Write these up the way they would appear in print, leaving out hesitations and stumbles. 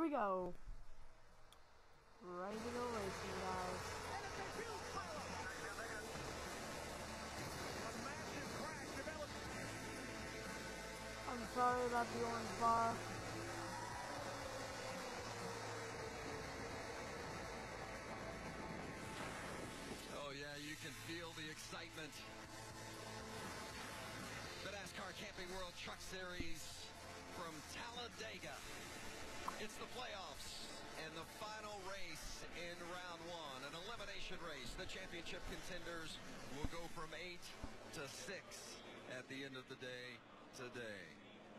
we go. Ready to go racing, guys. I'm sorry about the orange bar. Oh yeah, you can feel the excitement. The Nascar Camping World Truck Series from Talledega. It's the playoffs and the final race in round one, an elimination race. The championship contenders will go from 8 to 6 at the end of the day today.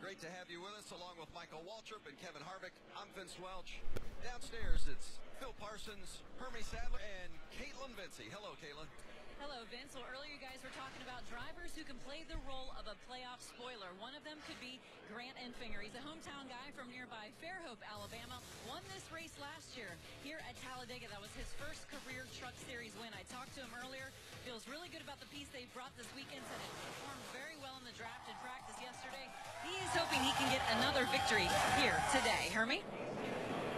Great to have you with us, along with Michael Waltrip and Kevin Harvick. I'm Vince Welch. Downstairs, it's Phil Parsons, Hermie Sadler, and Caitlin Vincey. Hello, Caitlin. Hello, Vince. Well, earlier you guys were talking about drivers who can play the role of a playoff spoiler. One of them could be Grant Enfinger. He's a hometown guy from nearby Fairhope, Alabama. Won this race last year here at Talledega. That was his first career Truck Series win. I talked to him earlier. Feels really good about the piece they brought this weekend. Said it performed very well in the draft and practice yesterday. He is hoping he can get another victory here today. Hermie?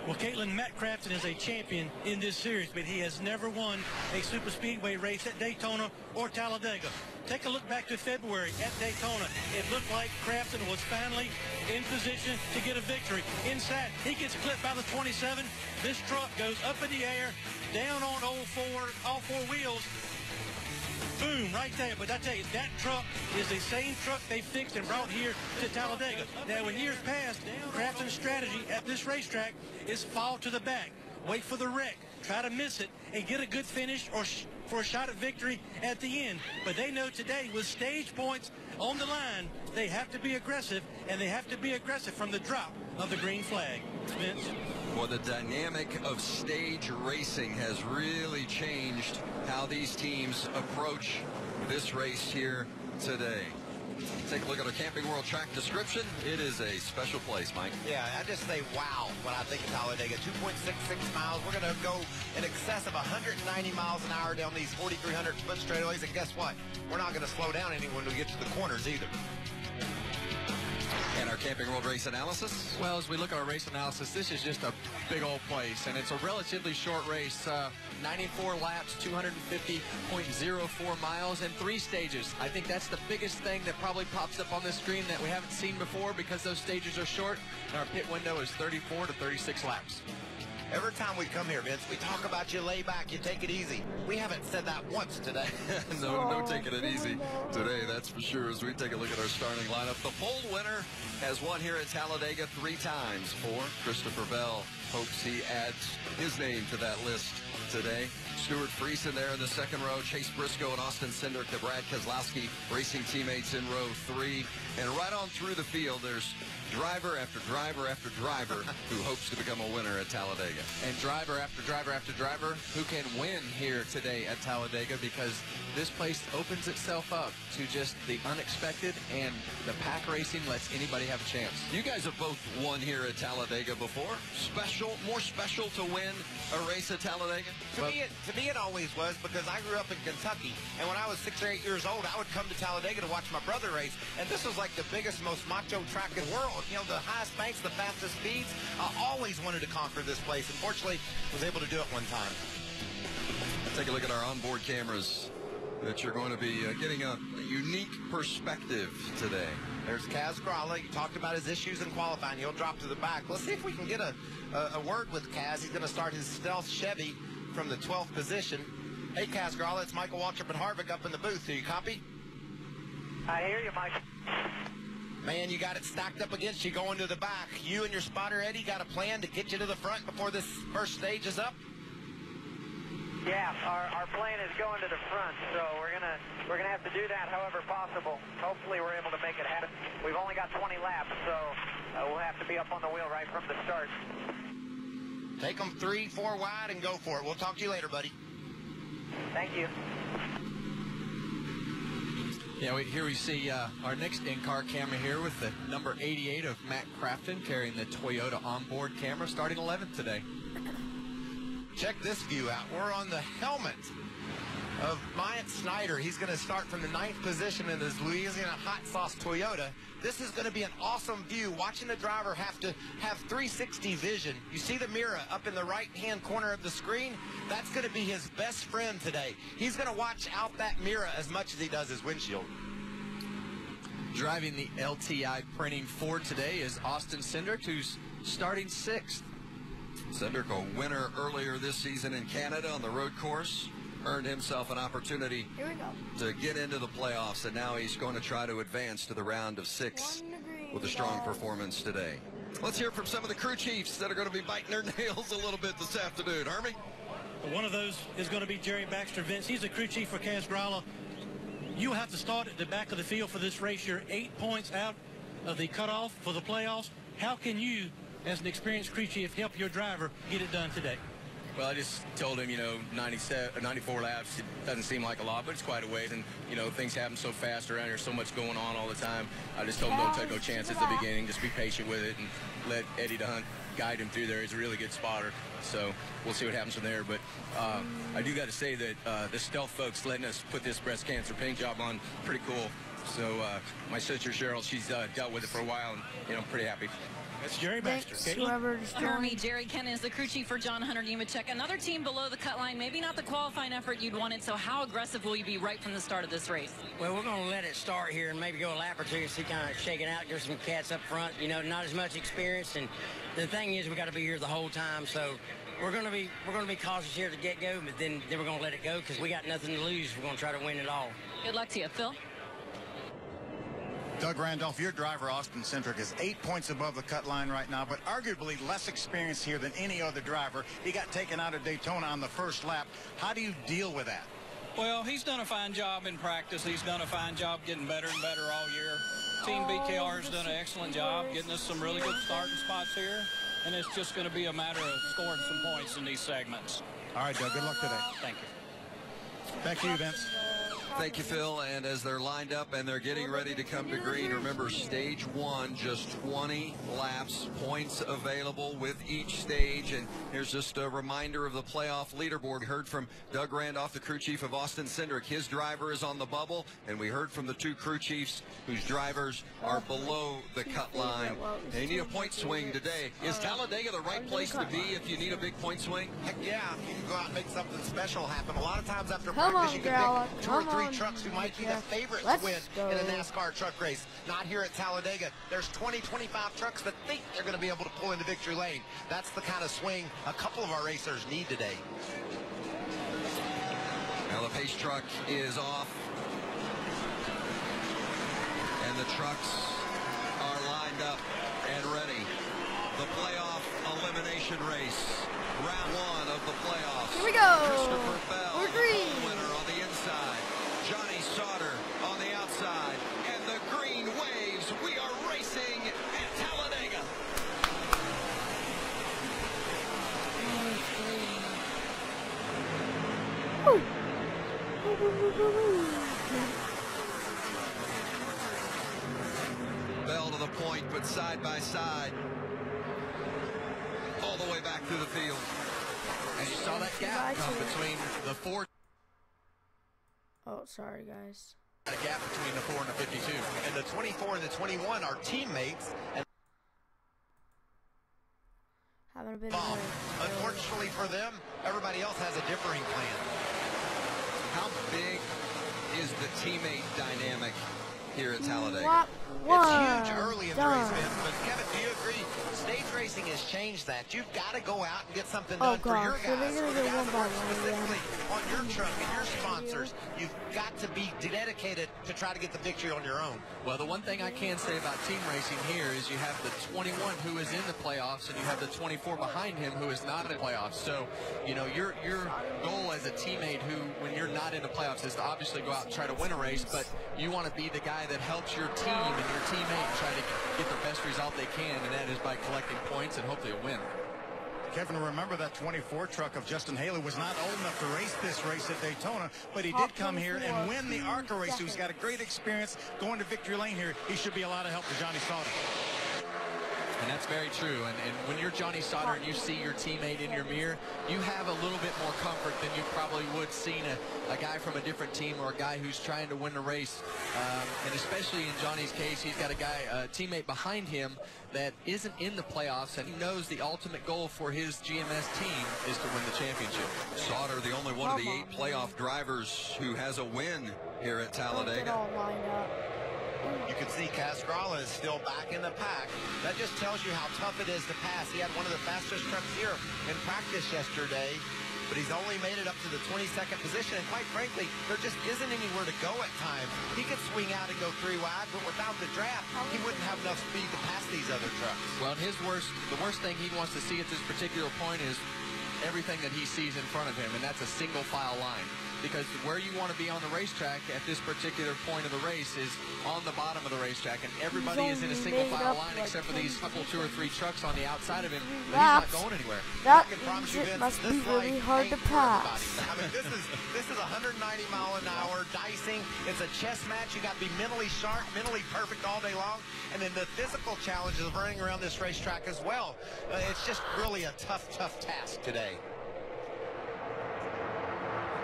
Well, Caitlin, Matt Crafton is a champion in this series, but he has never won a super speedway race at Daytona or Talledega. Take a look back to February at Daytona. It looked like Crafton was finally in position to get a victory. Inside, he gets clipped by the 27. This truck goes up in the air, down on all four wheels. Boom, right there. But I tell you, that truck is the same truck they fixed and brought here to Talledega. Now, in years past, Crafton's strategy at this racetrack is fall to the back, wait for the wreck, try to miss it, and get a good finish or for a shot at victory at the end. But they know today, with stage points on the line, they have to be aggressive, and they have to be aggressive from the drop of the green flag. Vince? Well, the dynamic of stage racing has really changed how these teams approach this race here today. Take a look at our Camping World track description. It is a special place, Mike. Yeah, I just say wow when I think of Talledega. 2.66 miles. We're going to go in excess of 190 miles an hour down these 4,300 foot straightaways. And guess what? We're not going to slow down any when we get to the corners either. And our Camping World race analysis? Well, as we look at our race analysis, this is just a big old place, and it's a relatively short race. 94 laps, 250.04 miles, and 3 stages. I think that's the biggest thing that probably pops up on this screen that we haven't seen before, because those stages are short, and our pit window is 34 to 36 laps. Every time we come here, Vince, we talk about you lay back, you take it easy. We haven't said that once today. No taking it easy today, that's for sure, as we take a look at our starting lineup. The pole winner has won here at Talledega 3 times for Christopher Bell. Hopes he adds his name to that list today. Stuart Friesen there in the second row. Chase Briscoe and Austin Cindric, the Brad Keselowski racing teammates in row 3. And right on through the field, there's driver after driver after driver who hopes to become a winner at Talledega. And driver after driver after driver who can win here today at Talledega, because this place opens itself up to just the unexpected, and the pack racing lets anybody have a chance. You guys have both won here at Talledega before. More special to win a race at Talledega? To me it always was, because I grew up in Kentucky, and when I was 6 or 8 years old, I would come to Talledega to watch my brother race, and this was like the biggest, most macho track in the world. You know, the highest banks, the fastest speeds. I always wanted to conquer this place. Unfortunately, was able to do it one time. Let's take a look at our onboard cameras that you're going to be getting a unique perspective today. There's Kaz Gralla. You talked about his issues in qualifying. He'll drop to the back. Let's see if we can get a word with Kaz. He's going to start his stealth Chevy from the 12th position. Hey, Kaz Gralla, it's Michael Waltrip and Harvick up in the booth. Do you copy? I hear you, Mike. Man, you got it stacked up against you going to the back. You and your spotter, Eddie, got a plan to get you to the front before this first stage is up? Yeah, our plan is going to the front, so we're gonna have to do that however possible. Hopefully we're able to make it happen. We've only got 20 laps, so we'll have to be up on the wheel right from the start. Take them 3, 4 wide and go for it. We'll talk to you later, buddy. Thank you. Yeah, here we see our next in-car camera here with the number 88 of Matt Crafton carrying the Toyota onboard camera, starting 11th today. Check this view out. We're on the helmet of Myatt Snyder. He's going to start from the 9th position in his Louisiana Hot Sauce Toyota. This is going to be an awesome view. Watching the driver have to have 360 vision. You see the mirror up in the right-hand corner of the screen? That's going to be his best friend today. He's going to watch out that mirror as much as he does his windshield. Driving the LTI printing Ford today is Austin Cindric, who's starting 6th. Cindric, a winner earlier this season in Canada on the road course, earned himself an opportunity to get into the playoffs, and now he's going to try to advance to the round of 6 with a strong performance today. Let's hear from some of the crew chiefs that are going to be biting their nails a little bit this afternoon. Hermie? One of those is going to be Jerry Baxter. Vince, he's the crew chief for Cas Gralla. You have to start at the back of the field for this race. You're 8 points out of the cutoff for the playoffs. How can you, as an experienced crew chief, help your driver get it done today? Well, I just told him, 94 laps, it doesn't seem like a lot, but it's quite a ways. And, things happen so fast around here, so much going on all the time. I just told him don't take no chance at the beginning. Just be patient with it and let Eddie DeHunt guide him through there. He's a really good spotter. So we'll see what happens from there. But I do got to say that the Stealth folks letting us put this breast cancer paint job on, pretty cool. So my sister Cheryl, she's dealt with it for a while, and pretty happy. That's Jerry Baxter. Hermie, Jerry Ken is the crew chief for John Hunter Nemechek. Another team below the cut line, maybe not the qualifying effort you'd wanted. So how aggressive will you be right from the start of this race? Well, we're going to let it start here and maybe go a lap or two and see kind of shaking out. There's some cats up front, not as much experience. And the thing is, we got to be here the whole time. So we're going to be cautious here to get go, but then we're going to let it go because we got nothing to lose. We're going to try to win it all. Good luck to you, Phil. Doug Randolph, your driver, Austin Cindric, is 8 points above the cut line right now, but arguably less experienced here than any other driver. He got taken out of Daytona on the first lap. How do you deal with that? Well, he's done a fine job in practice. He's done a fine job getting better and better all year. Team BKR has done an excellent job getting us some really good starting spots here, and it's just going to be a matter of scoring some points in these segments. All right, Doug, good luck today. Thank you. Back to you, Vince. Thank you, Phil. And as they're lined up and they're getting ready to come to green, remember, stage 1, just 20 laps, points available with each stage. And here's just a reminder of the playoff leaderboard. We heard from Doug Randolph, the crew chief of Austin Cindric. His driver is on the bubble. And we heard from the 2 crew chiefs whose drivers are below the cut line. They need a point swing today. Is Talledega the right place to be if you need a big point swing? Heck yeah, you can go out and make something special happen. A lot of times after practice, you can pick 2 or 3 trucks who might be the favorite to win in a NASCAR truck race. Not here at Talledega. There's 20, 25 trucks that think they're going to be able to pull into victory lane. That's the kind of swing a couple of our racers need today. Now the pace truck is off, and the trucks are lined up and ready. The playoff elimination race. Round 1 of the playoffs. Here we go. Christopher Bell, We're green. the winner on the inside. Johnny Sauter on the outside. And the green waves. We are racing at Talledega. Bell to the point, but side by side. All the way back through the field. And you saw that gap come between the 4. Oh, sorry, guys. A gap between the 4 and the 52. And the 24 and the 21 are teammates. And Having a bit of unfortunately for them, everybody else has a differing plan. How big is the teammate dynamic here at Talledega? It's huge early in the race, Vince, but Kevin, do you agree? Stage racing has changed that. You've got to go out and get something done for your guys, for the guys that work specifically on your truck and your sponsors. You've got to be dedicated to try to get the victory on your own. Well, the one thing I can say about team racing here is you have the 21 who is in the playoffs, and you have the 24 behind him who is not in the playoffs. So, your goal as a teammate who, when you're not in the playoffs, is to obviously go out and try to win a race, but you want to be the guy that helps your team and your teammate try to get the best result they can, and that is by collecting points and hopefully a win. Kevin, remember that 24 truck of Justin Haley was not old enough to race this race at Daytona, but he did come here and win the ARCA race. So he's got a great experience going to victory lane here. He should be a lot of help to Johnny Sauter. And that's very true. And when you're Johnny Sauter and you see your teammate in your mirror, you have a little bit more comfort than you probably would seeing a guy from a different team or a guy who's trying to win the race. And especially in Johnny's case, he's got a teammate behind him that isn't in the playoffs, and he knows the ultimate goal for his GMS team is to win the championship. Sauter, the only one of the 8 playoff drivers who has a win here at Talledega. You can see Castrala is still back in the pack. That just tells you how tough it is to pass. He had one of the fastest trucks here in practice yesterday, but he's only made it up to the 22nd position, and quite frankly, there just isn't anywhere to go at times. He could swing out and go 3 wide, but without the draft, he wouldn't have enough speed to pass these other trucks. Well, the worst thing he wants to see at this particular point is everything that he sees in front of him, and that's a single file line. Because where you want to be on the racetrack at this particular point of the race is on the bottom of the racetrack, and everybody is in a single file line except for these couple, 2 or 3 trucks on the outside of him, but he's not going anywhere. That must be really hard to pass. I mean, this is 190 mile an hour dicing. It's a chess match. You got to be mentally sharp, mentally perfect all day long, and then the physical challenges of running around this racetrack as well. It's just really a tough task today.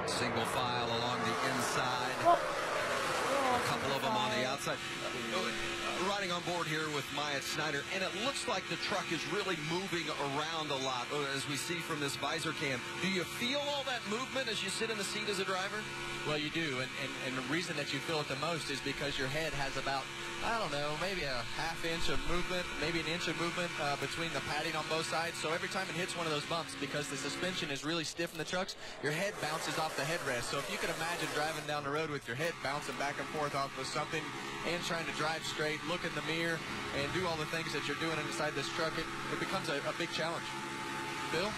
Single file along the inside. A couple of them on the outside. Riding on board here with Myatt Snyder, and it looks like the truck is really moving around a lot, as we see from this visor cam. Do you feel all that movement as you sit in the seat as a driver? Well, you do, and the reason that you feel it the most is because your head has about, I don't know, maybe a ½ inch of movement, maybe an inch of movement between the padding on both sides. So every time it hits one of those bumps, because the suspension is really stiff in the trucks, your head bounces off the headrest. So if you could imagine driving down the road with your head bouncing back and forth off of something and trying to drive straight, look in the mirror, and do all the things that you're doing inside this truck, it becomes a big challenge. Bill?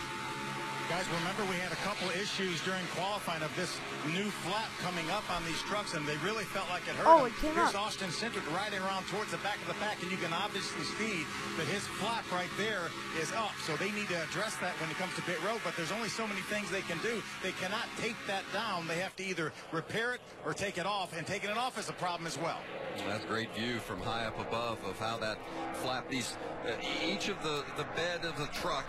Guys, remember we had a couple issues during qualifying of this new flap coming up on these trucks, and they really felt like it hurt them. It came Here's up. Austin Centric riding around towards the back of the pack, and you can obviously see that his flap right there is up. So they need to address that when it comes to pit road, but there's only so many things they can do. They cannot tape that down. They have to either repair it or take it off, and taking it off is a problem as well. That's a great view from high up above of how that flap, each of the bed of the truck,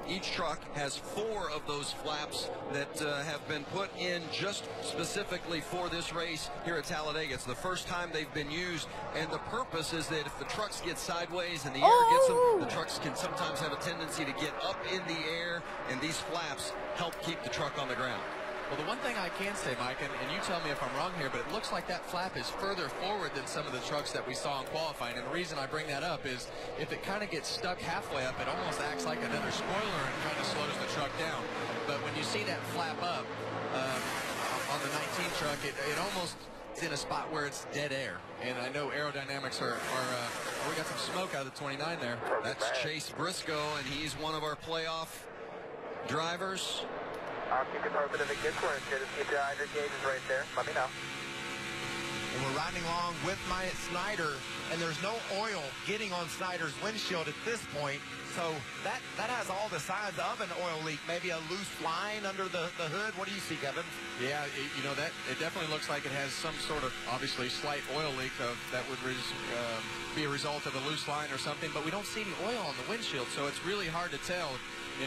each truck has 4 of those flaps that have been put in just specifically for this race here at Talledega. It's the first time they've been used, and the purpose is that if the trucks get sideways and the air gets them, the trucks can sometimes have a tendency to get up in the air, and these flaps help keep the truck on the ground. Well, the one thing I can say, Mike, and you tell me if I'm wrong here, but it looks like that flap is further forward than some of the trucks that we saw in qualifying. And the reason I bring that up is if it kind of gets stuck halfway up, it almost acts like another spoiler and kind of slows the truck down. But when you see that flap up on the 19 truck, it almost is in a spot where it's dead air. And I know aerodynamics we got some smoke out of the 29 there. That's Chase Briscoe, and he's one of our playoff drivers. You can orbit if it gets worse. Just keep your hydrant gauges right there. Let me know. And we're riding along with Myatt Snyder, and there's no oil getting on Snyder's windshield at this point. So that has all the signs of an oil leak. Maybe a loose line under the hood. What do you see, Kevin? Yeah, it definitely looks like it has some sort of obviously slight oil leak that would be a result of a loose line or something. But we don't see any oil on the windshield, so it's really hard to tell.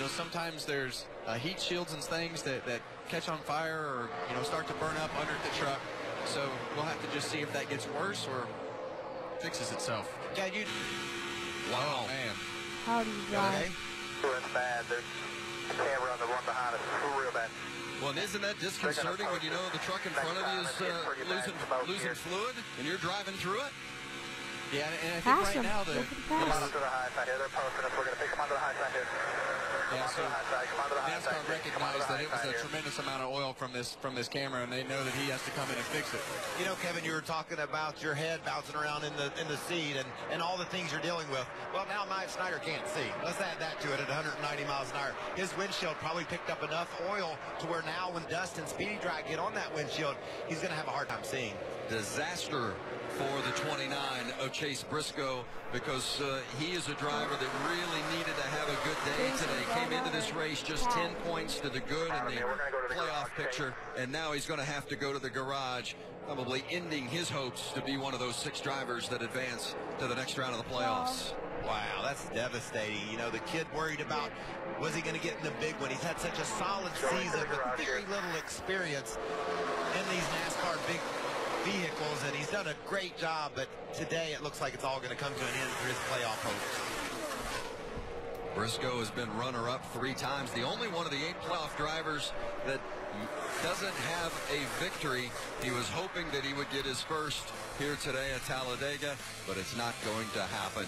Sometimes there's heat shields and things that catch on fire or start to burn up under the truck. So we'll have to just see if that gets worse or fixes itself. Yeah, wow, man. How do you drive? It's bad. There's a camera on the one behind us. Real bad. Well, and isn't that disconcerting when you know the truck in front of you is losing fluid and you're driving through it? Yeah, and I think right now Come on to the high side here. They're posting us. We're going to pick them onto the high side here. Yeah, so Nascar recognized that it was a tremendous amount of oil from this camera, and they know that he has to come in and fix it. Kevin, you were talking about your head bouncing around in the seat and all the things you're dealing with. Well, now Myatt Snyder can't see. Let's add that to it at 190 miles an hour. His windshield probably picked up enough oil to where now when dust and speedy dry get on that windshield, he's going to have a hard time seeing. Disaster for the 29 of Chase Briscoe, because he is a driver that really needed to have a good day today. Came into this race just 10 points to the good in the playoff picture, and now he's going to have to go to the garage, probably ending his hopes to be one of those 6 drivers that advance to the next round of the playoffs. Wow, that's devastating. You know, the kid worried about, was he going to get in the big one? He's had such a solid season with very little experience in these NASCAR big vehicles, and he's done a great job, but today it looks like it's all going to come to an end for his playoff hopes. Briscoe has been runner-up 3 times. The only one of the 8 playoff drivers that doesn't have a victory. He was hoping that he would get his first here today at Talledega, but it's not going to happen.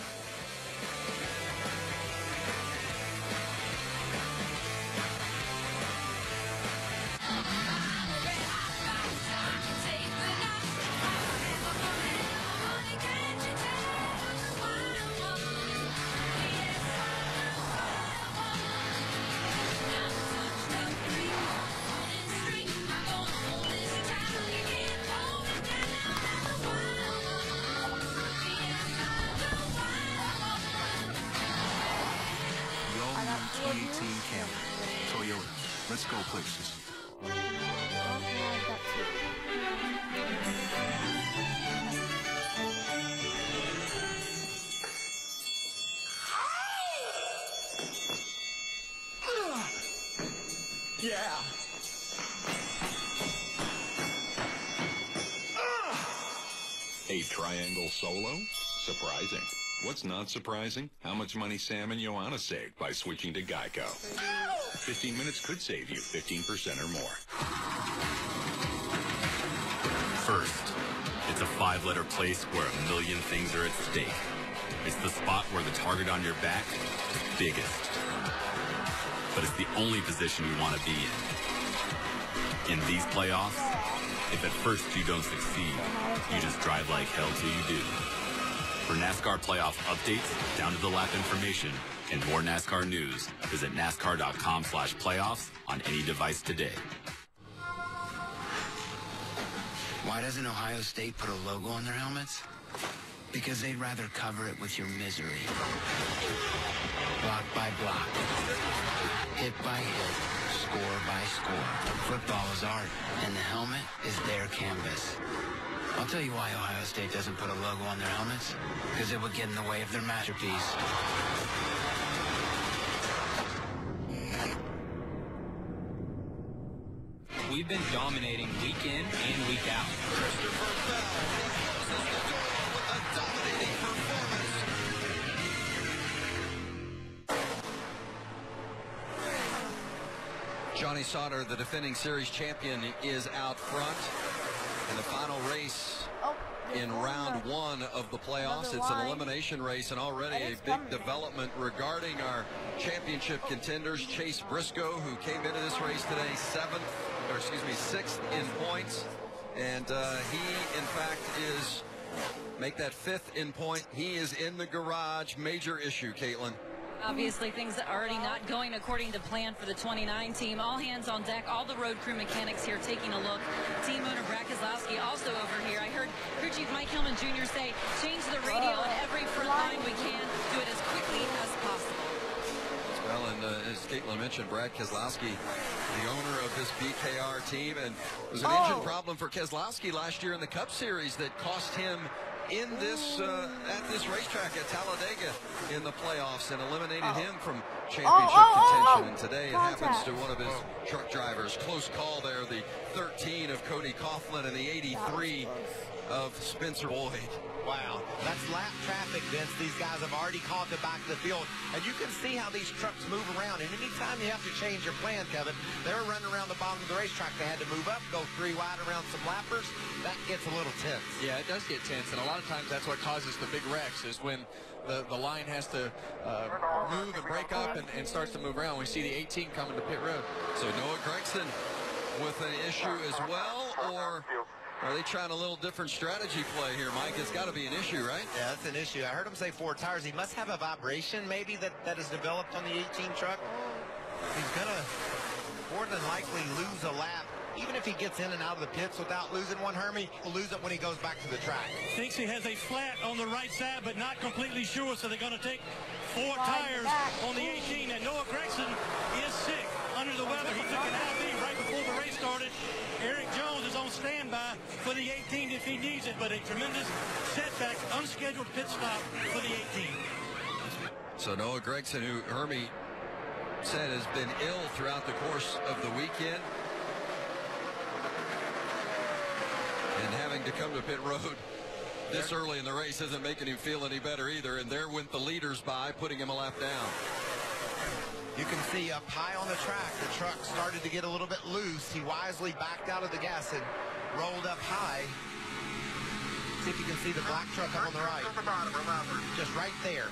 Let's go places. Yeah. A triangle solo? Surprising. What's not surprising? How much money Sam and Joanna saved by switching to Geico. 15 minutes could save you 15% or more. First, it's a 5-letter place where a million things are at stake. It's the spot where the target on your back is biggest. But it's the only position you want to be in. In these playoffs, if at first you don't succeed, you just drive like hell till you do. For NASCAR playoff updates, down-to-the-lap information, and more NASCAR news, visit NASCAR.com/playoffs on any device today. Why doesn't Ohio State put a logo on their helmets? Because they'd rather cover it with your misery. Block by block, hit by hit, score by score. Football is art, and the helmet is their canvas. I'll tell you why Ohio State doesn't put a logo on their helmets. Because it would get in the way of their masterpiece. We've been dominating week in and week out. Christopher Bell closes the door with a dominating performance. Johnny Sauter, the defending series champion, is out front in the final race in round 1 of the playoffs. It's an elimination race, and already a big development regarding our championship contenders. Chase Briscoe, who came into this race today 6th in points, and he in fact is make that 5th in point. He is in the garage. Major issue, Caitlin. Obviously, things are already not going according to plan for the 29 team. All hands on deck, all the road crew mechanics here taking a look. Team owner Brad Keselowski also over here. I heard crew chief Mike Hillman Jr. say, change the radio on every front line we can, do it as quickly as possible. Well, and as Caitlin mentioned, Brad Keselowski, the owner of this BKR team, and it was an engine problem for Keselowski last year in the Cup Series that cost him in this at this racetrack at Talledega in the playoffs and eliminated him from championship contention. And today it happens to one of his truck drivers. Close call there, the 13 of Cody Coughlin and the 83 of Spencer Boyd. Wow, that's lap traffic, Vince. These guys have already caught the back of the field, and you can see how these trucks move around. And anytime you have to change your plan, Kevin, they were running around the bottom of the racetrack. They had to move up, go 3 wide around some lappers. That gets a little tense. Yeah, it does get tense, and a lot of times that's what causes the big wrecks, is when the line has to move and break up and starts to move around. We see the 18 coming to pit road. So Noah Gregson with an issue as well, or are they trying a little different strategy play here, Mike? It's got to be an issue, right? Yeah, that's an issue. I heard him say 4 tires. He must have a vibration maybe that has developed on the 18 truck. He's going to more than likely lose a lap. Even if he gets in and out of the pits without losing one, Hermie, he'll lose it when he goes back to the track. Thinks he has a flat on the right side, but not completely sure, so they're going to take 4 tires on the 18. And Noah Gregson is sick, under the weather. He took an IV right before the race started. Eric Jones is on standby for the 18 if he needs it, but a tremendous setback, unscheduled pit stop for the 18. So Noah Gregson, who Hermie said has been ill throughout the course of the weekend, and having to come to pit road this early in the race isn't making him feel any better either. And there went the leaders by, putting him a lap down. You can see up high on the track, the truck started to get a little bit loose. He wisely backed out of the gas and rolled up high. See if you can see the black truck up on the right. Just right there.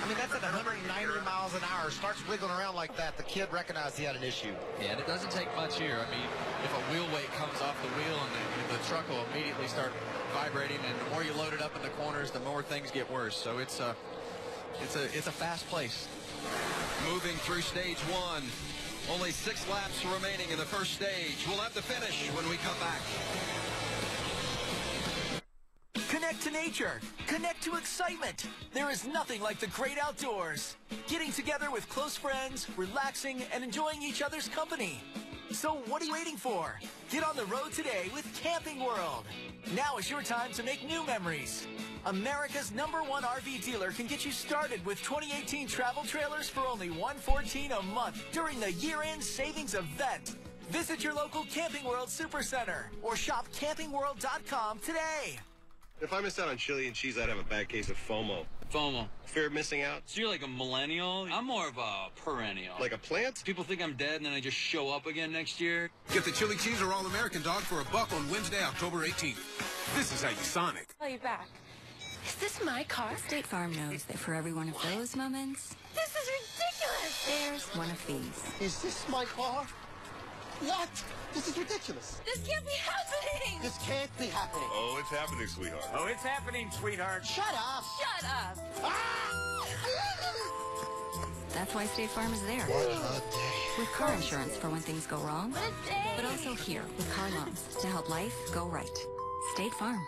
I mean, that's at 190 miles an hour. Starts wiggling around like that. The kid recognized he had an issue. Yeah, and it doesn't take much here. I mean, if a wheel weight comes off the wheel, and the truck will immediately start vibrating, and the more you load it up in the corners, the more things get worse. So it's a fast place. Moving through stage one. Only 6 laps remaining in the first stage. We'll have the finish when we come back. Connect to nature. Connect to excitement. There is nothing like the great outdoors. Getting together with close friends, relaxing, and enjoying each other's company. So what are you waiting for? Get on the road today with Camping World. Now is your time to make new memories. America's #1 RV dealer can get you started with 2018 travel trailers for only $114 a month during the year-end savings event. Visit your local Camping World Supercenter or shop campingworld.com today. If I missed out on chili and cheese, I'd have a bad case of FOMO. FOMO. Fear of missing out? So you're like a millennial? I'm more of a perennial. Like a plant? People think I'm dead and then I just show up again next year. Get the chili cheese or all-American dog for $1 on Wednesday, October 18th. This is how you Sonic. Call you back. Is this my car? State Farm knows that for every one of those moments, This is ridiculous! there's one of these. Is this my car? What? This is ridiculous. This can't be happening! This can't be happening. Oh, it's happening, sweetheart. Oh, it's happening, sweetheart. Shut up! Shut up! That's why State Farm is there. What a day. With car insurance for when things go wrong, What a day! but also here with car loans to help life go right. State Farm.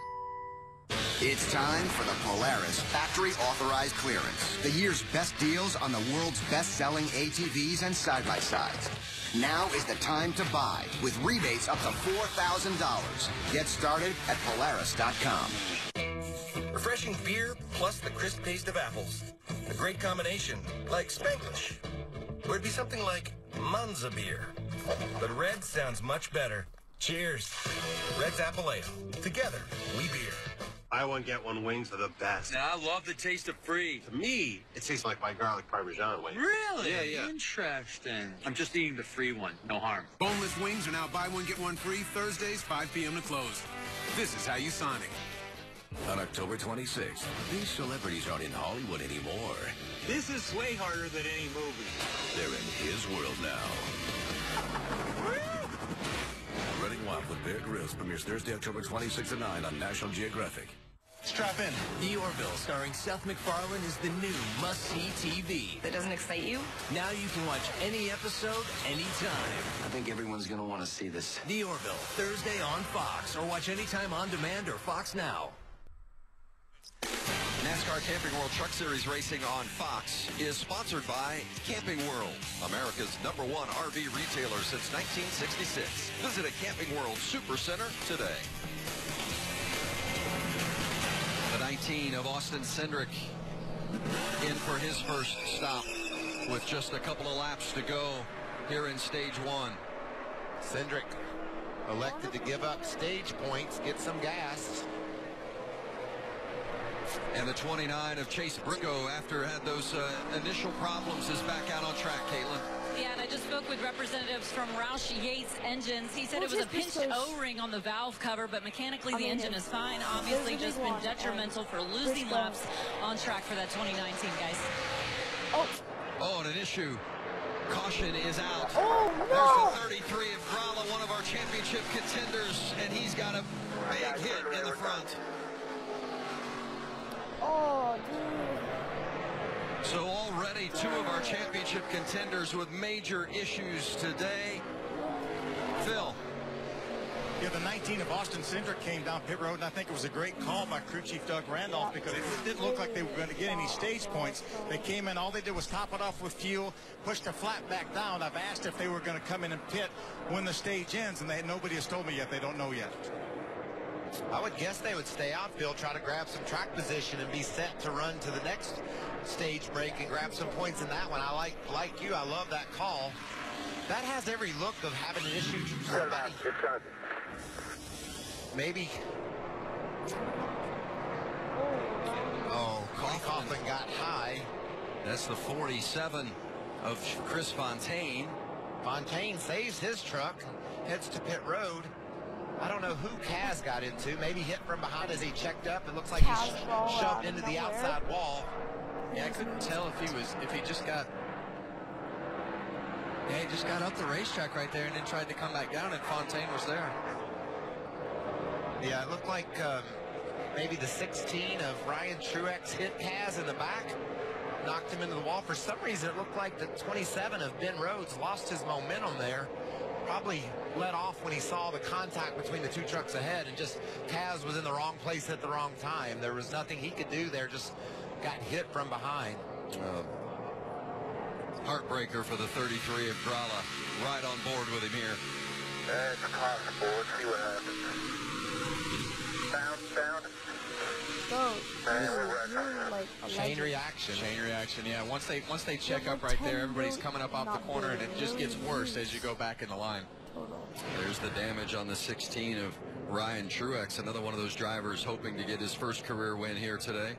It's time for the Polaris Factory Authorized Clearance. The year's best deals on the world's best-selling ATVs and side-by-sides. Now is the time to buy with rebates up to $4,000. Get started at Polaris.com. Refreshing beer plus the crisp taste of apples. A great combination, like Spanglish. Or it'd be something like Monza beer. But red sounds much better. Cheers. Red's Apple Ale. Together, we beer. Buy one, get one wings are the best. Now, I love the taste of free. To me, it tastes like my garlic Parmesan wings. Really? Yeah. Interesting. I'm just eating the free one. No harm. Boneless wings are now buy one, get one free, Thursdays, 5 p.m. to close. This is how you Sonic. On October 26th, these celebrities aren't in Hollywood anymore. This is way harder than any movie. They're in his world now. Running Wild with Bear Grylls premieres Thursday, October 26th at 9 on National Geographic. Strap in. The Orville, starring Seth MacFarlane, is the new must-see TV. That doesn't excite you? Now you can watch any episode, anytime. I think everyone's going to want to see this. The Orville, Thursday on Fox, or watch anytime on demand or Fox Now. NASCAR Camping World Truck Series racing on Fox is sponsored by Camping World, America's #1 RV retailer since 1966. Visit a Camping World Supercenter today. The 19 of Austin Cindric in for his first stop with just a couple of laps to go here in stage one. Cindric elected to give up stage points, get some gas. And the 29 of Chase Briscoe, after had those initial problems, is back out on track, Caitlin. Yeah, and I just spoke with representatives from Roush Yates Engines. He said it was a pinched O-ring on the valve cover, but mechanically the engine is fine. Obviously just been detrimental for losing laps on track for that 2019, guys. Oh, and an issue. Caution is out. Oh, no. There's the 33 of Gralla, one of our championship contenders, and he's got a big hit in the front. Oh, dude. So already 2 of our championship contenders with major issues today. Phil. Yeah, the 19 of Austin Cindric came down pit road, and I think it was a great call by crew chief Doug Randolph because it didn't look like they were going to get any stage points. They came in, all they did was top it off with fuel, push the flat back down. I've asked if they were going to come in and pit when the stage ends, and nobody has told me yet. They don't know yet. I would guess they would stay outfield, try to grab some track position, and be set to run to the next stage break and grab some points in that one. I like you. I love that call. That has every look of having an issue. Maybe. Oh, Coughlin got high. That's the 47 of Chris Fontaine. Fontaine saves his truck, heads to pit road. I don't know who Kaz got into. Maybe hit from behind as he checked up. It looks like he shoved into the outside wall. Yeah, I couldn't tell if he just got. Yeah, he just got up the racetrack right there and then tried to come back down, and Fontaine was there. Yeah, it looked like maybe the 16 of Ryan Truex hit Kaz in the back, knocked him into the wall. For some reason, it looked like the 27 of Ben Rhodes lost his momentum there. Probably let off when he saw the contact between the two trucks ahead, and just Kaz was in the wrong place at the wrong time. There was nothing he could do there, just got hit from behind. Heartbreaker for the 33 of Gralla. Right on board with him here. It's possible. Let's see what happens. Down. Chain reaction. Chain reaction, yeah. Once they check up right there, everybody's coming up off the corner, and it just gets worse as you go back in the line. There's the damage on the 16 of Ryan Truex, another one of those drivers hoping to get his first career win here today.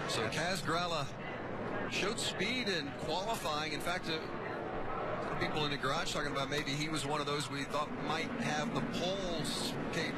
So Kaz Gralla showed speed in qualifying. In fact, people in the garage talking about maybe he was one of those we thought might have the poles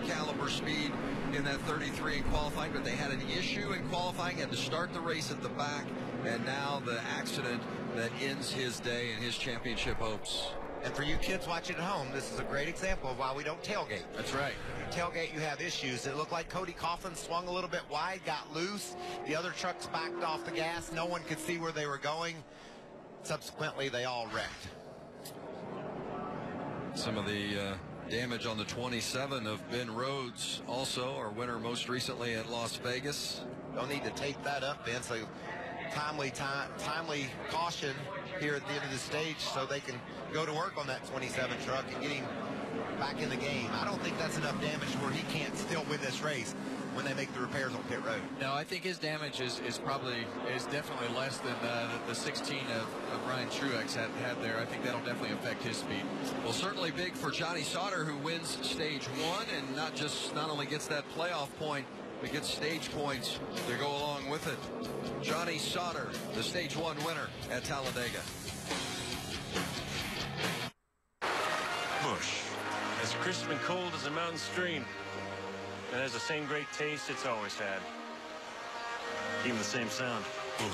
caliber speed in that 33 in qualifying, but they had an issue in qualifying, had to start the race at the back, and now the accident that ends his day and his championship hopes. And for you kids watching at home, this is a great example of why we don't tailgate. That's right. You tailgate, you have issues. It looked like Cody Coughlin swung a little bit wide, got loose. The other trucks backed off the gas. No one could see where they were going. Subsequently, they all wrecked. Some of the damage on the 27 of Ben Rhodes, also our winner most recently at Las Vegas. Don't need to take that up, Ben. So timely caution here at the end of the stage so they can go to work on that 27 truck and get him back in the game. I don't think that's enough damage where he can't still win this race when they make the repairs on pit road. No, I think his damage is definitely less than the 16 of Ryan Truex had there. I think that'll definitely affect his speed. Well, certainly big for Johnny Sauter, who wins stage 1 and not only gets that playoff point, but gets stage points to go along with it. Johnny Sauter, the stage 1 winner at Talledega. Bush, as crisp and cold as a mountain stream, and has the same great taste it's always had. Even the same sound. Bush.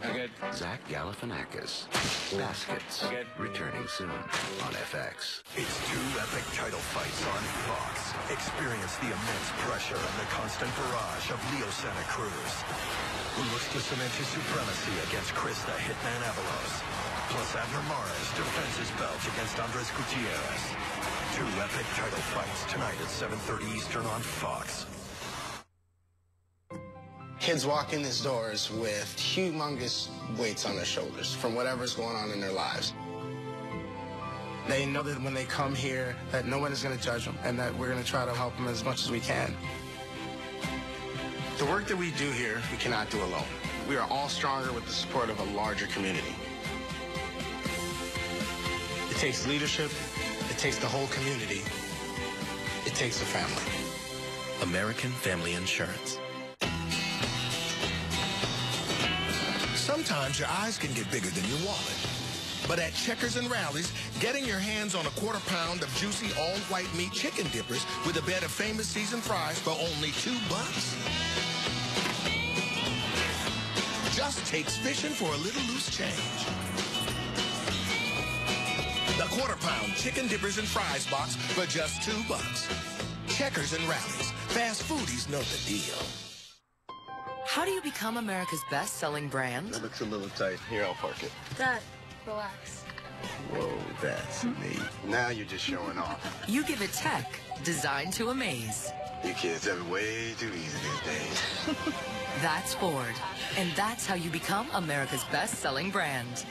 Again. Zach Galifianakis. Baskets. Again. Returning soon on FX. It's 2 epic title fights on Fox. Experience the immense pressure and the constant barrage of Leo Santa Cruz, who looks to cement his supremacy against Chris the Hitman Avalos. Plus Abner Mares defends his belt against Andres Gutierrez. 2 epic title fights tonight at 7:30 Eastern on Fox. Kids walk in these doors with humongous weights on their shoulders from whatever's going on in their lives. They know that when they come here, that no one is going to judge them and that we're going to try to help them as much as we can. The work that we do here, we cannot do alone. We are all stronger with the support of a larger community. It takes leadership. It takes the whole community. It takes a family. American Family Insurance. Sometimes your eyes can get bigger than your wallet. But at Checkers and Rallies, getting your hands on a quarter pound of juicy all-white meat chicken dippers with a bed of famous seasoned fries for only $2 just takes fishing for a little loose change. The quarter pound chicken dippers and fries box for just $2. Checkers and Rallies. Fast foodies know the deal. How do you become America's best-selling brand? That looks a little tight. Here, I'll park it. Dad, relax. Whoa, that's neat. Now you're just showing off. You give it tech designed to amaze. You kids have it way too easy these days. That's Ford. And that's how you become America's best-selling brand.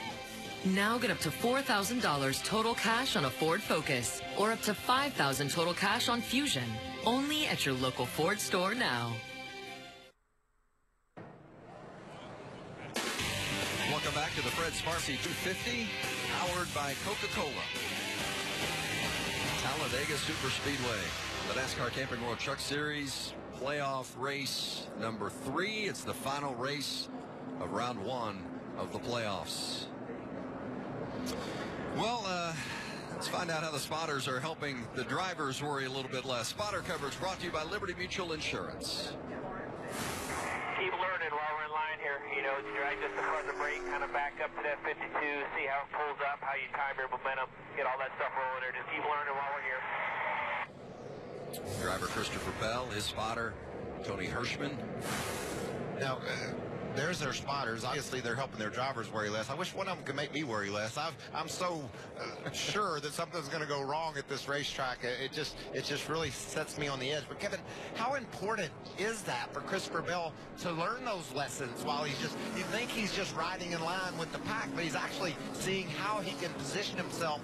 Now get up to $4,000 total cash on a Ford Focus, or up to $5,000 total cash on Fusion. Only at your local Ford store now. Welcome back to the Fred Sparcy 250, powered by Coca-Cola. Talledega Super Speedway, the NASCAR Camping World Truck Series playoff race number 3. It's the final race of round 1 of the playoffs. Well, let's find out how the spotters are helping the drivers worry a little bit less. Spotter coverage brought to you by Liberty Mutual Insurance. Keep learning while we're in line here. You know, drag just before the break, kind of back up to that 52, see how it pulls up, how you time your momentum, get all that stuff rolling there. Just keep learning while we're here. Driver Christopher Bell, his spotter, Tony Hirschman. Now, there's their spotters. Obviously, they're helping their drivers worry less. I wish one of them could make me worry less. I'm so sure that something's going to go wrong at this racetrack. It just really sets me on the edge. But Kevin, how important is that for Christopher Bell to learn those lessons while you think he's just riding in line with the pack, but he's actually seeing how he can position himself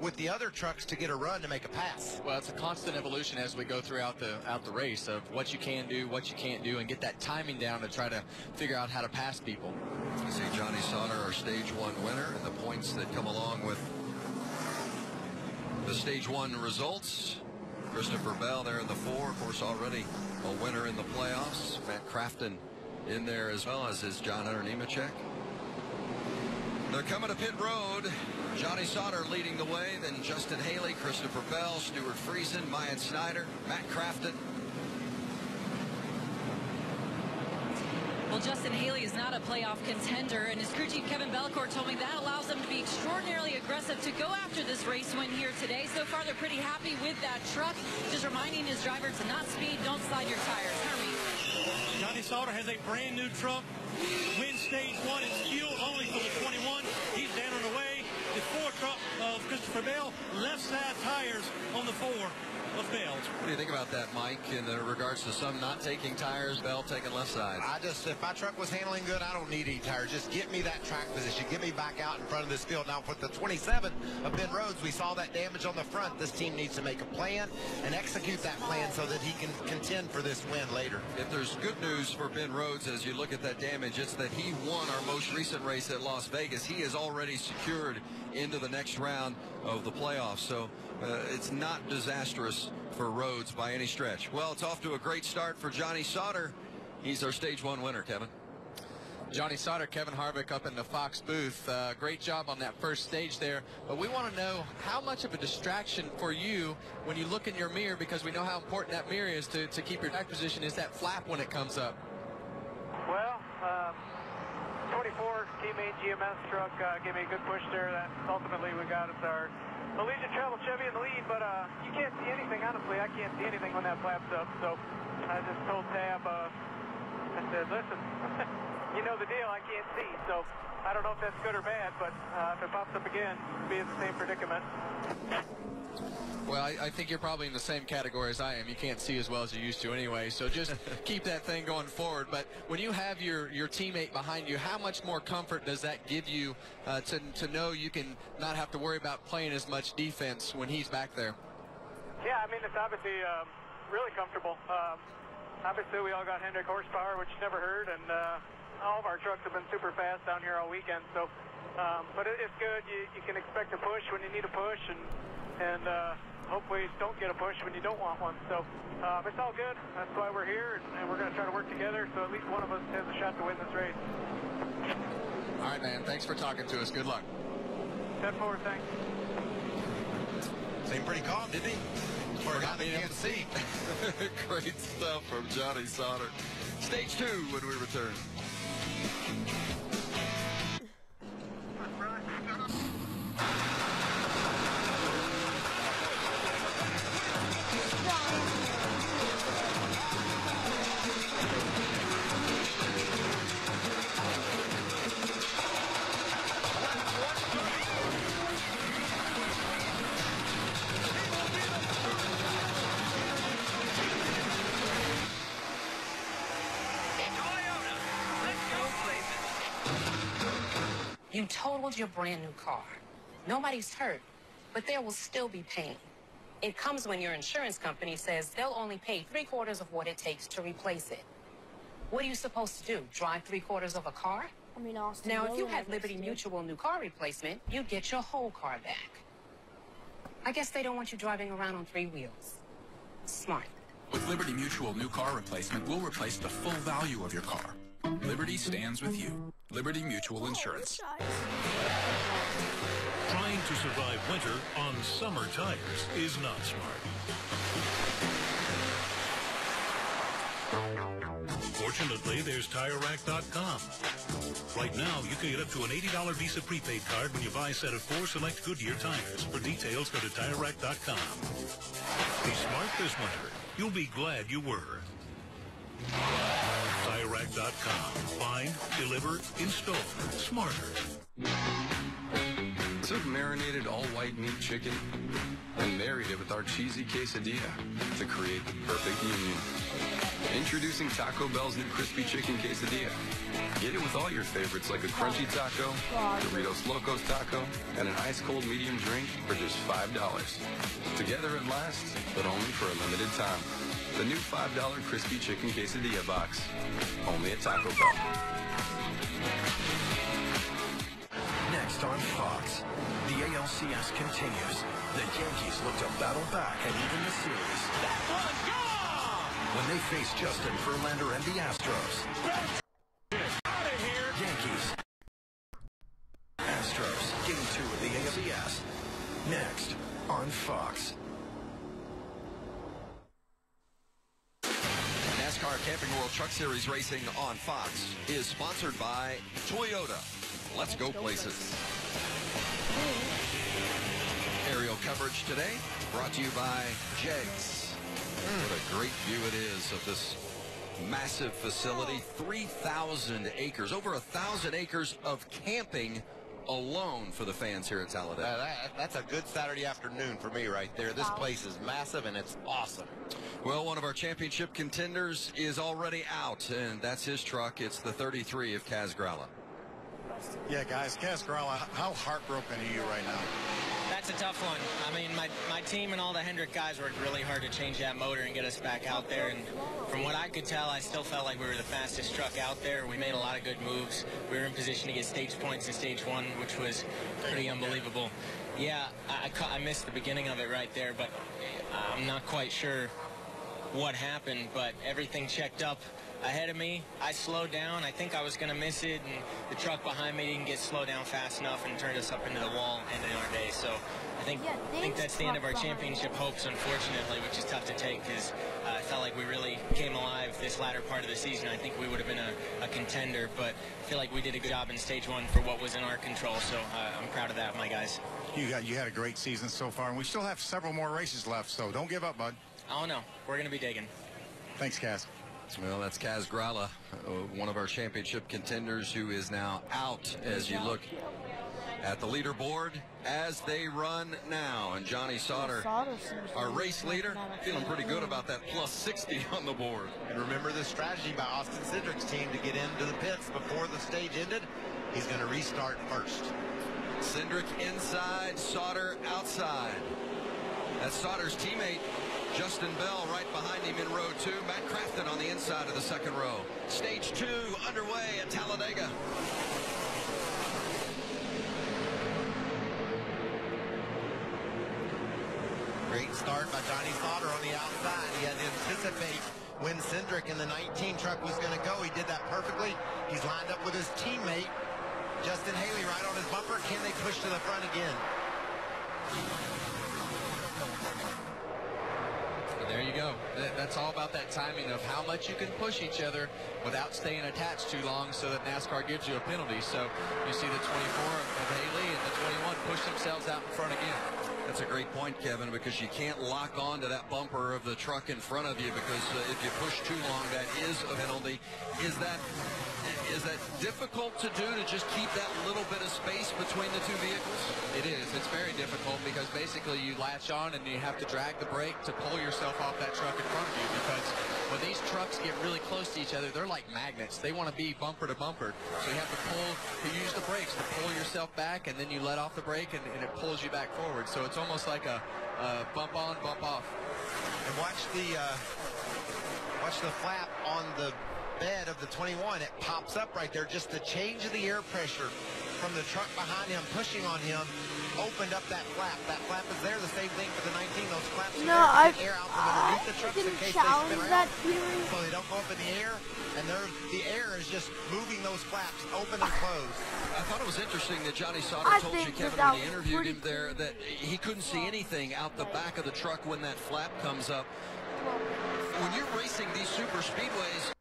with the other trucks to get a run to make a pass? Well, it's a constant evolution as we go throughout the race of what you can do, what you can't do, and get that timing down to try to figure out how to pass people. You see Johnny Sauter, our Stage 1 winner, and the points that come along with the Stage 1 results. Christopher Bell there in the 4, of course, already a winner in the playoffs. Matt Crafton in there as well, as is John Hunter Nemechek. They're coming to pit road. Johnny Sauter leading the way, then Justin Haley, Christopher Bell, Stuart Friesen, Myatt Snyder, Matt Crafton. Well, Justin Haley is not a playoff contender, and his crew chief Kevin Belcourt told me that allows them to be extraordinarily aggressive to go after this race win here today. So far, they're pretty happy with that truck. Just reminding his driver to not speed, don't slide your tires. Hermie. Johnny Sauter has a brand new truck. Wins Stage 1. It's fuel only for the 21. He's down and away. The 4 truck of Christopher Bell, left side tires on the 4 of Bell. What do you think about that, Mike, in regards to some not taking tires, Bell taking left side? If my truck was handling good, I don't need any tires. Just get me that track position. Get me back out in front of this field. Now, with the 27 of Ben Rhodes, we saw that damage on the front. This team needs to make a plan and execute that plan so that he can contend for this win later. If there's good news for Ben Rhodes as you look at that damage, it's that he won our most recent race at Las Vegas. He is already secured into the next round of the playoffs. So it's not disastrous for Rhodes by any stretch. Well, it's off to a great start for Johnny Sauter. He's our Stage 1 winner, Kevin. Johnny Sauter, Kevin Harvick up in the Fox booth. Great job on that first stage there. But we want to know how much of a distraction for you when you look in your mirror, because we know how important that mirror is to keep your track position, is that flap when it comes up. Well, 24 teammate GMS truck gave me a good push there. That ultimately we got us our Allegiant Travel Chevy in the lead, but you can't see anything, honestly. I can't see anything when that flaps up. So I just told Tab, I said, listen, you know the deal, I can't see. So I don't know if that's good or bad, but if it pops up again, we'll be in the same predicament. Well, I think you're probably in the same category as I am. You can't see as well as you used to anyway, so just keep that thing going forward. But when you have your teammate behind you, how much more comfort does that give you to know you can not have to worry about playing as much defense when he's back there? Yeah, I mean, it's obviously really comfortable. Obviously, we all got Hendrick horsepower, which never hurt, and all of our trucks have been super fast down here all weekend. So, but it's good. You can expect a push when you need a push, and hopefully don't get a push when you don't want one. So it's all good. That's why we're here, and we're going to try to work together so at least one of us has a shot to win this race. All right, man. Thanks for talking to us. Good luck. 10-4, thanks. Seemed pretty calm, didn't he? Forgot they can't see. Great stuff from Johnny Sauter. Stage 2 when we return. You totaled your brand new car. Nobody's hurt, but there will still be pain. It comes when your insurance company says they'll only pay 3/4 of what it takes to replace it. What are you supposed to do? Drive 3/4 of a car? I mean, Austin. Now, if you had Liberty Mutual new car replacement, you'd get your whole car back. I guess they don't want you driving around on 3 wheels. Smart. With Liberty Mutual new car replacement, we'll replace the full value of your car. Liberty stands with you. Liberty Mutual Insurance. Trying to survive winter on summer tires is not smart. Fortunately, there's TireRack.com. Right now, you can get up to an $80 Visa prepaid card when you buy a set of 4 select Goodyear tires. For details, go to TireRack.com. Be smart this winter. You'll be glad you were. TireRack.com. Find, deliver, install. Smarter. Took marinated all-white meat chicken and married it with our cheesy quesadilla to create the perfect union. Introducing Taco Bell's new crispy chicken quesadilla. Get it with all your favorites like a crunchy taco, Doritos Locos taco, and an ice-cold medium drink for just $5. Together at last, but only for a limited time. The new $5 crispy chicken quesadilla box. Only at Taco Bell. Next on Fox, the ALCS continues. The Yankees look to battle back and even the series. That one gone! When they face Justin Verlander and the Astros. Out of here! Yankees. Astros, Game 2 of the ALCS. Next on Fox. Nascar Camping World Truck Series racing on Fox is sponsored by Toyota. Let's go places. Aerial coverage today brought to you by Jegs. What a great view it is of this massive facility. 3,000 acres, over 1,000 acres of camping alone for the fans here at Talledega. That's a good Saturday afternoon for me right there. This place is massive and it's awesome. Well, one of our championship contenders is already out, and that's his truck. It's the 33 of Kaz Gralla. Yeah, guys, Kaz Gralla, how heartbroken are you right now? That's a tough one. I mean, my team and all the Hendrick guys worked really hard to change that motor and get us back out there. And from what I could tell, I still felt like we were the fastest truck out there. We made a lot of good moves. We were in position to get stage points in stage 1, which was pretty unbelievable. Yeah, I missed the beginning of it right there, but I'm not quite sure what happened, but everything checked up ahead of me. I slowed down. I think I was going to miss it, and the truck behind me didn't get slowed down fast enough and turned us up into the wall, ending our day. So I think that's the end of our championship hopes, unfortunately, which is tough to take because I felt like we really came alive this latter part of the season. I think we would have been a contender, but I feel like we did a good job in stage 1 for what was in our control, so I'm proud of that, my guys. You had a great season so far, and we still have several more races left, so don't give up, bud. Oh, no. We're going to be digging. Thanks, Kaz. Well, that's Kaz Gralla, one of our championship contenders who is now out as you look at the leaderboard as they run now. And Johnny Sauter, our race leader, feeling pretty good about that plus 60 on the board. And remember the strategy by Austin Cindric's team to get into the pits before the stage ended. He's going to restart first. Cindric inside, Sauter outside. That's Sauter's teammate, Justin Bell, right behind him in row 2. Matt Crafton on the inside of the second row. Stage 2 underway at Talledega. Great start by Johnny Sauter on the outside. He had to anticipate when Cindric in the 19 truck was going to go. He did that perfectly. He's lined up with his teammate, Justin Haley, right on his bumper. Can they push to the front again? There you go. That's all about that timing of how much you can push each other without staying attached too long so that NASCAR gives you a penalty. So you see the 24 of Haley and the 21 push themselves out in front again. That's a great point, Kevin, because you can't lock on to that bumper of the truck in front of you because if you push too long, that is a penalty. Is that Is that difficult to do, to just keep that little bit of space between the two vehicles? It is. It's very difficult because basically you latch on and you have to drag the brake to pull yourself off that truck in front of you, because when these trucks get really close to each other, they're like magnets. They want to be bumper to bumper. So you have to use the brakes to pull yourself back, and then you let off the brake and it pulls you back forward. So it's almost like a bump on, bump off. And watch the flap on the bed of the 21. It pops up right there. Just the change of the air pressure from the truck behind him pushing on him opened up that flap. That flap is there. The same thing for the 19. Those flaps No, are there to get air out from underneath the trucks in didn't case challenge they spin that around. theory. So they don't go up in the air, and the air is just moving those flaps open and closed. I thought it was interesting that Johnny Sauter I told you, think Kevin, that when he was interviewed pretty him there, that he couldn't see anything out the back of the truck when that flap comes up. When you're racing these super speedways,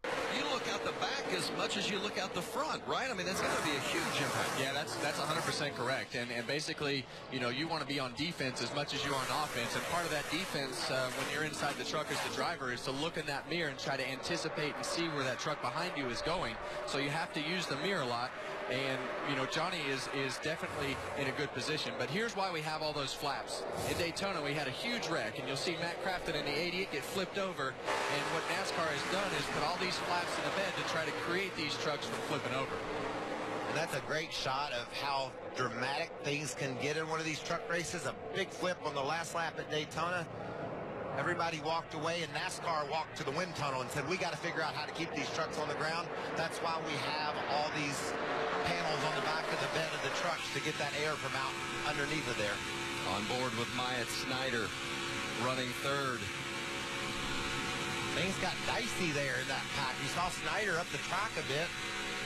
you look out the back as much as you look out the front, right? I mean, that's got to be a huge impact. Yeah, that's 100% correct. And basically, you know, you want to be on defense as much as you are on offense. And part of that defense, when you're inside the truck as the driver, is to look in that mirror and try to anticipate and see where that truck behind you is going. So you have to use the mirror a lot. And, you know, Johnny is definitely in a good position. But here's why we have all those flaps. In Daytona, we had a huge wreck, and you'll see Matt Crafton in the 88 get flipped over. And what NASCAR has done is put all these flaps in the bed to try to create these trucks from flipping over. And that's a great shot of how dramatic things can get in one of these truck races. A big flip on the last lap at Daytona. Everybody walked away, and NASCAR walked to the wind tunnel and said, we got to figure out how to keep these trucks on the ground. That's why we have all these panels on the back of the bed of the trucks to get that air from out underneath of there. On board with Myatt Snyder, running third. Things got dicey there in that pack. You saw Snyder up the track a bit.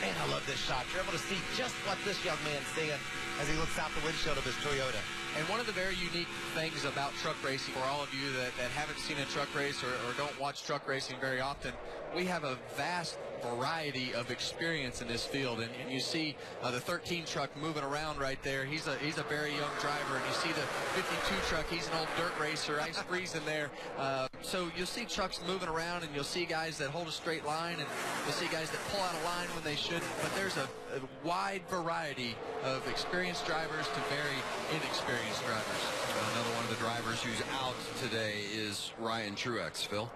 Man, I love this shot. You're able to see just what this young man's seeing as he looks out the windshield of his Toyota. And one of the very unique things about truck racing, for all of you that haven't seen a truck race or don't watch truck racing very often, we have a vast variety of experience in this field. And you see the 13 truck moving around right there. He's a very young driver. And you see the 52 truck. He's an old dirt racer. Ice freezing there. So you'll see trucks moving around, and you'll see guys that hold a straight line, and you'll see guys that pull out of line when they shouldn't. But there's a wide variety of experienced drivers to very inexperienced drivers. Another one of the drivers who's out today is Ryan Truex. Phil?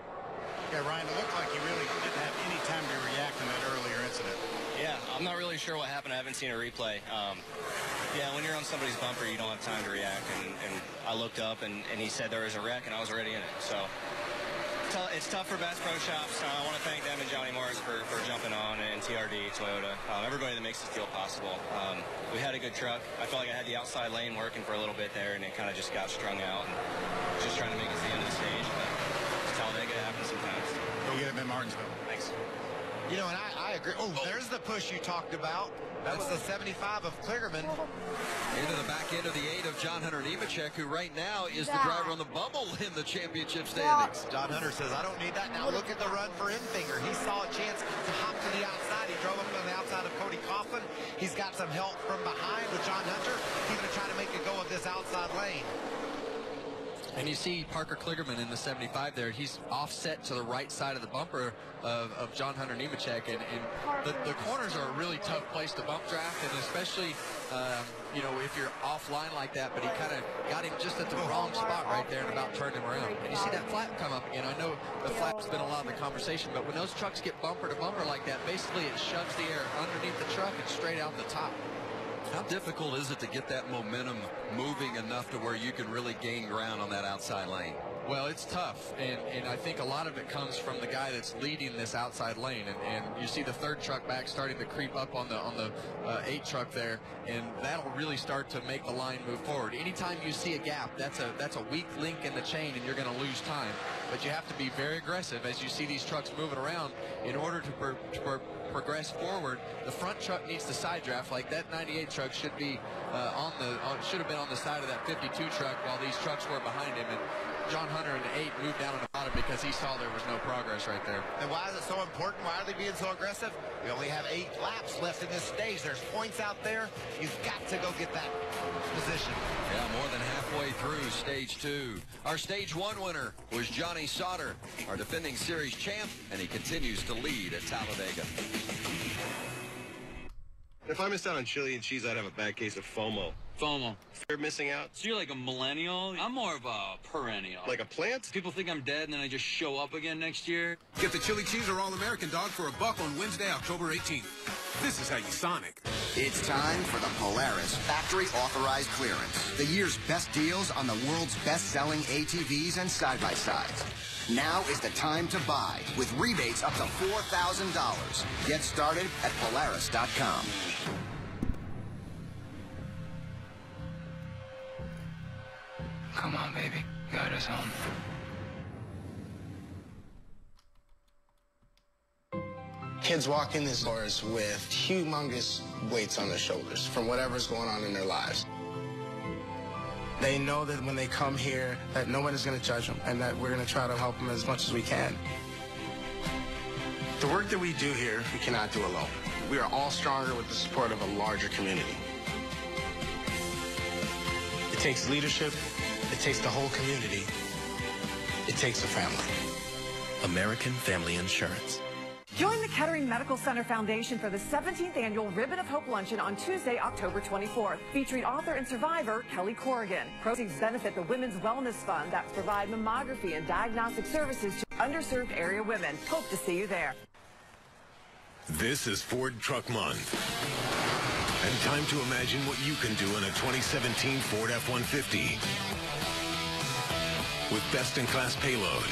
Yeah, Ryan, it looked like he really didn't have any time to react in that earlier incident. Yeah, I'm not really sure what happened. I haven't seen a replay. Yeah, when you're on somebody's bumper, you don't have time to react. And I looked up, and he said there was a wreck, and I was already in it. So it's tough for Bass Pro Shops. I want to thank them and Johnny Morris for jumping on, and TRD, Toyota, everybody that makes this deal possible. We had a good truck. I felt like I had the outside lane working for a little bit there, and it kind of just got strung out. And just trying to make it to the end of the stage. But it's Talledega. It happens sometimes. Go get him in Martinsville. Thanks. You know, and I agree. Oh, there's the push you talked about. That was the 75 of Kligerman. Into the back end of the 8 of John Hunter Nemechek, who right now is the driver on the bubble in the championship standings. John Hunter says, I don't need that. Now look at the run for Enfinger. He saw a chance to hop to the outside. He drove up on the outside of Cody Coughlin. He's got some help from behind with John Hunter. He's going to try to make a go of this outside lane. And you see Parker Kligerman in the 75 there. He's offset to the right side of the bumper of John Hunter Nemechek. And the corners are a really tough place to bump draft, and especially, you know, if you're offline like that. But he kind of got him just at the wrong spot right there and about turned him around. And you see that flap come up again. I know the flap's been a lot of the conversation, but when those trucks get bumper to bumper like that, basically it shoves the air underneath the truck and straight out the top. How difficult is it to get that momentum moving enough to where you can really gain ground on that outside lane? Well, it's tough, and I think a lot of it comes from the guy that's leading this outside lane, and you see the third truck back starting to creep up on the 8 truck there, and that'll really start to make the line move forward. Anytime you see a gap, that's a weak link in the chain, and you're going to lose time. But you have to be very aggressive as you see these trucks moving around in order to progress forward. The front truck needs to side draft. Like that 98 truck should be should have been on the side of that 52 truck while these trucks were behind him. And John Hunter in the 8 moved down on the bottom because he saw there was no progress right there. And why is it so important? Why are they being so aggressive? We only have 8 laps left in this stage. There's points out there. You've got to go get that position. Yeah, more than halfway through stage 2. Our stage 1 winner was Johnny Sauter, our defending series champ, and he continues to lead at Talledega. If I missed out on chili and cheese, I'd have a bad case of FOMO. FOMO. Fear of missing out? So you're like a millennial? I'm more of a perennial. Like a plant? People think I'm dead and then I just show up again next year. Get the chili cheese or all-American dog for $1 on Wednesday, October 18th. This is how you Sonic. It's time for the Polaris Factory Authorized Clearance. The year's best deals on the world's best-selling ATVs and side-by-sides. Now is the time to buy with rebates up to $4,000. Get started at Polaris.com. Come on, baby. Guide us home. Kids walk in these doors with humongous weights on their shoulders from whatever's going on in their lives. They know that when they come here, that no one is going to judge them and that we're going to try to help them as much as we can. The work that we do here, we cannot do alone. We are all stronger with the support of a larger community. It takes leadership. It takes the whole community. It takes a family. American Family Insurance. Join the Kettering Medical Center Foundation for the 17th annual Ribbon of Hope Luncheon on Tuesday, October 24th, featuring author and survivor Kelly Corrigan. Proceeds benefit the Women's Wellness Fund that provide mammography and diagnostic services to underserved area women. Hope to see you there. This is Ford Truck Month. And time to imagine what you can do in a 2017 Ford F-150. With best-in-class payload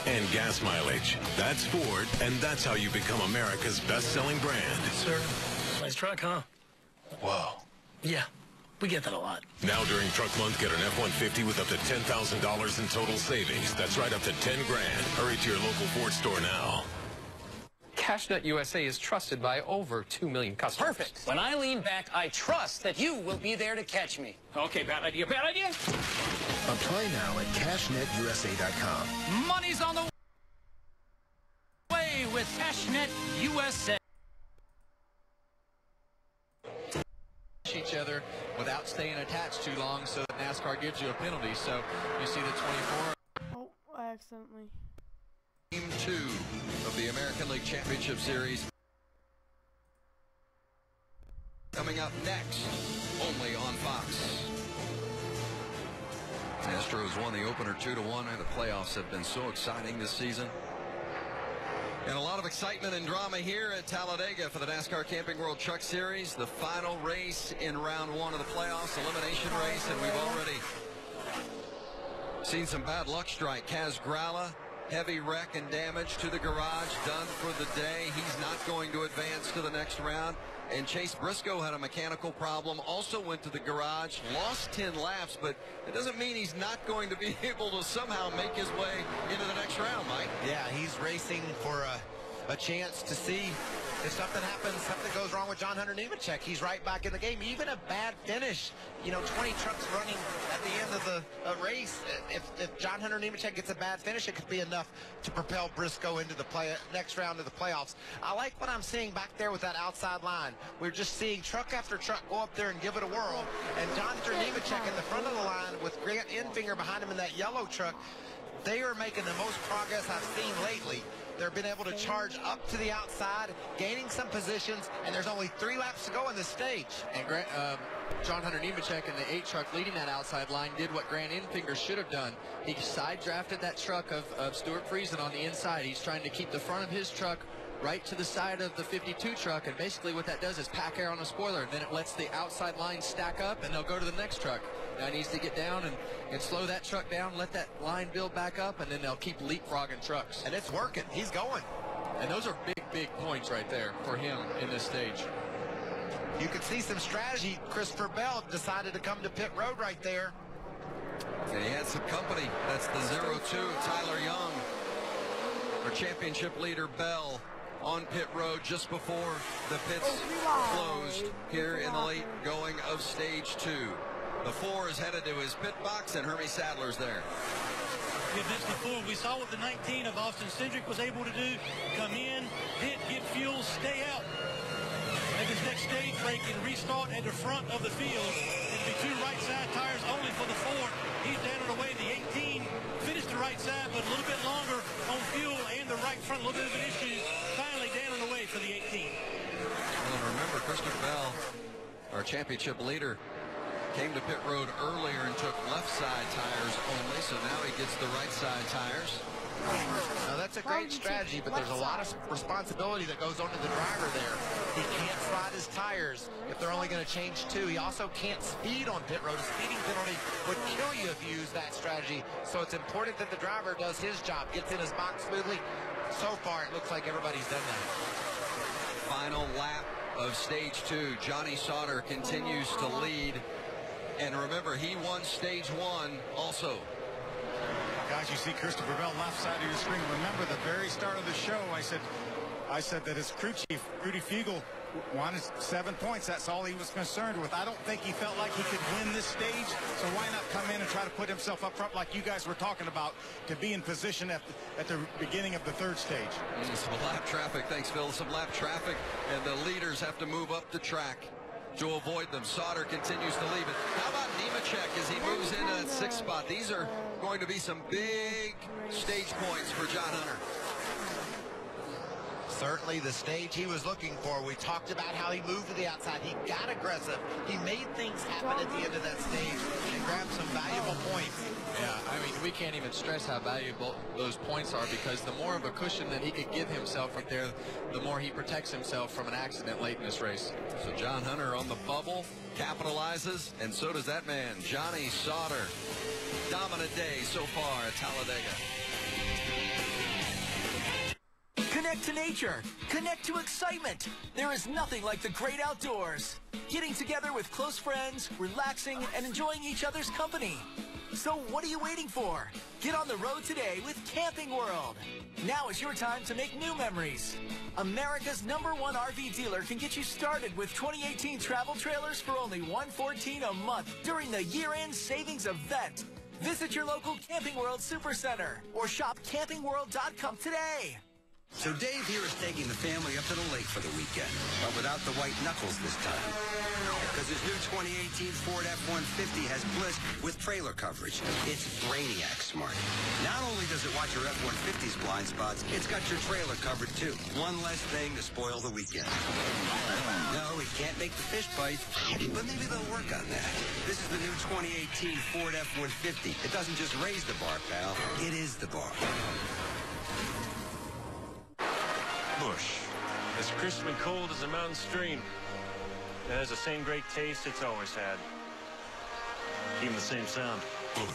and gas mileage. That's Ford, and that's how you become America's best-selling brand. Sir, nice truck, huh? Whoa. Yeah, we get that a lot. Now during Truck Month, get an F-150 with up to $10,000 in total savings. That's right, up to $10 grand. Hurry to your local Ford store now. CashNet USA is trusted by over 2 million customers. Perfect. When I lean back, I trust that you will be there to catch me. Okay, bad idea, bad idea. Apply now at CashNetUSA.com. Money's on the way with CashNet USA. Each other without staying attached too long, so that NASCAR gives you a penalty. So you see the 24. Oh, I accidentally. Game 2 of the American League Championship Series. Coming up next, only on Fox. Astros won the opener 2-1, and the playoffs have been so exciting this season. And a lot of excitement and drama here at Talledega for the NASCAR Camping World Truck Series. The final race in round 1 of the playoffs, elimination race, and we've already seen some bad luck strike. Kaz Gralla, heavy wreck and damage to the garage, done for the day. He's not going to advance to the next round. And Chase Briscoe had a mechanical problem, also went to the garage, lost 10 laps, but it doesn't mean he's not going to be able to somehow make his way into the next round, Mike. Yeah, he's racing for a chance to see if something happens, something goes wrong with John Hunter Nemechek. He's right back in the game. Even a bad finish, 20 trucks running at the end of the race. If John Hunter Nemechek gets a bad finish, it could be enough to propel Briscoe into the next round of the playoffs. I like what I'm seeing back there with that outside line. We're just seeing truck after truck go up there and give it a whirl. And John Hunter Nemechek in the front of the line with Grant Enfinger behind him in that yellow truck, they are making the most progress I've seen lately. They've been able to charge up to the outside, gaining some positions, and there's only 3 laps to go in this stage. And John Hunter Nemechek in the 8 truck leading that outside line did what Grant Enfinger should have done. He side drafted that truck of Stuart Friesen on the inside. He's trying to keep the front of his truck right to the side of the 52 truck, and basically what that does is pack air on a spoiler, and then it lets the outside line stack up, and they'll go to the next truck. Now he needs to get down and slow that truck down, let that line build back up, and then they'll keep leapfrogging trucks. And it's working. He's going. And those are big, big points right there for him in this stage. You could see some strategy. Christopher Bell decided to come to pit road right there. And he had some company. That's the 0-2, Tyler Young. Our championship leader, Bell, on pit road just before the pits closed here in the late going of stage 2. The 4 is headed to his pit box, and Hermie Sadler's there. We mentioned before, we saw what the 19 of Austin Cindric was able to do. Come in, hit, get fuel, stay out. At this next stage break and restart at the front of the field. It'll be 2 right Christopher Bell, our championship leader, came to pit road earlier and took left side tires only, so now he gets the right side tires. Now that's a great strategy, but there's a lot of responsibility that goes onto the driver there. He can't slide his tires if they're only going to change 2. He also can't speed on pit road. A speeding penalty would kill you if you use that strategy. So it's important that the driver does his job, gets in his box smoothly. So far, it looks like everybody's done that. Final lap of stage 2. Johnny Sauter continues to lead. And remember, he won stage 1 also. Guys, you see Christopher Bell left side of your screen. Remember the very start of the show, I said that his crew chief, Rudy Fiegel, wanted 7 points. That's all he was concerned with. I don't think he felt like he could win this stage, so why not come in and try to put himself up front like you guys were talking about, to be in position at the beginning of the 3rd stage. Some lap traffic, thanks Phil, some lap traffic, and the leaders have to move up the track to avoid them. Sauter continues to leave it. How about Nemechek as he moves into that 6th spot? These are going to be some big stage points for John Hunter. Certainly the stage he was looking for. We talked about how he moved to the outside. He got aggressive. He made things happen at the end of that stage and grabbed some valuable points. Yeah, I mean, we can't even stress how valuable those points are, because the more of a cushion that he could give himself right there, the more he protects himself from an accident late in this race. So John Hunter on the bubble capitalizes, and so does that man, Johnny Sauter. Dominant day so far at Talledega. Connect to nature. Connect to excitement. There is nothing like the great outdoors. Getting together with close friends, relaxing, and enjoying each other's company. So what are you waiting for? Get on the road today with Camping World. Now is your time to make new memories. America's #1 RV dealer can get you started with 2018 travel trailers for only $114 a month during the year-end savings event. Visit your local Camping World Supercenter or shop campingworld.com today. So Dave here is taking the family up to the lake for the weekend, but without the white knuckles this time. Because his new 2018 Ford F-150 has bliss with trailer coverage. It's Brainiac smart. Not only does it watch your F-150's blind spots, it's got your trailer covered too. One less thing to spoil the weekend. No, it can't make the fish bite, but maybe they'll work on that. This is the new 2018 Ford F-150. It doesn't just raise the bar, pal. It is the bar. Bush. As crisp and cold as a mountain stream. It has the same great taste it's always had. Even the same sound. Bush.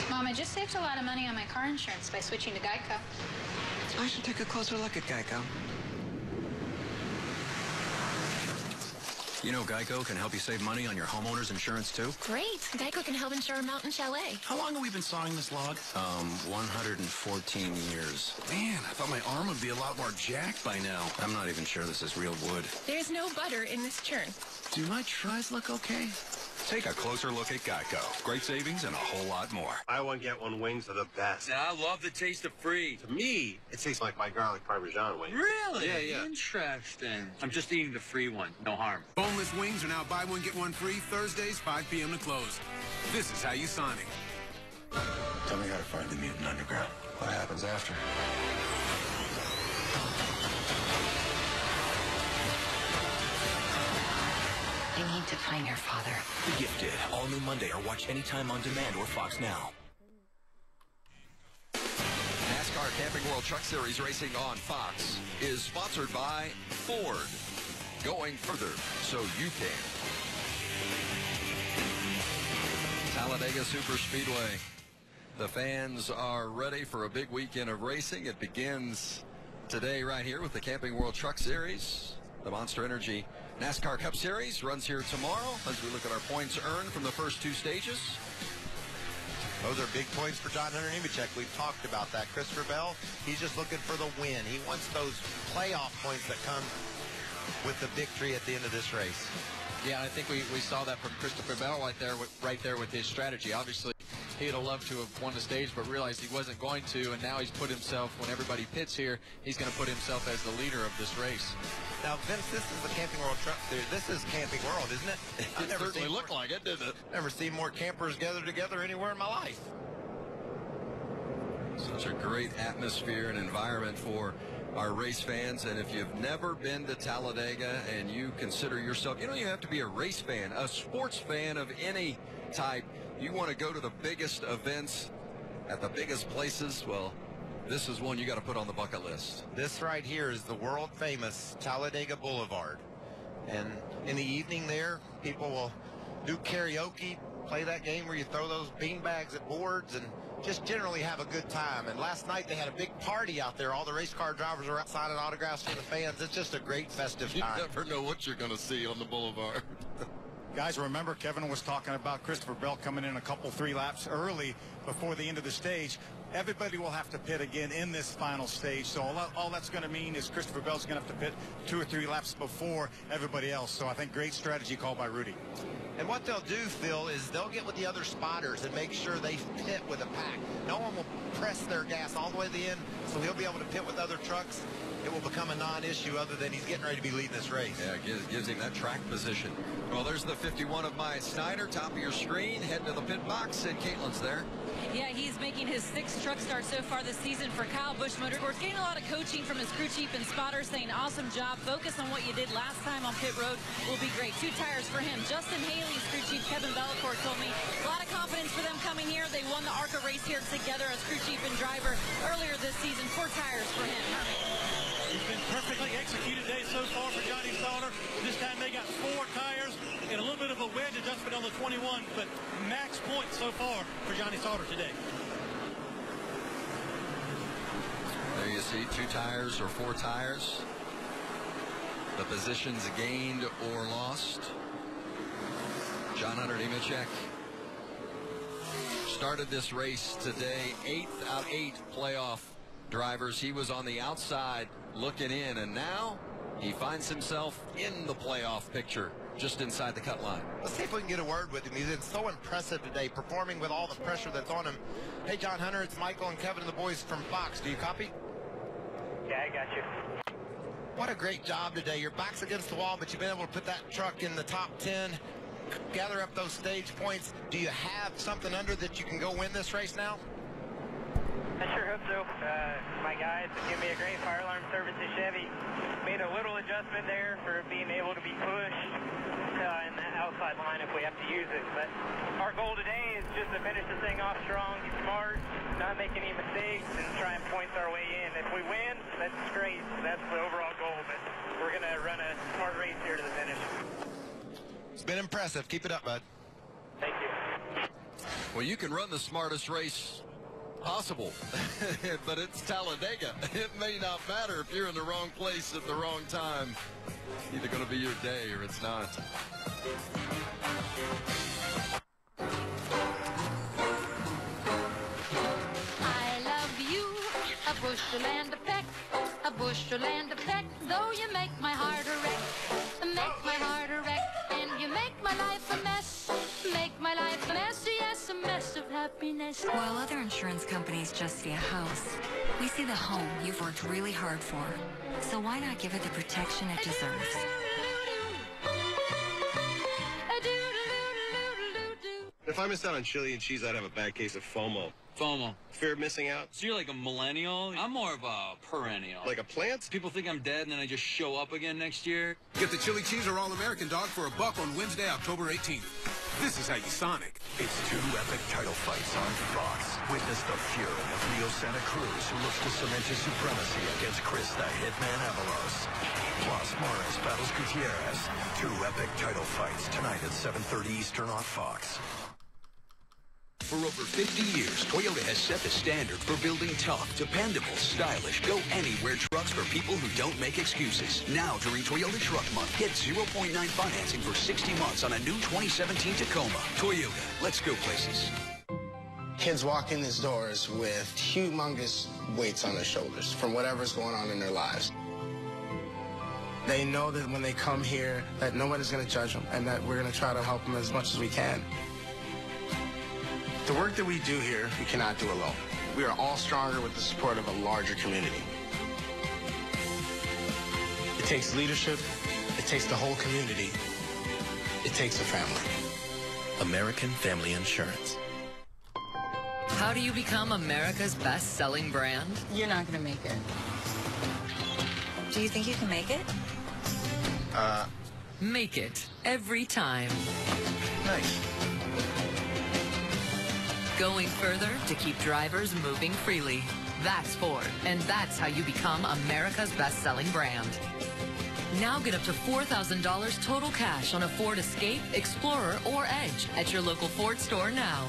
Mom, I just saved a lot of money on my car insurance by switching to Geico. I should take a closer look at Geico. You know Geico can help you save money on your homeowner's insurance, too? Great. Geico can help insure a mountain chalet. How long have we been sawing this log? 114 years. Man, I thought my arm would be a lot more jacked by now. I'm not even sure this is real wood. There's no butter in this churn. Do my tries look okay? Take a closer look at Geico. Great savings and a whole lot more. Buy one, get one wings are the best. I love the taste of free. To me, it tastes like my garlic Parmesan wings. Really? Yeah. Interesting. I'm just eating the free one. No harm. Boneless wings are now buy one, get one free Thursdays, 5 p.m. to close. This is how you Sonic. Tell me how to find the mutant underground. What happens after? I need to find her father. The Gifted, all new Monday, or watch anytime on demand or Fox Now. NASCAR Camping World Truck Series racing on Fox is sponsored by Ford. Going further so you can. Talledega Super Speedway. The fans are ready for a big weekend of racing. It begins today right here with the Camping World Truck Series. The Monster Energy NASCAR Cup Series runs here tomorrow as we look at our points earned from the first 2 stages. Those are big points for John Hunter Nemechek. We've talked about that. Christopher Bell, he's just looking for the win. He wants those playoff points that come with the victory at the end of this race. Yeah, I think we saw that from Christopher Bell right there with his strategy. Obviously, He'd have loved to have won the stage, but realized he wasn't going to, and now he's put himself, when everybody pits here, he's going to put himself as the leader of this race. Now, Vince, this is the Camping World Truck Series. This is Camping World, isn't it? I've never certainly seen looked like it, didn't it? Never seen more campers gathered together anywhere in my life. Such a great atmosphere and environment for our race fans. And if you've never been to Talledega and you consider yourself, you don't even have to be a race fan, a sports fan of any type. You want to go to the biggest events at the biggest places, well, this is one you got to put on the bucket list. This right here is the world famous Talledega Boulevard. And in the evening there, people will do karaoke, play that game where you throw those bean bags at boards, and just generally have a good time. And last night they had a big party out there. All the race car drivers were out signing autographs for the fans. It's just a great festive time. You never know what you're going to see on the boulevard. Guys, remember Kevin was talking about Christopher Bell coming in a couple 3 laps early before the end of the stage. Everybody will have to pit again in this final stage. So all that's going to mean is Christopher Bell's going to have to pit 2 or 3 laps before everybody else. So I think great strategy called by Rudy. And what they'll do, Phil, is they'll get with the other spotters and make sure they pit with a pack. No one will press their gas all the way to the end, so he'll be able to pit with other trucks. It will become a non-issue other than he's getting ready to be leading this race. Yeah, gives him that track position. Well, there's the 51 of Maya Snyder, top of your screen, heading to the pit box, and Caitlin's there. Yeah, he's making his 6th truck start so far this season for Kyle Busch Motorsports. Getting a lot of coaching from his crew chief and spotters, saying awesome job. Focus on what you did last time on pit road will be great. 2 tires for him. Justin Haley's crew chief Kevin Bellacourt told me a lot of confidence for them coming here. They won the ARCA race here together as crew chief and driver earlier this season. 4 tires for him. It's been perfectly executed day so far for Johnny Sauter. This time they got 4 tires and a little bit of a wedge adjustment on the 21, but max points so far for Johnny Sauter today. There you see 2 tires or 4 tires. The positions gained or lost. John Hunter Nemechek started this race today, 8th out 8 playoff drivers. He was on the outside looking in, and now he finds himself in the playoff picture, just inside the cut line. Let's see if we can get a word with him. He's been so impressive today, performing with all the pressure that's on him. Hey, John Hunter, it's Michael and Kevin and the boys from Fox. Do you copy? Yeah, I got you. What a great job today. Your back's against the wall, but you've been able to put that truck in the top 10, gather up those stage points. Do you have something under that you can go win this race now? I sure hope so. My guys give me a great fire alarm service in Chevy. Made a little adjustment there for being able to be pushed in the outside line if we have to use it. But our goal today is just to finish this thing off strong, get smart, not make any mistakes, and try and point our way in. If we win, that's great. That's the overall goal. But we're going to run a smart race here to the finish. It's been impressive. Keep it up, bud. Thank you. Well, you can run the smartest race possible, but it's Talledega. It may not matter if you're in the wrong place at the wrong time. It's either going to be your day or it's not. I love you, a bushel and a peck, a bushel and a peck, though you make my heart a wreck, make my heart a wreck, and you make my life a mess, make my life a mess, yes, a mess of happiness. While other insurance companies just see a house, we see the home you've worked really hard for. So why not give it the protection it deserves? If I missed out on chili and cheese, I'd have a bad case of FOMO. FOMO. Fear of missing out? So you're like a millennial? I'm more of a perennial. Like a plant? People think I'm dead and then I just show up again next year. Get the chili cheese or All-American dog for $1 on Wednesday, October 18th. This is how you Sonic. It's 2 epic title fights on Fox. Witness the fury of Leo Santa Cruz, who looks to cement his supremacy against Krista Hitman Avalos. Plus, Morris battles Gutierrez. 2 epic title fights tonight at 7:30 Eastern on Fox. For over 50 years, Toyota has set the standard for building tough, dependable, stylish, go-anywhere trucks for people who don't make excuses. Now, during Toyota Truck Month, get 0.9 financing for 60 months on a new 2017 Tacoma. Toyota, let's go places. Kids walk in these doors with humongous weights on their shoulders from whatever's going on in their lives. They know that when they come here, that nobody's going to judge them and that we're going to try to help them as much as we can. The work that we do here, we cannot do alone. We are all stronger with the support of a larger community. It takes leadership. It takes the whole community. It takes a family. American Family Insurance. How do you become America's best-selling brand? You're not going to make it. Do you think you can make it? Make it every time. Nice. Going further to keep drivers moving freely. That's Ford, and that's how you become America's best-selling brand. Now get up to $4,000 total cash on a Ford Escape, Explorer, or Edge at your local Ford store now.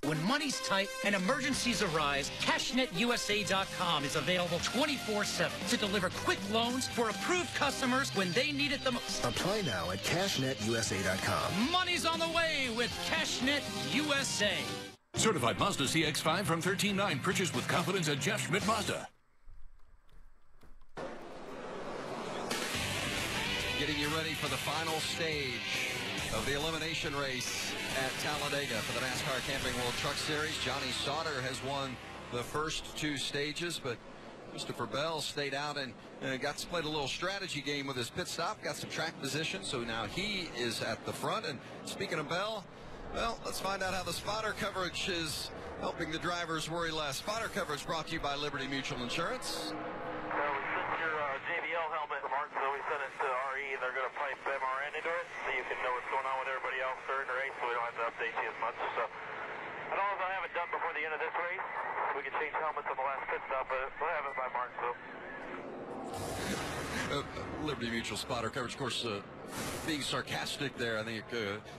When money's tight and emergencies arise, CashNetUSA.com is available 24/7 to deliver quick loans for approved customers when they need it the most. Apply now at CashNetUSA.com. Money's on the way with CashNet USA. Certified Mazda CX-5 from $13,900. Purchased with confidence at Jeff Schmidt Mazda. Getting you ready for the final stage of the elimination race at Talledega for the NASCAR Camping World Truck Series. Johnny Sauter has won the first 2 stages, but Christopher Bell stayed out and got to play a little strategy game with his pit stop, got some track position, so now he is at the front. And speaking of Bell, well, let's find out how the spotter coverage is helping the drivers worry less. Spotter coverage brought to you by Liberty Mutual Insurance. We sent your JBL helmet to Mark, so we sent it to RE. They're going to pipe MRN into it so you can know what's going on with everybody else during the race, so we don't have to update you as much. So I don't know if I'll have it done before the end of this race. We can change helmets on the last pit stop, but we'll have it by Marksville. Liberty Mutual spotter coverage, of course, being sarcastic there. I think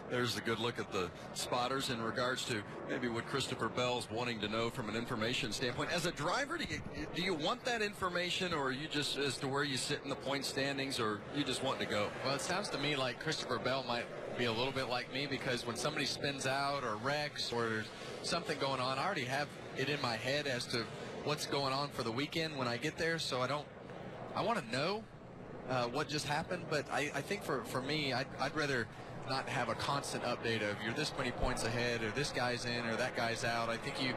there's a good look at the spotters in regards to maybe what Christopher Bell's wanting to know from an information standpoint. As a driver, do you want that information, or are you just as to where you sit in the point standings, or you just want to go? Well, it sounds to me like Christopher Bell might be a little bit like me, because when somebody spins out or wrecks or there's something going on, I already have it in my head as to what's going on for the weekend when I get there, so I want to know what just happened, but I think for me, I'd rather not have a constant update of you're this many points ahead, or this guy's in, or that guy's out. I think you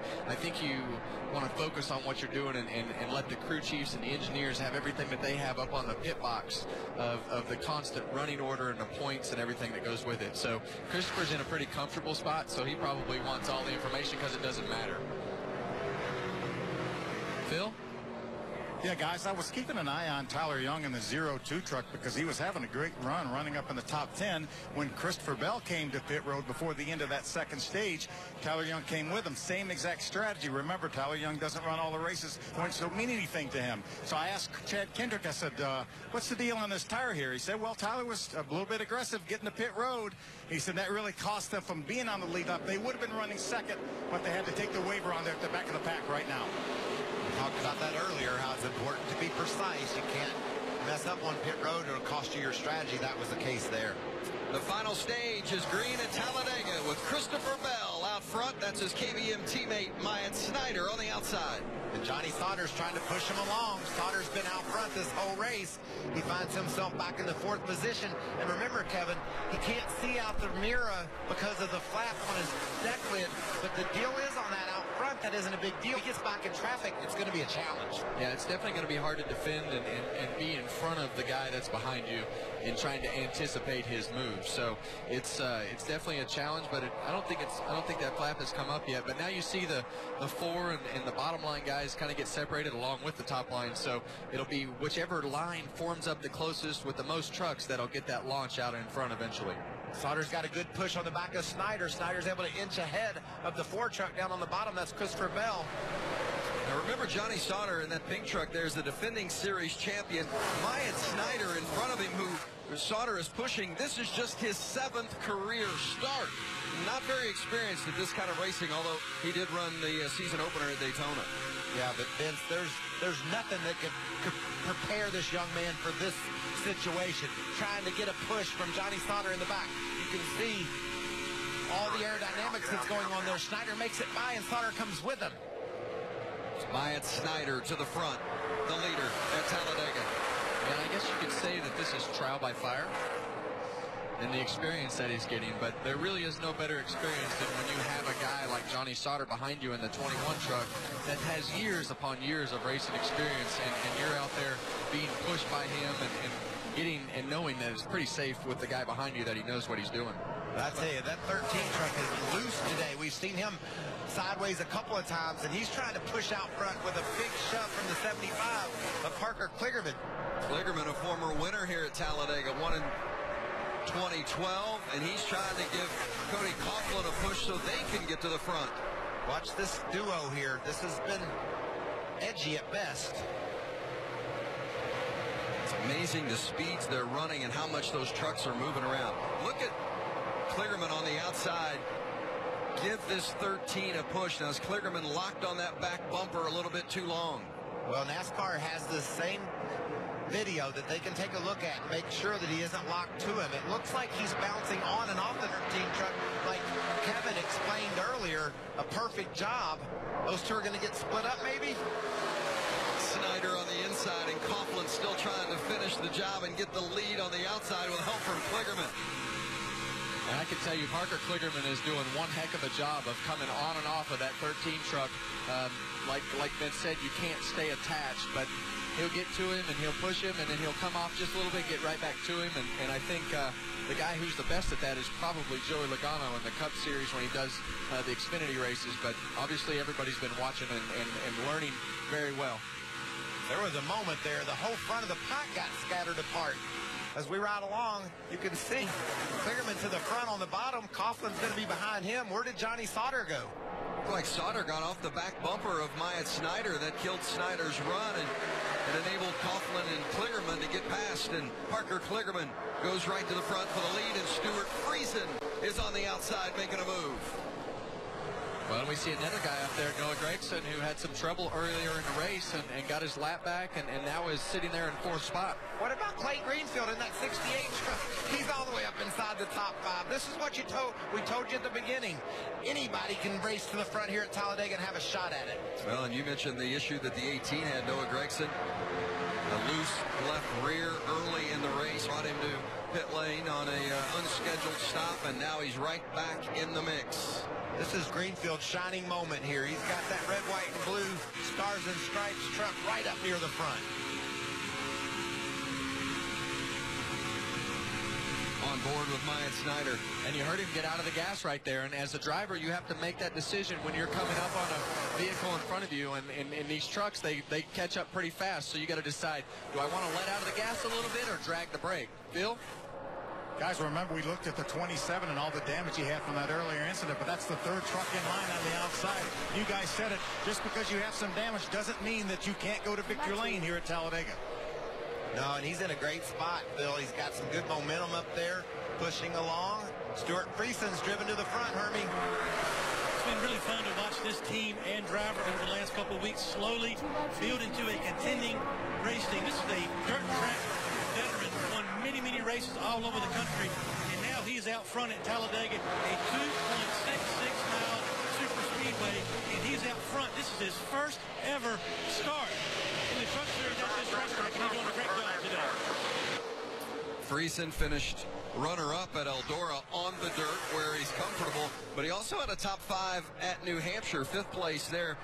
want to focus on what you're doing and let the crew chiefs and the engineers have everything that they have up on the pit box of the constant running order and the points and everything that goes with it. So Christopher's in a pretty comfortable spot, so he probably wants all the information because it doesn't matter. Phil? Yeah, guys, I was keeping an eye on Tyler Young in the 02 truck because he was having a great run running up in the top 10 when Christopher Bell came to pit road before the end of that second stage. Tyler Young came with him. Same exact strategy. Remember, Tyler Young doesn't run all the races, which don't mean anything to him. So I asked Chad Kendrick, I said, what's the deal on this tire here? He said, well, Tyler was a little bit aggressive getting to pit road. He said that really cost them from being on the lead up. They would have been running second, but they had to take the waiver on there at the back of the pack right now. We talked about that earlier, how it's important to be precise. You can't mess up on pit road or it'll cost you your strategy. That was the case there. The final stage is green at Talledega with Christopher Bell out front. That's his KBM teammate, Myatt Snyder, on the outside. And Johnny Sauter's trying to push him along. Sauter's been out front this whole race. He finds himself back in the 4th position. And remember, Kevin, he can't see out the mirror because of the flap on his deck lid. But the deal is on that out front, that isn't a big deal. He gets back in traffic, it's going to be a challenge. Yeah, it's definitely going to be hard to defend and be in front of the guy that's behind you and trying to anticipate his move. So it's definitely a challenge, but I don't think that flap has come up yet. But now you see the 4 and the bottom line guys kind of get separated along with the top line. So it'll be whichever line forms up the closest with the most trucks that'll get that launch out in front eventually. Sauter's got a good push on the back of Snyder. Snyder's able to inch ahead of the 4 truck down on the bottom. That's Christopher Bell. Now remember, Johnny Sauter in that pink truck, there's the defending series champion, Myatt Snyder, in front of him, who Sauter is pushing. This is just his 7th career start. Not very experienced at this kind of racing, although he did run the season opener at Daytona. Yeah, but Vince, there's nothing that could prepare this young man for this situation. Trying to get a push from Johnny Sauter in the back. You can see all the aerodynamics that's going on there. Snyder makes it by, and Sauter comes with him. Myatt Snyder to the front, the leader at Talledega. And I guess you could say that this is trial by fire. and the experience that he's getting. But there really is no better experience than when you have a guy like Johnny Sauter behind you in the 21 truck that has years upon years of racing experience, and you're out there being pushed by him and getting and knowing that it's pretty safe with the guy behind you, that he knows what he's doing. I tell you, that 13 truck is loose today. We've seen him sideways a couple of times, and he's trying to push out front with a big shove from the 75 of Parker Kligerman. Kligerman, a former winner here at Talledega, won in 2012, and he's trying to give Cody Coughlin a push so they can get to the front. Watch this duo here. This has been edgy at best. It's amazing the speeds they're running and how much those trucks are moving around. Look at Kligerman on the outside. Give this 13 a push. Now, is Kligerman locked on that back bumper a little bit too long? Well, NASCAR has the same video that they can take a look at and make sure that he isn't locked to him. It looks like he's bouncing on and off the 13 truck like Kevin explained earlier. A perfect job. Those two are going to get split up maybe? Snyder on the inside, and Coughlin still trying to finish the job and get the lead on the outside with help from Kligerman. And I can tell you, Parker Kligerman is doing one heck of a job of coming on and off of that 13 truck. Like Ben said, you can't stay attached, but he'll get to him and he'll push him, and then he'll come off just a little bit, get right back to him. And I think the guy who's the best at that is probably Joey Logano in the Cup Series when he does the Xfinity races. But obviously everybody's been watching and learning very well. There was a moment there, the whole front of the pack got scattered apart. As we ride along, you can see Kligerman to the front on the bottom. Coughlin's going to be behind him. Where did Johnny Sauter go? Looked like Sauter got off the back bumper of Myatt Snyder. That killed Snyder's run, and it enabled Coughlin and Kligerman to get past. And Parker Kligerman goes right to the front for the lead, and Stuart Friesen is on the outside making a move. Well, we see another guy up there, Noah Gragson, who had some trouble earlier in the race and got his lap back and now is sitting there in fourth spot. What about Clay Greenfield in that 68 truck? He's all the way up inside the top 5. This is what we told you at the beginning. Anybody can race to the front here at Talledega and have a shot at it. Well, and you mentioned the issue that the 18 had, Noah Gragson. A loose left rear early in the race brought him to pit lane on a unscheduled stop, and now he's right back in the mix. This is Greenfield's shining moment here. He's got that red, white, and blue Stars and Stripes truck right up near the front. On board with Myatt Snyder. And you heard him get out of the gas right there. And as a driver, you have to make that decision when you're coming up on a vehicle in front of you. And in these trucks, they catch up pretty fast. So you got to decide, do I want to let out of the gas a little bit or drag the brake? Bill? Guys, remember we looked at the 27 and all the damage he had from that earlier incident, but that's the third truck in line on the outside. You guys said it. Just because you have some damage doesn't mean that you can't go to victory lane here at Talledega. No, and he's in a great spot, Bill. He's got some good momentum up there, pushing along. Stuart Friesen's driven to the front, Hermie. It's been really fun to watch this team and driver over the last couple of weeks slowly build into a contending race team. This is a dirt track veteran, won many, many races all over the country, and now he's out front at Talledega, a 2.66-mile super speedway, and he's out front. This is his first ever start in the truck series at this racetrack, and he's doing a great job today. Friesen finished runner-up at Eldora on the dirt where he's comfortable, but he also had a top 5 at New Hampshire, 5th place there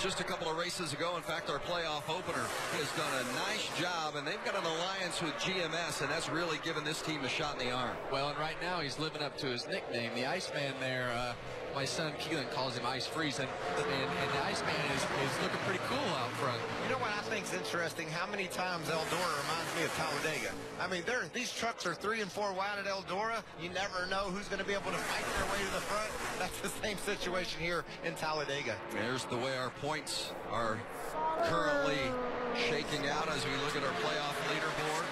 just a couple of races ago. In fact, our playoff opener. He has done a nice job, and they've got an alliance with GMS, and that's really given this team a shot in the arm. Well, and right now he's living up to his nickname, the Iceman there. My son Keelan calls him Ice Friesen, and the Iceman is looking pretty cool out front. You know what I think's interesting? How many times Eldora reminds me of Talledega. I mean, these trucks are 3 and 4 wide at Eldora. You never know who's going to be able to fight their way to the front. That's the same situation here in Talledega. There's the way our points are currently shaking out as we look at our playoff leaderboard.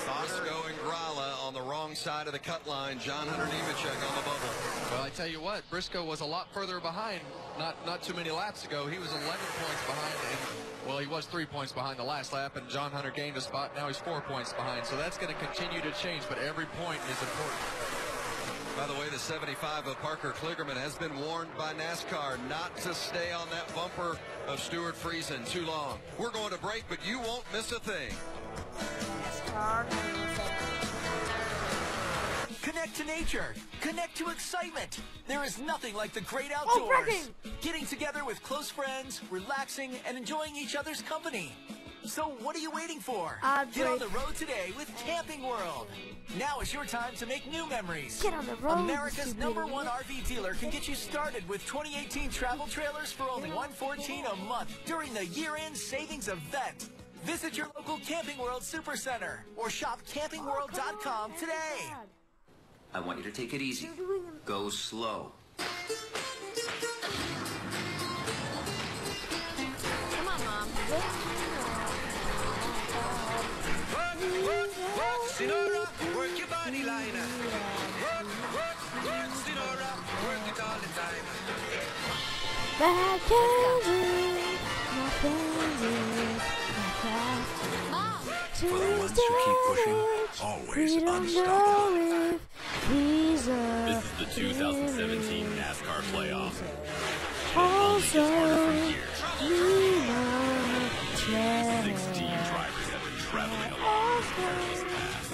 Briscoe and Gralla on the wrong side of the cut line. John Hunter Nemechek on the bubble. Well, I tell you what, Briscoe was a lot further behind not too many laps ago. He was 11 points behind, and well, he was 3 points behind the last lap, and John Hunter gained a spot. Now he's 4 points behind, so that's going to continue to change, but every point is important. By the way, the 75 of Parker Kligerman has been warned by NASCAR not to stay on that bumper of Stuart Friesen too long. We're going to break, but you won't miss a thing. Connect to nature. Connect to excitement. There is nothing like the great outdoors. Getting together with close friends, relaxing, and enjoying each other's company. So what are you waiting for? Get on the road today with Camping World. Now is your time to make new memories. Get on the road, America's #1 RV dealer can get you started with 2018 travel trailers for only $114 a month during the year-end savings event. Visit your local Camping World Supercenter or shop campingworld.com today. I want you to take it easy. Go slow. Come on, Mom. Work, Sinora, work your body liner. Work, Sinora, work it all the time. That candy, my candy, my craft. For the ones who keep pushing, always unstoppable. This This is the 2017 NASCAR playoff. also, 16 drivers have been traveling along this perilous path.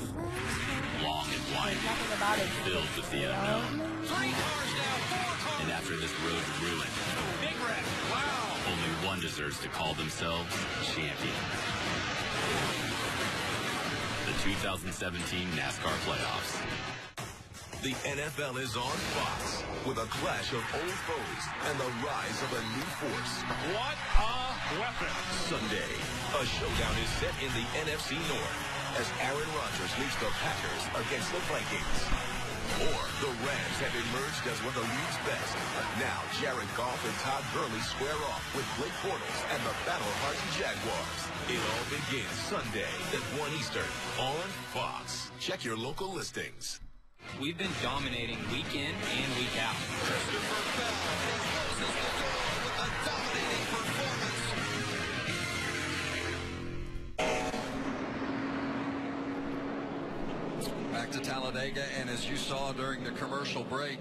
Long and winding, filled with the unknown. And after this road to ruin, only one deserves to call themselves champion. The 2017 NASCAR playoffs. The NFL is on Fox with a clash of old foes and the rise of a new force. What a weapon. Sunday, a showdown is set in the NFC North as Aaron Rodgers leads the Packers against the Vikings. Or the Rams have emerged as one of the league's best. Now Jared Goff and Todd Gurley square off with Blake Bortles and the battle-hardened Jaguars. It all begins Sunday at 1 Eastern on Fox. Check your local listings. We've been dominating week in and week out. Back to Talledega, and as you saw during the commercial break,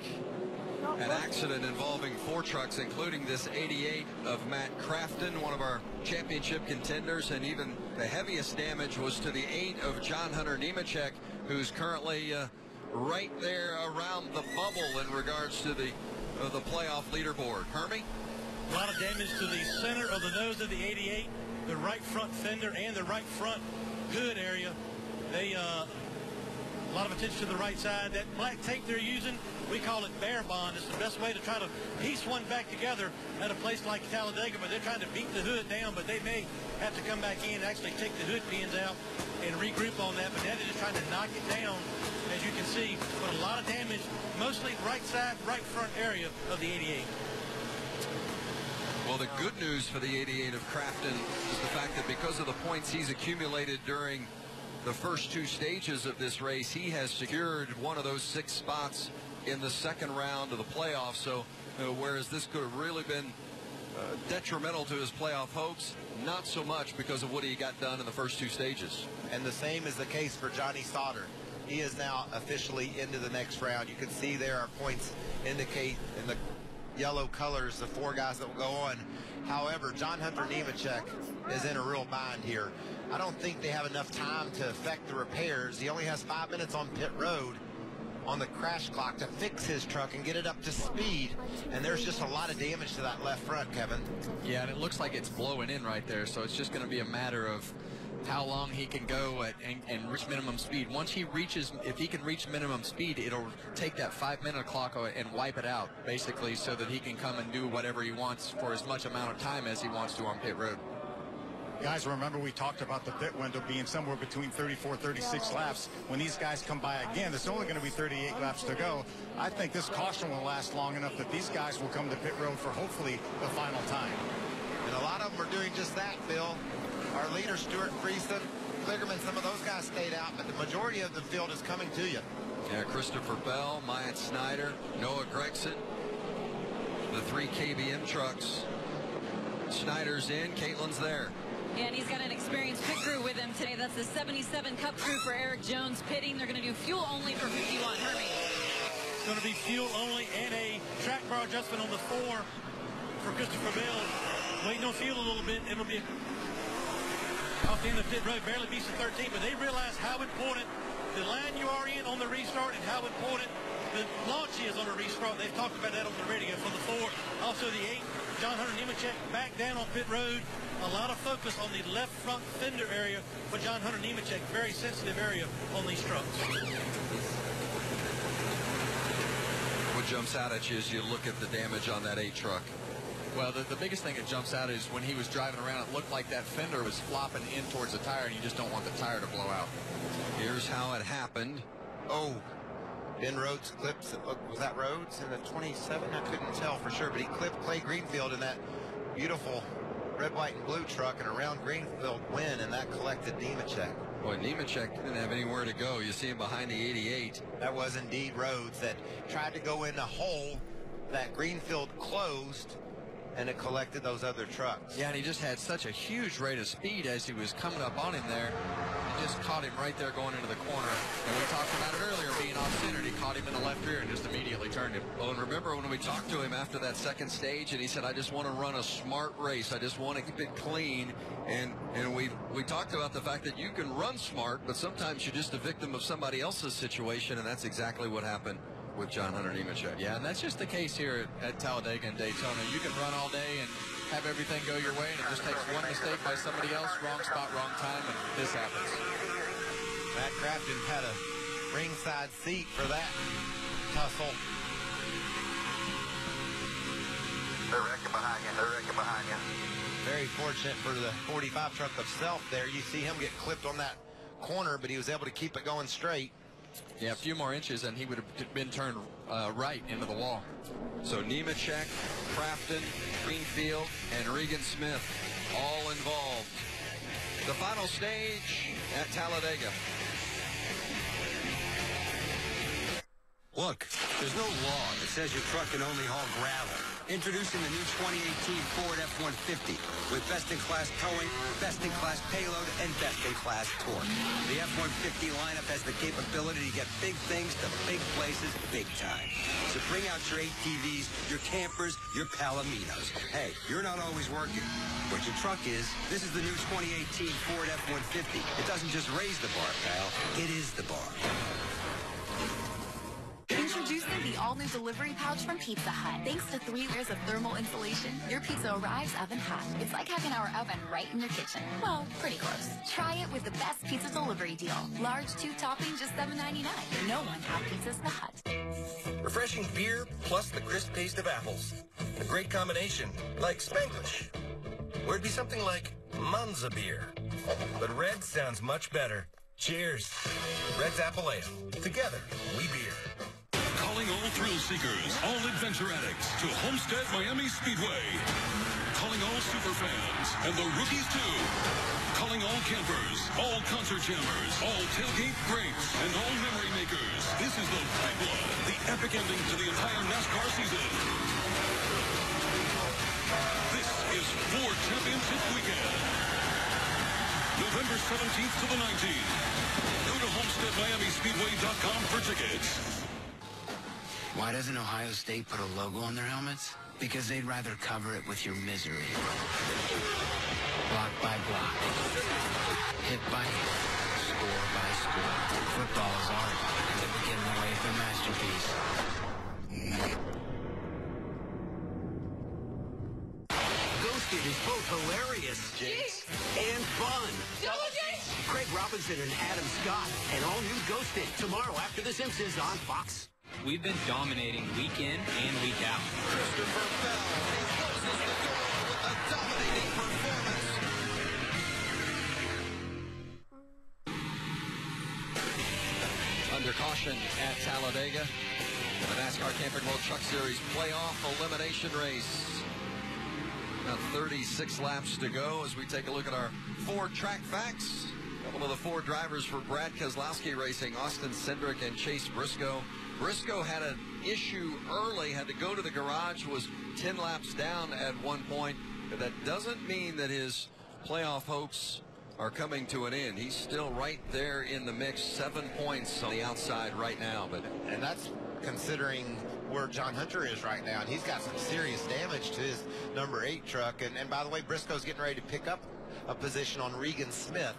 an accident involving 4 trucks, including this 88 of Matt Crafton, one of our championship contenders, and even the heaviest damage was to the 8 of John Hunter Nemechek, who's currently right there around the bubble in regards to the playoff leaderboard. Hermie? A lot of damage to the center of the nose of the 88, the right front fender, and the right front hood area. They a lot of attention to the right side. That black tape they're using, we call it bear bond. It's the best way to try to piece one back together at a place like Talledega, but they're trying to beat the hood down, but they may have to come back in and actually take the hood pins out and regroup on that. But now they're just trying to knock it down, as you can see, but a lot of damage, mostly right side, right front area of the 88. Well, the good news for the 88 of Crafton is the fact that because of the points he's accumulated during the first 2 stages of this race, he has secured one of those 6 spots in the second round of the playoffs. So whereas this could have really been detrimental to his playoff hopes, not so much because of what he got done in the first 2 stages. And the same is the case for Johnny Sauter. He is now officially into the next round. You can see there our points indicate in the yellow colors the 4 guys that will go on. However, John Hunter Nemechek is in a real bind here. I don't think they have enough time to effect the repairs. He only has 5 minutes on pit road on the crash clock to fix his truck and get it up to speed. And there's just a lot of damage to that left front, Kevin. Yeah, and it looks like it's blowing in right there. So it's just going to be a matter of how long he can go at and reach minimum speed. Once he reaches, if he can reach minimum speed, it'll take that 5-minute clock and wipe it out, basically, so that he can come and do whatever he wants for as much amount of time as he wants to on pit road. Guys, remember we talked about the pit window being somewhere between 34, 36 laps. When these guys come by again, there's only going to be 38 laps to go. I think this caution will last long enough that these guys will come to pit road for hopefully the final time. And a lot of them are doing just that, Bill. Our leader, Stuart Friesen, Kligerman, some of those guys stayed out, but the majority of the field is coming to you. Yeah, Christopher Bell, Myatt Snyder, Noah Gregson, the 3 KBM trucks. Snyder's in, Caitlin's there. Yeah, and he's got an experienced pit crew with him today. That's the 77 Cup crew for Eric Jones pitting. They're going to do fuel only for 51. Hermie. It's going to be fuel only and a track bar adjustment on the 4 for Christopher Bell. Waiting on fuel a little bit. It'll be off the end of pit road, barely beats the 13, but they realize how important the line you are in on the restart and how important the launch is on the restart. They've talked about that on the radio for the 4. Also the 8, John Hunter Nemechek back down on pit road. A lot of focus on the left front fender area for John Hunter Nemechek. Very sensitive area on these trucks. What jumps out at you as you look at the damage on that 8 truck? Well, the biggest thing that jumps out is when he was driving around, it looked like that fender was flopping in towards the tire, and you just don't want the tire to blow out. Here's how it happened. Oh, Ben Rhodes clips. Was that Rhodes in the 27? I couldn't tell for sure, but he clipped Clay Greenfield in that beautiful red, white, and blue truck, and around Greenfield win, and that collected Nemechek. Boy, Nemechek didn't have anywhere to go. You see him behind the 88. That was indeed Rhodes that tried to go in a hole that Greenfield closed, and it collected those other trucks. Yeah, and he just had such a huge rate of speed as he was coming up on him there. He just caught him right there going into the corner. And we talked about it earlier, being off-centered. He caught him in the left rear and just immediately turned him. Well, and remember when we talked to him after that second stage, and he said, I just want to run a smart race. I just want to keep it clean. And we talked about the fact that you can run smart, but sometimes you're just a victim of somebody else's situation, and that's exactly what happened with John Hunter Nemechek. Yeah, and that's just the case here at Talledega and Daytona. You can run all day and have everything go your way, and it just takes one mistake by somebody else, wrong spot, wrong time, and this happens. Matt Crafton had a ringside seat for that tussle. They're wrecking behind you. They're wrecking behind you. Very fortunate for the 45 truck of Self there. You see him get clipped on that corner, but he was able to keep it going straight. Yeah, a few more inches and he would have been turned right into the wall. So Nemechek, Crafton, Greenfield, and Regan Smith all involved. The final stage at Talledega. Look, there's no law that says your truck can only haul gravel. Introducing the new 2018 Ford F-150 with best-in-class towing, best-in-class payload, and best-in-class torque. The F-150 lineup has the capability to get big things to big places big time. So bring out your ATVs, your campers, your Palominos. Hey, you're not always working. What your truck is, this is the new 2018 Ford F-150. It doesn't just raise the bar, pal. It is the bar. Introducing the all-new delivery pouch from Pizza Hut. Thanks to 3 layers of thermal insulation, your pizza arrives oven hot. It's like having our oven right in your kitchen. Well, pretty close. Try it with the best pizza delivery deal. Large 2 topping, just $7.99. No one outpizzas the Hut. Refreshing beer plus the crisp taste of apples. A great combination, like Spanglish. Or it'd be something like Monza beer. But red sounds much better. Cheers. Red's Apple Ale. Together, we beer. Calling all thrill seekers, all adventure addicts to Homestead Miami Speedway. Calling all super fans and the rookies too. Calling all campers, all concert jammers, all tailgate greats, and all memory makers. This is the big one, the epic ending to the entire NASCAR season. This is Ford Championship Weekend. November 17th to the 19th. Go to HomesteadMiamiSpeedway.com for tickets. Why doesn't Ohio State put a logo on their helmets? Because they'd rather cover it with your misery. Block by block. Hit by hit. Score by score. Football is art, and they were getting away with a masterpiece. Ghosted is both hilarious and fun. Craig Robinson and Adam Scott. And all new Ghosted tomorrow after The Simpsons on Fox. We've been dominating week in and week out. Christopher Bell, he closes the door with a dominating performance. Under caution at Talledega, the NASCAR Camping World Truck Series playoff elimination race. About 36 laps to go as we take a look at our Ford track facts. A couple of the Ford drivers for Brad Keselowski Racing, Austin Cindric and Chase Briscoe. Briscoe had an issue early, had to go to the garage, was 10 laps down at one point. But that doesn't mean that his playoff hopes are coming to an end. He's still right there in the mix, 7 points on the outside right now. And that's considering where John Hunter is right now, and he's got some serious damage to his number 8 truck. And by the way, Briscoe's getting ready to pick up of position on Regan Smith.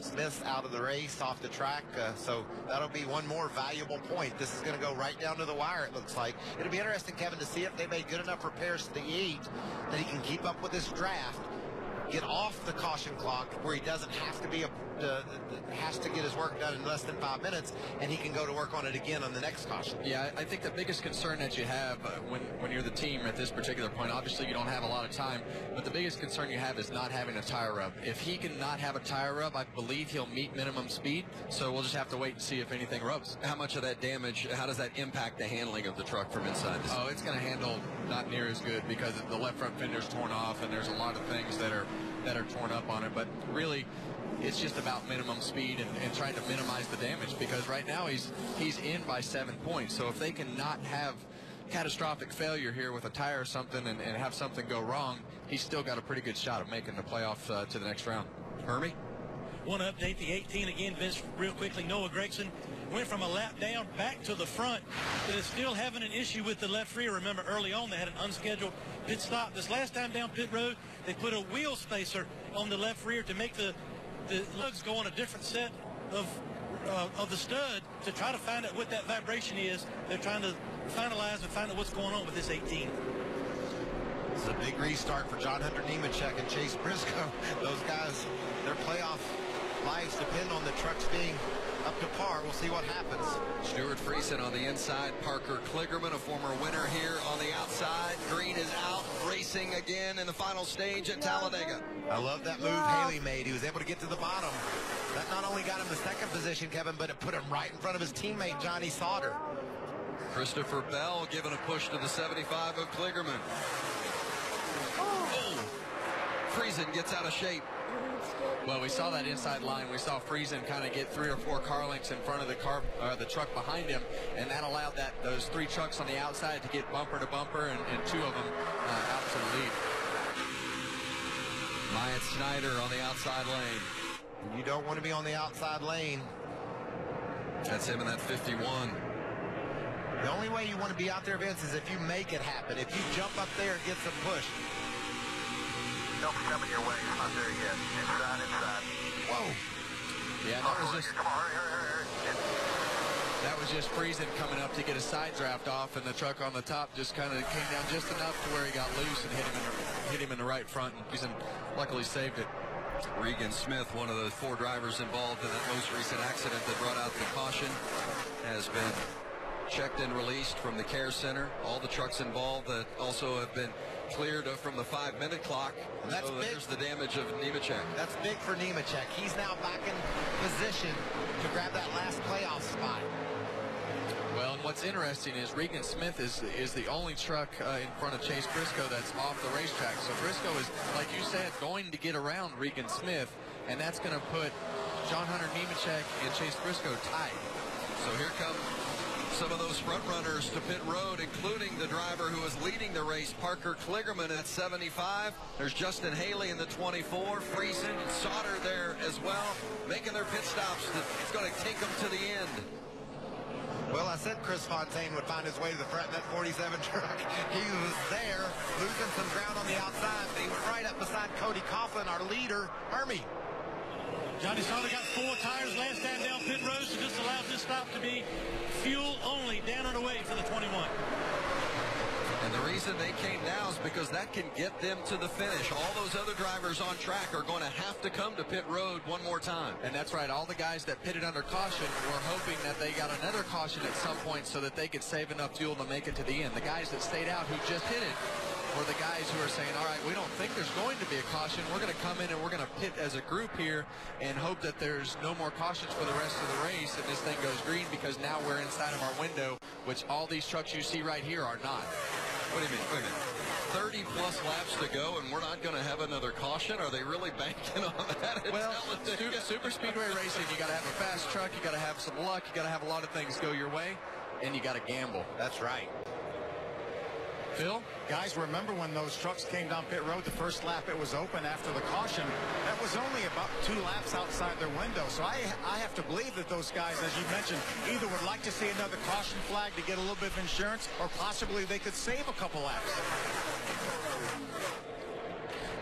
Smith's out of the race, off the track, so that'll be one more valuable point. This is going to go right down to the wire, it looks like. It'll be interesting, Kevin, to see if they made good enough repairs to the 8 that he can keep up with this draft, get off the caution clock where he doesn't have to be has to get his work done in less than 5 minutes, and he can go to work on it again on the next caution. Yeah, I think the biggest concern that you have when you're the team at this particular point, obviously you don't have a lot of time, but the biggest concern you have is not having a tire rub. If he can not have a tire rub, I believe he'll meet minimum speed, so we'll just have to wait and see if anything rubs. How much of that damage, how does that impact the handling of the truck from inside? Oh, it's going to handle not near as good because the left front fender's torn off, and there's a lot of things that are torn up on it, but really it's just about minimum speed and trying to minimize the damage, because right now he's in by 7 points. So if they can not have catastrophic failure here with a tire or something and have something go wrong, he's still got a pretty good shot of making the playoffs to the next round. Hermie? Want to update the 18 again, Vince, real quickly. Noah Gregson went from a lap down back to the front, but is still having an issue with the left rear. Remember, early on they had an unscheduled pit stop. This last time down pit road, they put a wheel spacer on the left rear to make the lugs go on a different set of the stud to try to find out what that vibration is. They're trying to finalize and find out what's going on with this 18. It's a big restart for John Hunter Nemechek and Chase Briscoe. Those guys, their playoff lives depend on the trucks being up to par. We'll see what happens. Stuart Friesen on the inside. Parker Kligerman, a former winner here on the outside. Green is out, racing again in the final stage at Talledega. I love that move Haley made. He was able to get to the bottom. That not only got him the second position, Kevin, but it put him right in front of his teammate, Johnny Sauter. Christopher Bell giving a push to the 75 of Kligerman. Oh! Friesen gets out of shape. Well, we saw that inside line. We saw Friesen kind of get 3 or 4 car lengths in front of the truck behind him, and that allowed those 3 trucks on the outside to get bumper to bumper, and 2 of them out to the lead. Myatt Snyder on the outside lane. You don't want to be on the outside lane. That's him in that 51. The only way you want to be out there, Vince, is if you make it happen. If you jump up there and get some push. Don't be coming your way. Not there yet. Inside. Whoa. Yeah, that was just Friesen coming up to get a side draft off, and the truck on the top just kind of came down just enough to where he got loose and hit him in the right front, and Friesen luckily saved it. Regan Smith, one of the 4 drivers involved in that most recent accident that brought out the caution, has been checked and released from the care center. All the trucks involved that also have been cleared from the 5-minute clock. And that's big. There's the damage of Nemechek. That's big for Nemechek. He's now back in position to grab that last playoff spot. Well, and what's interesting is Regan Smith is the only truck in front of Chase Briscoe that's off the racetrack. So Briscoe is, like you said, going to get around Regan Smith, and that's going to put John Hunter Nemechek and Chase Briscoe tied. So here come some of those front runners to pit road, including the driver who is leading the race, Parker Kligerman at 75. There's Justin Haley in the 24. Friesen and Sauter there as well, making their pit stops. It's going to take them to the end. Well, I said Chris Fontaine would find his way to the front of that 47 truck. He was there, losing some ground on the outside, but he was right up beside Cody Coughlin, our leader. Hermie. Johnny Sauter got 4 tires last time down pit road, so this allows this stop to be fuel only, down and away for the 21. And the reason they came now is because that can get them to the finish. All those other drivers on track are going to have to come to pit road one more time. And that's right. All the guys that pitted under caution were hoping that they got another caution at some point so that they could save enough fuel to make it to the end. The guys that stayed out who just hit it were the guys who are saying, all right, we don't think there's going to be a caution. We're going to come in and we're going to pit as a group here and hope that there's no more cautions for the rest of the race and this thing goes green, because now we're inside of our window, which all these trucks you see right here are not. What do you mean? Wait a minute. 30-plus laps to go, and we're not going to have another caution? Are they really banking on that? Well, super speedway racing, you got to have a fast truck, you got to have some luck, you got to have a lot of things go your way, and you got to gamble. That's right. Phil? Guys, remember when those trucks came down pit road, the first lap it was open after the caution, that was only about 2 laps outside their window. So I have to believe that those guys, as you mentioned, either would like to see another caution flag to get a little bit of insurance, or possibly they could save a couple laps.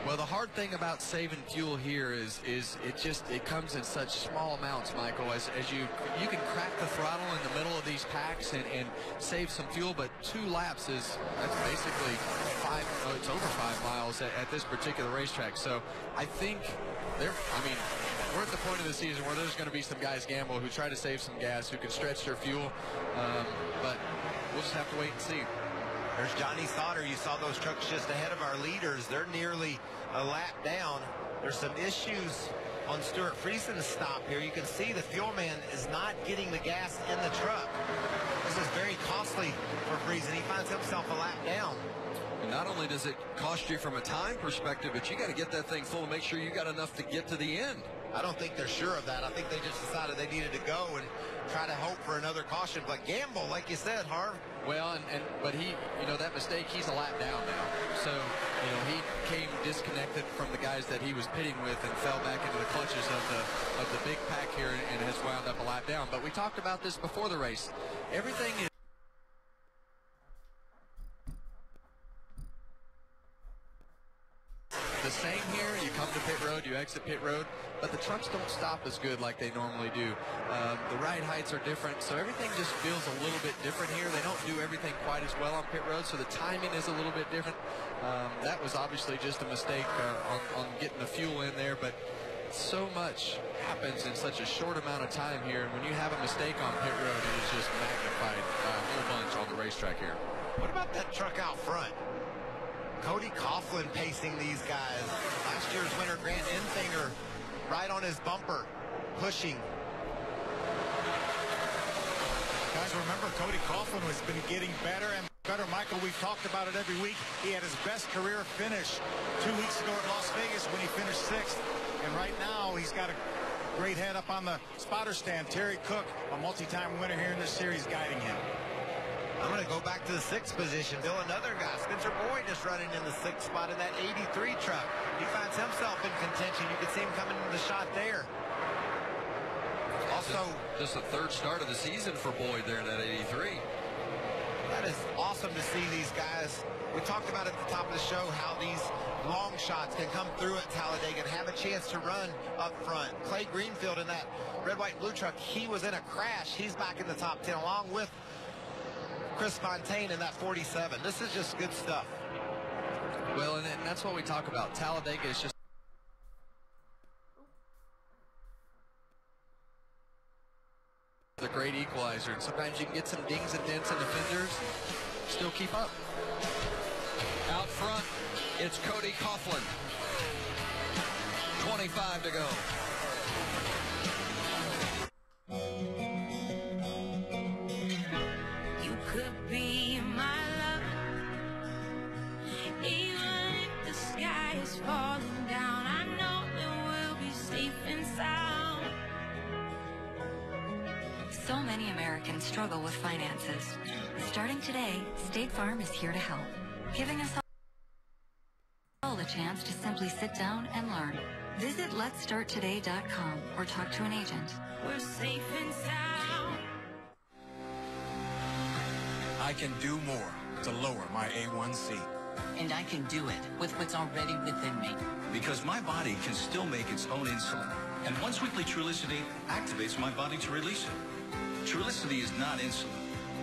Well, the hard thing about saving fuel here is it comes in such small amounts, Michael. As you can crack the throttle in the middle of these packs and save some fuel, but 2 laps that's basically it's over 5 miles at this particular racetrack. So I think we're at the point of the season where there's going to be some guys gamble who try to save some gas, who can stretch their fuel, but we'll just have to wait and see. There's Johnny Sauter. You saw those trucks just ahead of our leaders. They're nearly a lap down. There's some issues on Stuart Friesen's stop here. You can see the fuel man is not getting the gas in the truck. This is very costly for Friesen. He finds himself a lap down. And not only does it cost you from a time perspective, but you got to get that thing full and make sure you got enough to get to the end. I don't think they're sure of that. I think they just decided they needed to go and try to hope for another caution. But gamble, like you said, Harv. Well, but he, that mistake, he's a lap down now. So, he came disconnected from the guys that he was pitting with and fell back into the clutches of the big pack here and has wound up a lap down. But we talked about this before the race. Everything is the same here. You come to pit road, you exit pit road, but the trucks don't stop as good like they normally do. The ride heights are different, so everything just feels a little bit different here. They don't do everything quite as well on pit road, so the timing is a little bit different. That was obviously just a mistake on getting the fuel in there, but so much happens in such a short amount of time here, and when you have a mistake on pit road, it is just magnified a whole bunch on the racetrack here. What about that truck out front? Cody Coughlin pacing these guys. Last year's winner, Grant Enfinger, right on his bumper, pushing. Guys, remember, Cody Coughlin has been getting better and better. Michael, we've talked about it every week. He had his best career finish 2 weeks ago at Las Vegas when he finished 6th. And right now, he's got a great head up on the spotter stand. Terry Cook, a multi-time winner here in this series, guiding him. I'm going to go back to the 6th position. Bill, another guy, Spencer Boyd, just running in the 6th spot in that 83 truck. He finds himself in contention. You can see him coming into the shot there. Also, just the 3rd start of the season for Boyd there in that 83. That is awesome to see these guys. We talked about at the top of the show how these long shots can come through at Talledega and have a chance to run up front. Clay Greenfield in that red, white, blue truck, he was in a crash. He's back in the top 10 along with Chris Fontaine in that 47. This is just good stuff. Well, and that's what we talk about. Talledega is just a great equalizer, and sometimes you can get some dings and dents in the fenders, still keep up. Out front, it's Cody Coughlin. 25 to go. Could be my love, even if the sky is falling down. I know that we'll be safe and sound. So many Americans struggle with finances. Starting today, State Farm is here to help, giving us all the chance to simply sit down and learn. Visit letstarttoday.com or talk to an agent. We're safe and sound. I can do more to lower my A1C. And I can do it with what's already within me. Because my body can still make its own insulin. And once weekly Trulicity activates my body to release it. Trulicity is not insulin.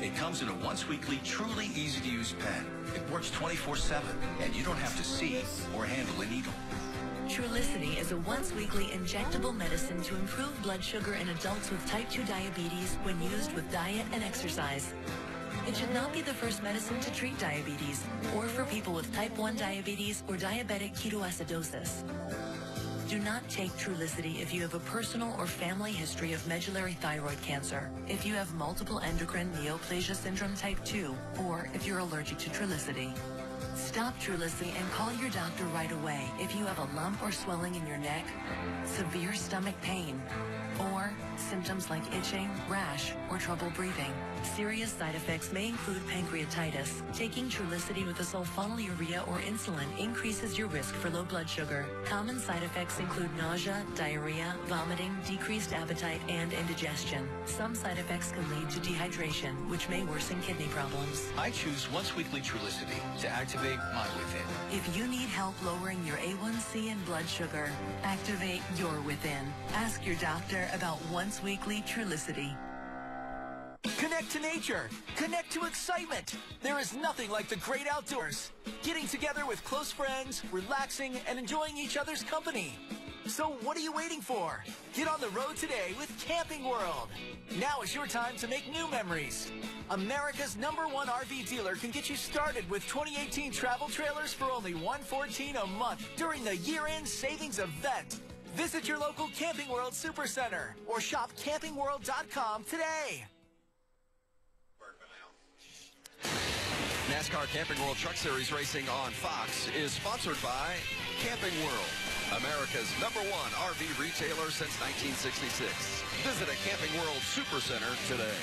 It comes in a once weekly, truly easy to use pen. It works 24/7, and you don't have to see or handle a needle. Trulicity is a once-weekly injectable medicine to improve blood sugar in adults with type 2 diabetes when used with diet and exercise. It should not be the first medicine to treat diabetes or for people with type 1 diabetes or diabetic ketoacidosis. Do not take Trulicity if you have a personal or family history of medullary thyroid cancer, if you have multiple endocrine neoplasia syndrome type 2, or if you're allergic to Trulicity. Stop Trulicity and call your doctor right away if you have a lump or swelling in your neck, severe stomach pain, or symptoms like itching, rash, or trouble breathing. Serious side effects may include pancreatitis. Taking Trulicity with a sulfonylurea or insulin increases your risk for low blood sugar. Common side effects effects include nausea, diarrhea, vomiting, decreased appetite, and indigestion. Some side effects can lead to dehydration, which may worsen kidney problems. I choose once weekly Trulicity to activate my within. If you need help lowering your A1C and blood sugar, activate your within. Ask your doctor about once weekly Trulicity. Connect to nature. Connect to excitement. There is nothing like the great outdoors. Getting together with close friends, relaxing, and enjoying each other's company. So what are you waiting for? Get on the road today with Camping World. Now is your time to make new memories. America's #1 RV dealer can get you started with 2018 travel trailers for only $114 a month during the year-end savings event. Visit your local Camping World Supercenter or shop campingworld.com today. NASCAR Camping World Truck Series racing on Fox is sponsored by Camping World, America's #1 RV retailer since 1966. Visit a Camping World Supercenter today.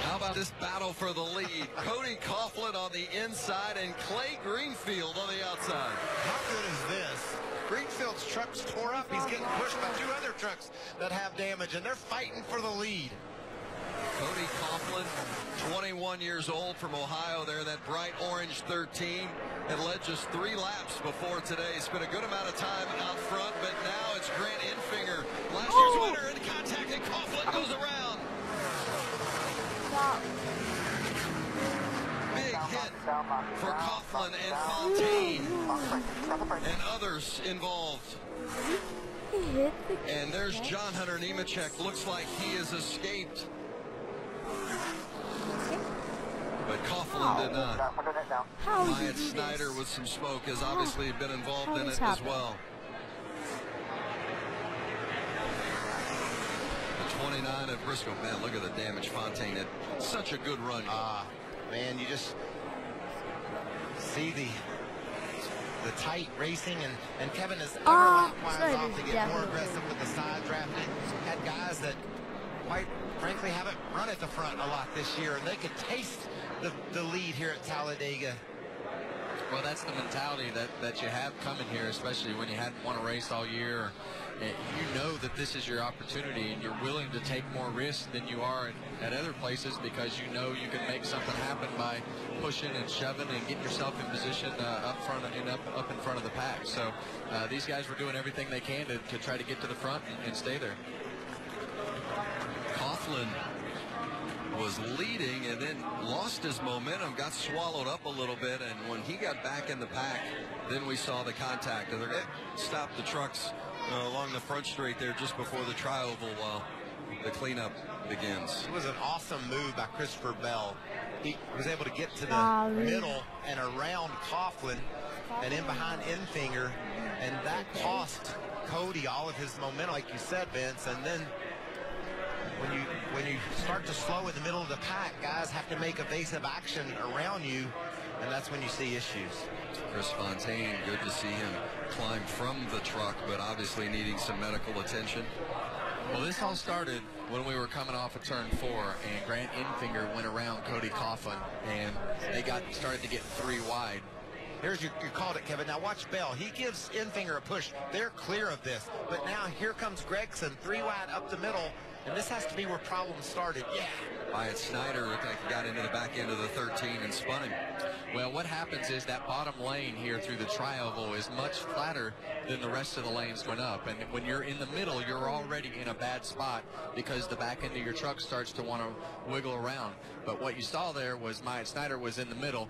How about this battle for the lead? Cody Coughlin on the inside and Clay Greenfield on the outside. How good is this? Greenfield's truck's tore up. He's getting pushed by 2 other trucks that have damage, and they're fighting for the lead. Cody Coughlin, 21 years old from Ohio there, that bright orange 13. It led just 3 laps before today. Spent a good amount of time out front, but now it's Grant Enfinger, last year's winner, in contact, and Coughlin goes around. Big hit for Coughlin and Fontaine and others involved. And there's John Hunter Nemechek. Looks like he has escaped. But Coughlin did not. Wyatt Snyder with some smoke has obviously been involved in it as well. The 29 of Briscoe. Man, look at the damage Fontaine had. Such a good run. Man, you just see the tight racing, and Kevin is ever lap-wise off to get more aggressive with the side drafting. Had guys that, quite frankly, haven't run at the front a lot this year, and they could taste the lead here at Talledega. Well, that's the mentality that you have coming here, especially when you hadn't won a race all year. You know that this is your opportunity, and you're willing to take more risks than you are at other places because you know you can make something happen by pushing and shoving and getting yourself in position up front and up in front of the pack. So these guys were doing everything they can to try to get to the front and stay there. Coughlin was leading and then lost his momentum, got swallowed up a little bit, and when he got back in the pack, then we saw the contact. And they're going to stop the trucks along the front straight there just before the tri-oval while the cleanup begins. It was an awesome move by Christopher Bell. He was able to get to the middle and around Coughlin and in behind Enfinger, and that cost Cody all of his momentum, like you said, Vince. And then when you start to slow in the middle of the pack, guys have to make evasive action around you, and that's when you see issues. Chris Fontaine, good to see him climb from the truck, but obviously needing some medical attention. Well, this all started when we were coming off of turn 4, and Grant Enfinger went around Cody Coughlin, and they started to get 3 wide. Here's you called it, Kevin. Now watch Bell. He gives Enfinger a push. They're clear of this. But now here comes Gregson, 3 wide up the middle. And this has to be where problems started. Yeah. Wyatt Snyder looked like he got into the back end of the 13 and spun him. Well, what happens is that bottom lane here through the tri-oval is much flatter than the rest of the lanes went up. And when you're in the middle, you're already in a bad spot because the back end of your truck starts to want to wiggle around. But what you saw there was Wyatt Snyder was in the middle.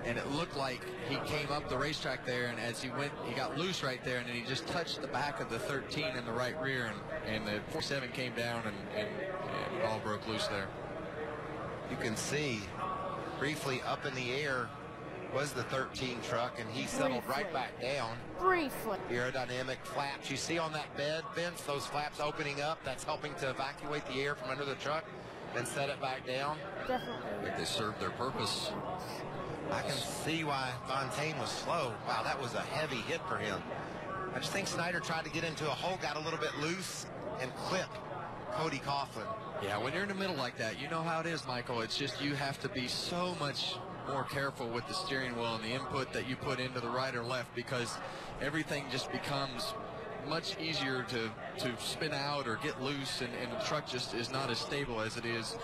And it looked like he came up the racetrack there, and as he went, he got loose right there, and then he just touched the back of the 13 in the right rear, and the 47 came down, and it all broke loose there. You can see briefly up in the air was the 13 truck, and he settled right back down. Briefly. The aerodynamic flaps you see on that bed, Vince, those flaps opening up, that's helping to evacuate the air from under the truck and set it back down. Definitely. I think they served their purpose. I can see why Fontaine was slow. Wow, that was a heavy hit for him. I just think Snyder tried to get into a hole, got a little bit loose, and clipped Cody Coughlin. Yeah, when you're in the middle like that, you know how it is, Michael. It's just you have to be so much more careful with the steering wheel and the input that you put into the right or left, because everything just becomes much easier to spin out or get loose, and the truck just is not as stable as it is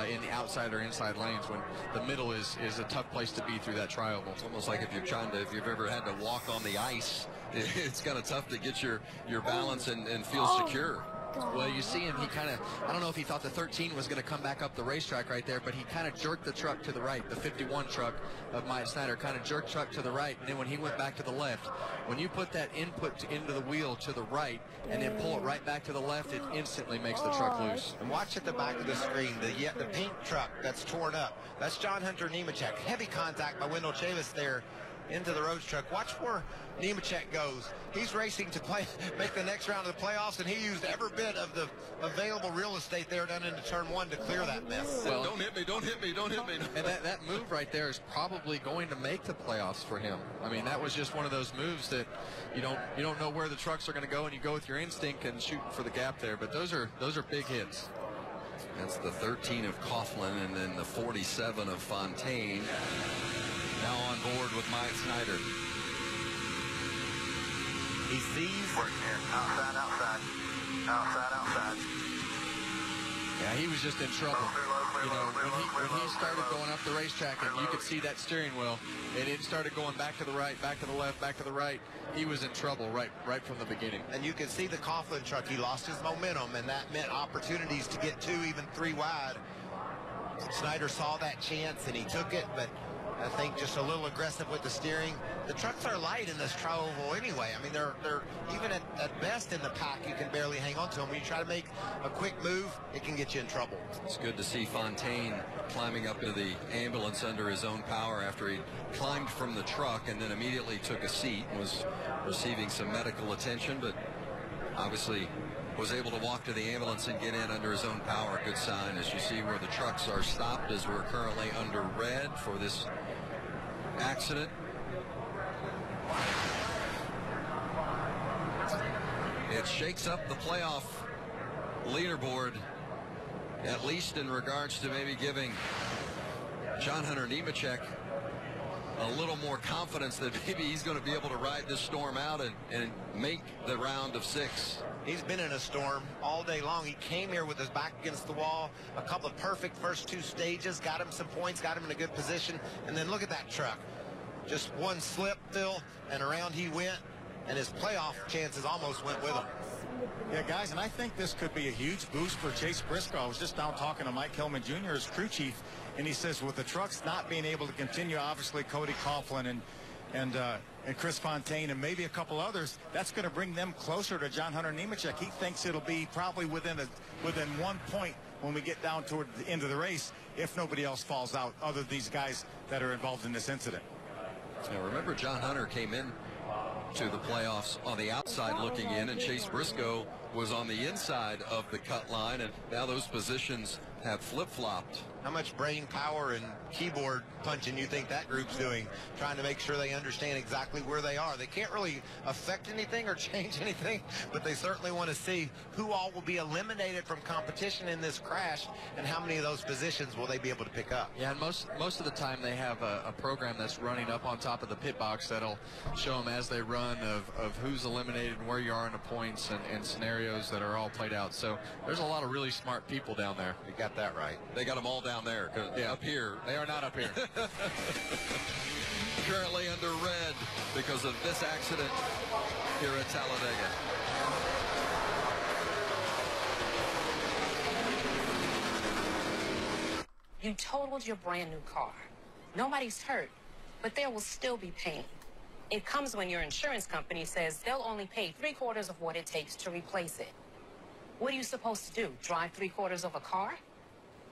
in the outside or inside lanes, when the middle is a tough place to be through that tri-oval. It's almost like if you've ever had to walk on the ice, it's kind of tough to get your balance and feel secure. Well, you see him, he kind of, I don't know if he thought the 13 was going to come back up the racetrack right there, but he kind of jerked the truck to the right. The 51 truck of Mike Snyder kind of jerked truck to the right, and then when he went back to the left, when you put that input into the wheel to the right and then pull it right back to the left, it instantly makes the truck loose. And watch at the back of the screen, the pink truck that's torn up. That's John Hunter Nemechek. Heavy contact by Wendell Chavis there into the Rhodes truck. Watch where Nemechek goes. He's racing to make the next round of the playoffs, and he used every bit of the available real estate there down into turn one to clear that mess. Well, don't hit me, don't hit me, don't hit me. And that move right there is probably going to make the playoffs for him. I mean, that was just one of those moves that you don't know where the trucks are going to go, and you go with your instinct and shooting for the gap there. But those are big hits. That's the 13 of Coughlin, and then the 47 of Fontaine. Now on board with Mike Snyder. He sees. Work here. Outside, outside. Outside, outside. Yeah, he was just in trouble. You know, when he started going up the racetrack and you could see that steering wheel, and it started going back to the right, back to the left, back to the right, he was in trouble right from the beginning. And you can see the Coughlin truck. He lost his momentum, and that meant opportunities to get 2, even 3 wide. Snyder saw that chance, and he took it, but I think just a little aggressive with the steering. The trucks are light in this tri-oval anyway. I mean, they're even at best in the pack, you can barely hang on to them. When you try to make a quick move, it can get you in trouble. It's good to see Fontaine climbing up into the ambulance under his own power after he climbed from the truck and then immediately took a seat and was receiving some medical attention, but obviously was able to walk to the ambulance and get in under his own power. Good sign, as you see where the trucks are stopped, as we're currently under red for this accident. It shakes up the playoff leaderboard, at least in regards to maybe giving John Hunter Nemechek a little more confidence that maybe he's going to be able to ride this storm out and make the round of 6. He's been in a storm all day long. He came here with his back against the wall. A couple of perfect first 2 stages, got him some points, got him in a good position. And then look at that truck. Just one slip, Phil, and around he went, and his playoff chances almost went with him. Yeah, guys, and I think this could be a huge boost for Chase Briscoe. I was just down talking to Mike Hillman Jr., his crew chief, and he says with the trucks not being able to continue, obviously Cody Coughlin and Chris Fontaine and maybe a couple others, that's going to bring them closer to John Hunter Nemechek. He thinks it'll be probably within 1 point when we get down toward the end of the race, if nobody else falls out, other than these guys that are involved in this incident. Now remember, John Hunter came in to the playoffs on the outside looking in, and Chase Briscoe was on the inside of the cut line, and now those positions have flip-flopped. How much brain power and keyboard punching you think that group's doing, trying to make sure they understand exactly where they are? They can't really affect anything or change anything, but they certainly want to see who all will be eliminated from competition in this crash, and how many of those positions will they be able to pick up. Yeah, and most of the time they have a program that's running up on top of the pit box that'll show them as they run of who's eliminated and where you are in the points and scenarios that are all played out. So there's a lot of really smart people down there. You got that right. They got them all down there. Yeah. Up here, they are not up here. Currently under red because of this accident here at Talledega. You totaled your brand new car. Nobody's hurt, but there will still be pain. It comes when your insurance company says they'll only pay 3/4 of what it takes to replace it. What are you supposed to do? Drive 3/4 of a car?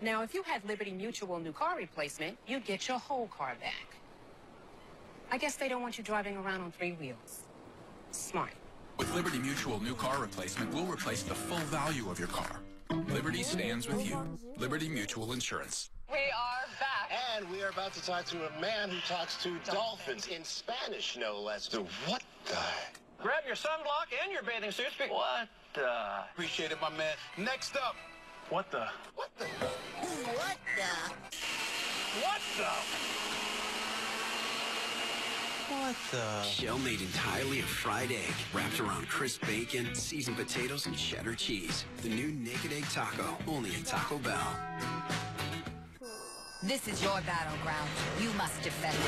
Now, if you had Liberty Mutual new car replacement, you'd get your whole car back. I guess they don't want you driving around on 3 wheels. Smart. With Liberty Mutual new car replacement, we'll replace the full value of your car. Liberty stands with you. Liberty Mutual Insurance. We are back. And we are about to talk to a man who talks to dolphins in Spanish, no less. So what the? Grab your sunblock and your bathing suits. What the? Appreciate it, my man. Next up. What the? What the? What the? What the? What the? Shell made entirely of fried egg, wrapped around crisp bacon, seasoned potatoes, and cheddar cheese. The new Naked Egg Taco, only at Taco Bell. This is your battleground. You must defend it.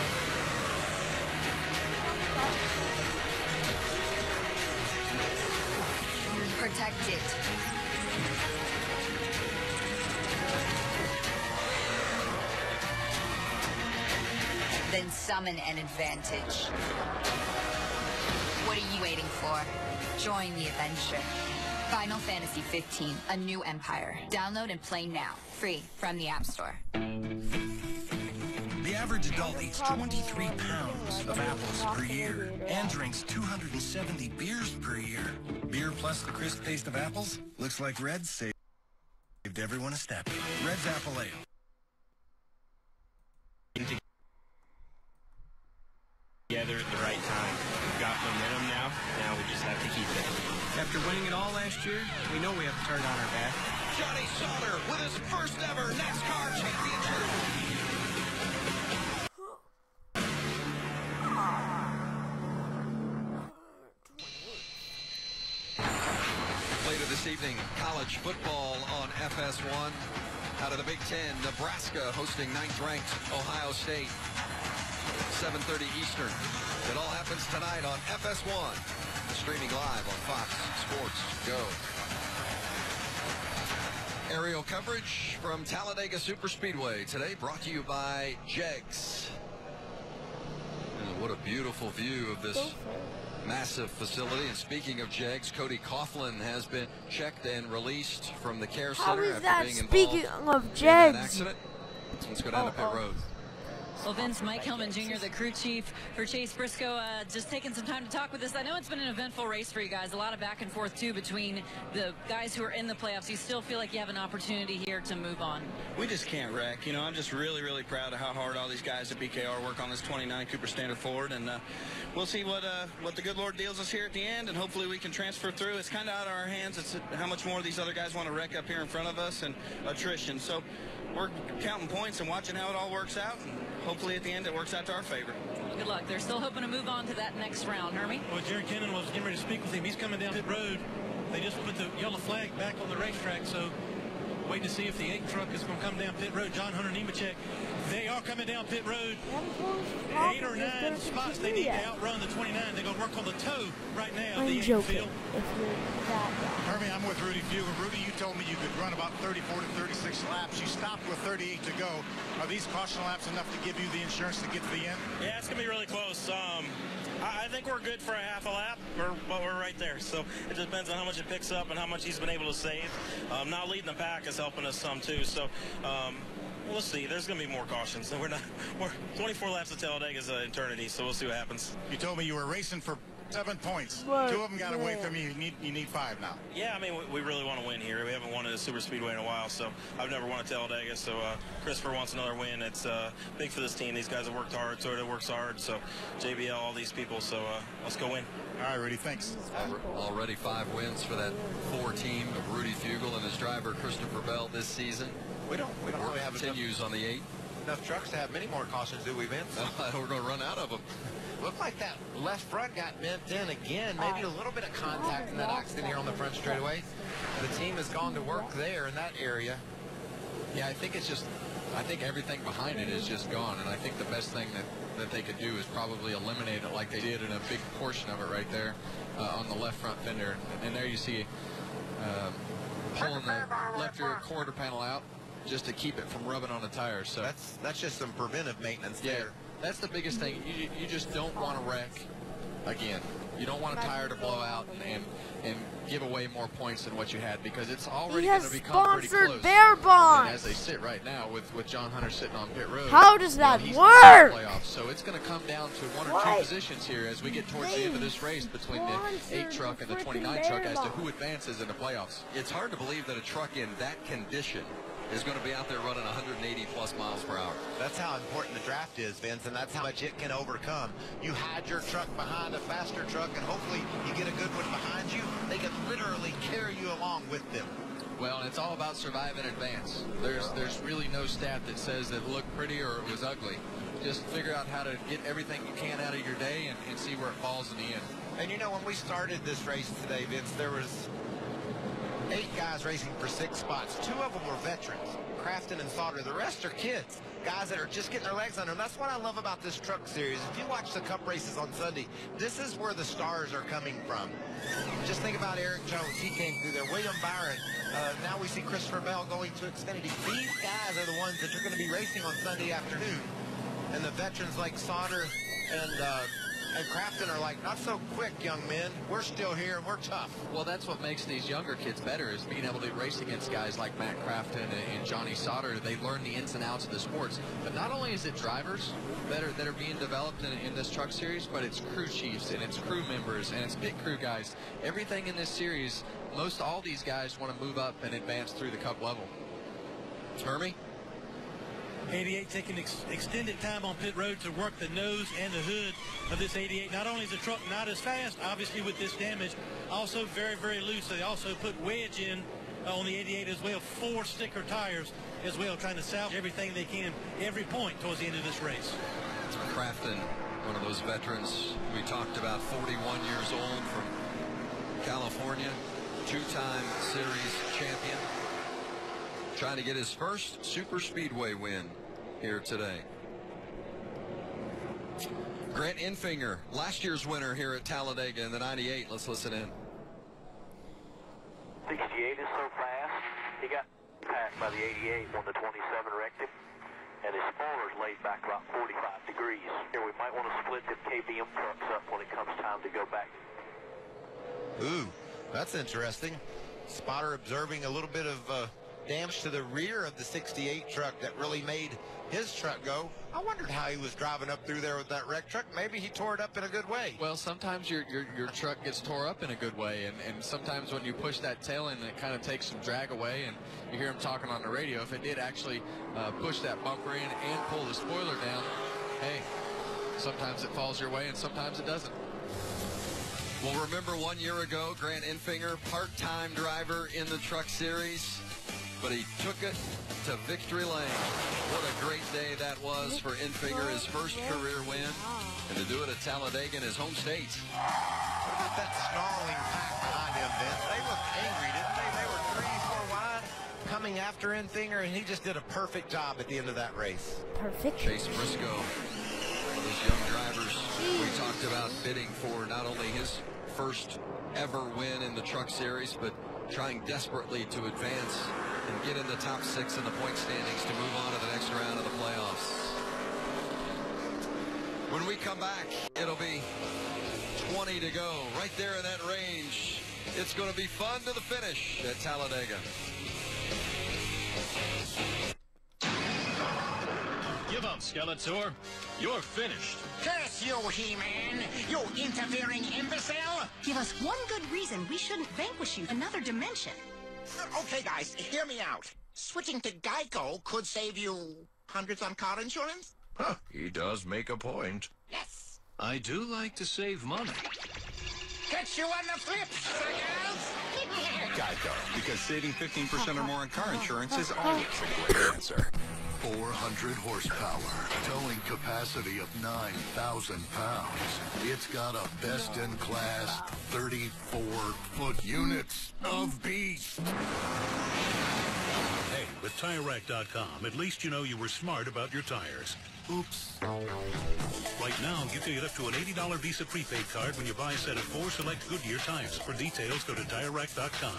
Protect it. Then summon an advantage. What are you waiting for? Join the adventure. Final Fantasy 15, A New Empire. Download and play now. Free from the App Store. The average adult eats 23 pounds of apples per year and drinks 270 beers per year. Beer plus the crisp taste of apples? Looks like Red's saved everyone a step. Red's Apple Ale. Together at the right time. We've got momentum now. Now we just have to keep it. After winning it all last year, we know we have to turn on our back. Johnny Sauter with his first ever Nascar championship. Later this evening, college football on FS1. Out of the Big Ten, Nebraska hosting 9th-ranked Ohio State. 7:30 Eastern. It all happens tonight on FS1. Streaming live on Fox Sports Go. Aerial coverage from Talledega Superspeedway today, brought to you by Jegs. And what a beautiful view of this massive facility. And speaking of Jegs, Cody Coughlin has been checked and released from the care center after being involved in an accident. Let's go down to pit road. Well, Vince, Mike Hillman Jr., the crew chief for Chase Briscoe, just taking some time to talk with us. I know it's been an eventful race for you guys, a lot of back and forth, too, between the guys who are in the playoffs. You still feel like you have an opportunity here to move on? We just can't wreck. You know, I'm just really, really proud of how hard all these guys at BKR work on this 29 Cooper Standard Ford, and we'll see what the good Lord deals us here at the end, and hopefully we can transfer through. It's kind of out of our hands. It's how much more these other guys want to wreck up here in front of us, and attrition. So we're counting points and watching how it all works out, and hopefully at the end it works out to our favor. Well, good luck. They're still hoping to move on to that next round. Hermie? Well, Jerry Kennan was getting ready to speak with him. He's coming down pit road. They just put the yellow flag back on the racetrack, so waiting to see if the 8 truck is going to come down pit road. John Hunter Nemechek, they are coming down pit road. 8 or 9 spots they need to outrun the 29. They're going to work on the toe right now. I'm joking. Hermie, I'm with Rudy Fugel. Rudy, you told me you could run about 34 to 36 laps. You stopped with 38 to go. Are these caution laps enough to give you the insurance to get to the end? Yeah, it's going to be really close. I think we're good for a half a lap, but we're right there. So it depends on how much it picks up and how much he's been able to save. Not leading the pack is helping us some too. So we'll see. There's going to be more cautions. So we're 24 laps of Talledega is an eternity. So we'll see what happens. You told me you were racing for 7 points. Right. 2 of them got away from you. You need 5 now. Yeah, I mean, we really want to win here. We haven't won at a super speedway in a while, so I've never won at Talledega. So Christopher wants another win. It's big for this team. These guys have worked hard. Toyota works hard. So JBL, all these people. So let's go win. All right, Rudy. Thanks. Already 5 wins for that 4 team of Rudy Fugel and his driver Christopher Bell this season. We don't really have continues on the 8. Enough trucks to have many more cautions, do we, Vince? No, we're going to run out of them. Looked like that left front got bent in again. Maybe a little bit of contact in that accident here on the front straightaway. The team has gone to work there in that area. Yeah, I think everything behind it is just gone, and I think the best thing that they could do is probably eliminate it like they did in a big portion of it right there on the left front fender. And there you see pulling the left rear quarter panel out just to keep it from rubbing on the tires. So that's just some preventive maintenance there. That's the biggest thing. You just don't want to wreck again. You don't want a tire to blow out and give away more points than what you had, because it's already going to become pretty close. Bear Bonds. And as they sit right now with John Hunter sitting on pit road. How does that work? So it's going to come down to 1 or 2 positions here as we get towards the end of this race between the 8 truck and the 29 truck as to who advances in the playoffs. It's hard to believe that a truck in that condition is going to be out there running 180+ miles per hour. That's how important the draft is, Vince, and that's how much it can overcome. You hide your truck behind a faster truck, and hopefully you get a good one behind you. They can literally carry you along with them. Well, it's all about survive in advance. There's really no stat that says that it looked pretty or it was ugly. Just figure out how to get everything you can out of your day and see where it falls in the end. And you know, when we started this race today, Vince, there was 8 guys racing for 6 spots. 2 of them were veterans, Crafton and Sauter. The rest are kids, guys that are just getting their legs under them. That's what I love about this truck series. If you watch the Cup races on Sunday, this is where the stars are coming from. Just think about Eric Jones. He came through there. William Byron. Now we see Christopher Bell going to Xfinity. These guys are the ones that you're going to be racing on Sunday afternoon. And the veterans like Sauter and Crafton are like, not so quick, young men. We're still here and we're tough. Well, that's what makes these younger kids better, is being able to race against guys like Matt Crafton and Johnny Sauter. They learn the ins and outs of the sports. But not only is it drivers that are being developed in this truck series, but it's crew chiefs and it's crew members and it's pit crew guys. Everything in this series, most all these guys want to move up and advance through the Cup level. Hermie? 88 taking extended time on pit road to work the nose and the hood of this 88. Not only is the truck not as fast, obviously, with this damage, also very, very loose. They also put wedge in on the 88 as well, 4 sticker tires as well, trying to salvage everything they can every point towards the end of this race. Crafton, one of those veterans we talked about, 41 years old, from California, 2-time series champion, trying to get his first super speedway win here today. Grant Enfinger, last year's winner here at Talledega in the 98. Let's listen in. 68 is so fast. He got passed by the 88 when the 27 wrecked him, and his spoiler's laid back about 45 degrees. Here, we might want to split the KBM trucks up when it comes time to go back. Ooh, that's interesting. Spotter observing a little bit of damage to the rear of the 68 truck that really made his truck go. I wondered how he was driving up through there with that wrecked truck. Maybe he tore it up in a good way. Well, sometimes your truck gets tore up in a good way, and sometimes when you push that tail in, it kind of takes some drag away, and you hear him talking on the radio. If it did actually push that bumper in and pull the spoiler down, hey, sometimes it falls your way and sometimes it doesn't. Well, remember 1 year ago, Grant Enfinger, part-time driver in the truck series, but he took it to victory lane. What a great day that was for Enfinger, his first career win, and to do it at Talledega in his home state. What about that snarling pack behind him, Vince? They looked angry, didn't they? They were 3-4 wide, coming after Enfinger, and he just did a perfect job at the end of that race. Perfect. Chase Briscoe, one of those young drivers we talked about bidding for not only his first ever win in the truck series, but trying desperately to advance and get in the top 6 in the point standings to move on to the next round of the playoffs. When we come back, it'll be 20 to go. Right there in that range. It's going to be fun to the finish at Talledega. Give up, Skeletor. You're finished. Curse you, He-Man! You interfering imbecile! Give us one good reason we shouldn't vanquish you another dimension. Okay, guys, hear me out. Switching to Geico could save you hundreds on car insurance? Huh, he does make a point. Yes. I do like to save money. Catch you on the flip, suckers! Geico, because saving 15% or more on car insurance is always a great answer. 400 horsepower, towing capacity of 9,000 pounds. It's got a best-in-class 34-foot units of beast. Hey, with TireRack.com, at least you know you were smart about your tires. Oops. Right now, you can get up to an $80 Visa prepaid card when you buy a set of 4 select Goodyear tires. For details, go to TireRack.com.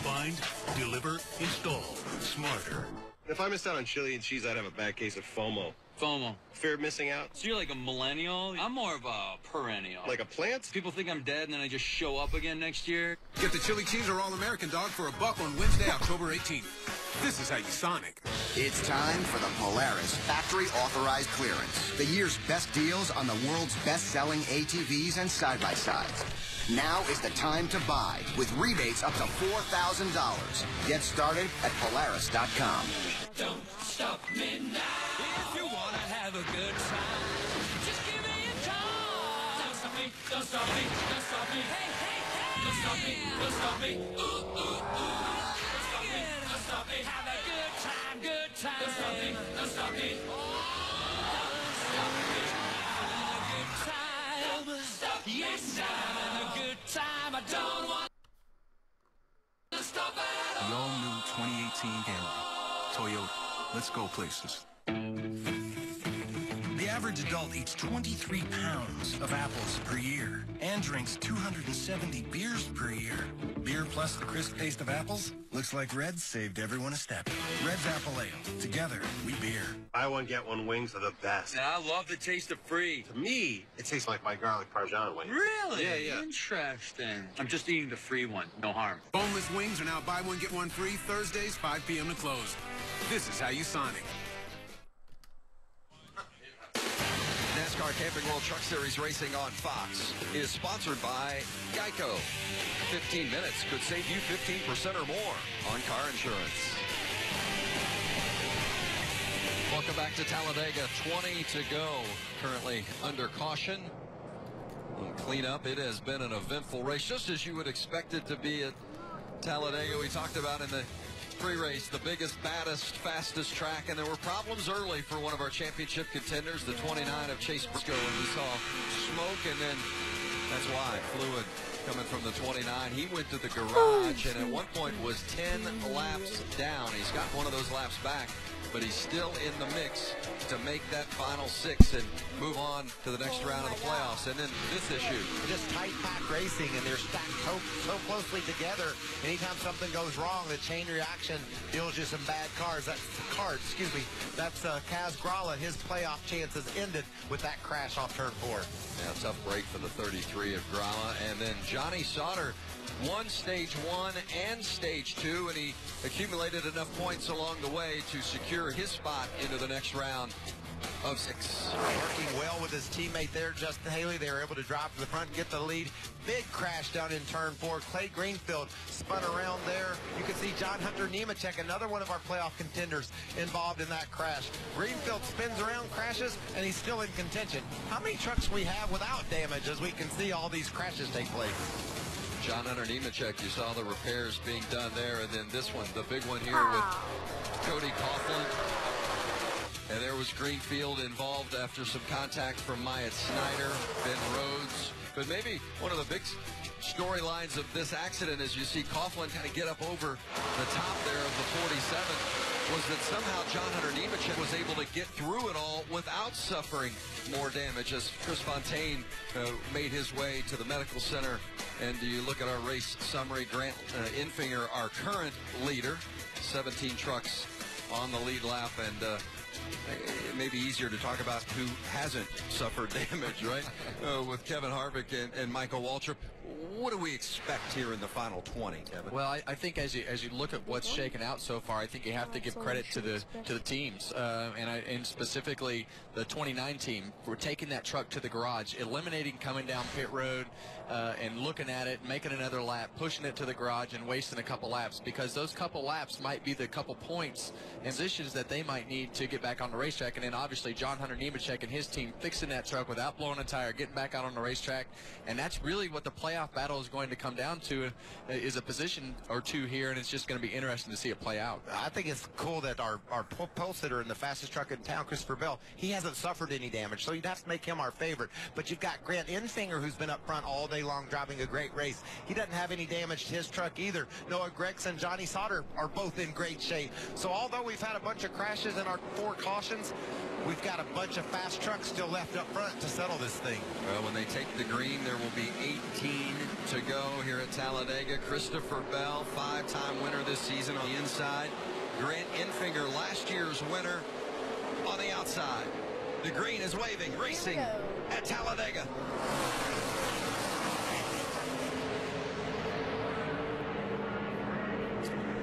Find, deliver, install. Smarter. If I missed out on chili and cheese, I'd have a bad case of FOMO. FOMO. Fear of missing out? So you're like a millennial? I'm more of a perennial. Like a plant? People think I'm dead and then I just show up again next year. Get the chili cheese or all-American dog for $1 on Wednesday, October 18th. This is how you Sonic. It's time for the Polaris Factory Authorized Clearance. The year's best deals on the world's best-selling ATVs and side-by-sides. Now is the time to buy with rebates up to $4,000. Get started at Polaris.com. Don't stop me now. If you want to have a good time, just give me a call. Don't stop me, don't stop me, don't stop me. Hey, hey, hey. Don't stop me, don't stop me. Ooh, ooh, ooh. Don't stop me, don't stop me. Have a good time, good time. Don't stop me, don't stop me. Don't stop me. Having a good time. Don't stop me. Yes, I'm having a good time. I don't want to stop at all. The all-new 2018 Camry. Toyota. Let's go places. The average adult eats 23 pounds of apples per year and drinks 270 beers per year. Beer plus the crisp taste of apples? Looks like Red's saved everyone a step. Red's Apple Ale. Together, we beer. Buy one, get one wings are the best. And I love the taste of free. To me, it tastes like my garlic Parmesan wings. Really? Yeah. Interesting. I'm just eating the free one. No harm. Boneless wings are now buy one, get one free Thursdays, 5 p.m. to close. This is how you Sonic. NASCAR Camping World Truck Series racing on Fox is sponsored by Geico. 15 minutes could save you 15% or more on car insurance. Welcome back to Talledega. 20 to go. Currently under caution. Clean up. It has been an eventful race, just as you would expect it to be at Talledega. We talked about in the pre-race, the biggest, baddest, fastest track, and there were problems early for one of our championship contenders, the 29 of Chase Briscoe, and we saw smoke, and then that's why fluid coming from the 29. He went to the garage and at one point was 10 laps down. He's got one of those laps back, but he's still in the mix to make that final 6 and move on to the next round of the playoffs. And then this issue. Just tight pack racing, and they're stacked so closely together. Anytime something goes wrong, the chain reaction deals you some bad cards. That's Kaz Grala. His playoff chances ended with that crash off turn 4. Yeah, tough break for the 33 of Grala. And then Johnny Sauter won stage 1 and stage 2, and he accumulated enough points along the way to secure his spot into the next round of 6. Working well with his teammate there, Justin Haley. They were able to drop to the front, get the lead. Big crash down in turn 4. Clay Greenfield spun around there. You can see John Hunter Nemechek, another one of our playoff contenders, involved in that crash. Greenfield spins around, crashes, and he's still in contention. How many trucks we have without damage as we can see all these crashes take place? John Hunter Nemechek, you saw the repairs being done there, and then this one, the big one here with Cody Coughlin. And there was Greenfield involved after some contact from Myatt Snyder, Ben Rhodes. But maybe one of the big storylines of this accident, as you see Coughlin kind of get up over the top there of the 47, was that somehow John Hunter Nemechek was able to get through it all without suffering more damage, as Chris Fontaine made his way to the medical center. And you look at our race summary, Grant Infinger, our current leader, 17 trucks on the lead lap, and it may be easier to talk about who hasn't suffered damage, right? With Kevin Harvick and Michael Waltrip. What do we expect here in the final 20, Kevin? Well, I think as you look at what's shaken out so far, I think you have to give credit to the teams, and specifically the 29 team for taking that truck to the garage, eliminating coming down pit road, and looking at it, making another lap, pushing it to the garage, and wasting a couple laps, because those couple laps might be the couple points and positions that they might need to get back on the racetrack. And then obviously John Hunter Nemechek and his team fixing that truck without blowing a tire, getting back out on the racetrack, and that's really what the playoff battle is going to come down to, is a position or two here, and it's just going to be interesting to see it play out. I think it's cool that our pole sitter and the fastest truck in town, Christopher Bell, he hasn't suffered any damage, so you'd have to make him our favorite. But you've got Grant Infinger, who's been up front all day long driving a great race. He doesn't have any damage to his truck either. Noah Gregson, Johnny Sauter are both in great shape. So although we've had a bunch of crashes in our 4 cautions, we've got a bunch of fast trucks still left up front to settle this thing. Well, when they take the green, there will be 18 to go here at Talledega. Christopher Bell, 5-time winner this season on the inside. Grant Infinger, last year's winner, on the outside. The green is waving, racing at Talledega.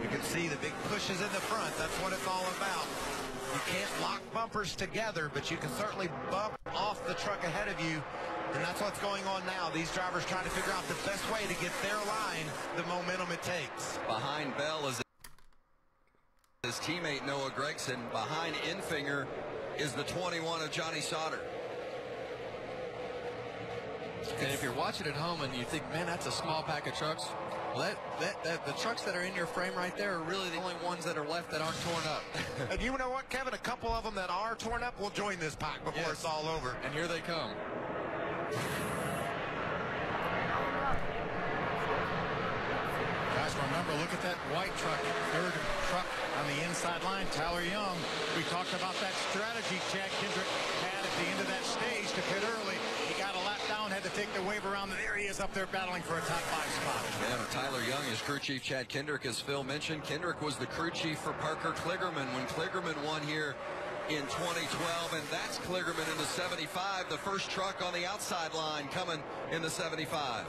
You can See the big pushes in the front. That's what it's all about. You can't lock bumpers together, but you can certainly bump off the truck ahead of you. And that's what's going on now. These drivers trying to figure out the best way to get their line, the momentum it takes. Behind Bell is his teammate Noah Gregson. Behind Infinger is the 21 of Johnny Sauter. And if you're watching at home and you think, man, that's a small pack of trucks, the trucks that are in your frame right there are really the only ones that are left that aren't torn up. And you know what, Kevin? A couple of them that are torn up will join this pack before it's all over. And here they come. Guys, remember, look at that white truck, third truck on the inside line, Tyler Young. We talked about that strategy Chad Kendrick had at the end of that stage to pit early. He got a lap down, had to take the wave around, and there he is up there battling for a top 5 spot. Yeah, Tyler Young is crew chief. Chad Kendrick, as Phil mentioned. Kendrick was the crew chief for Parker Kligerman when Kligerman won here in 2012, and that's Kligerman in the 75, the first truck on the outside line coming in the 75.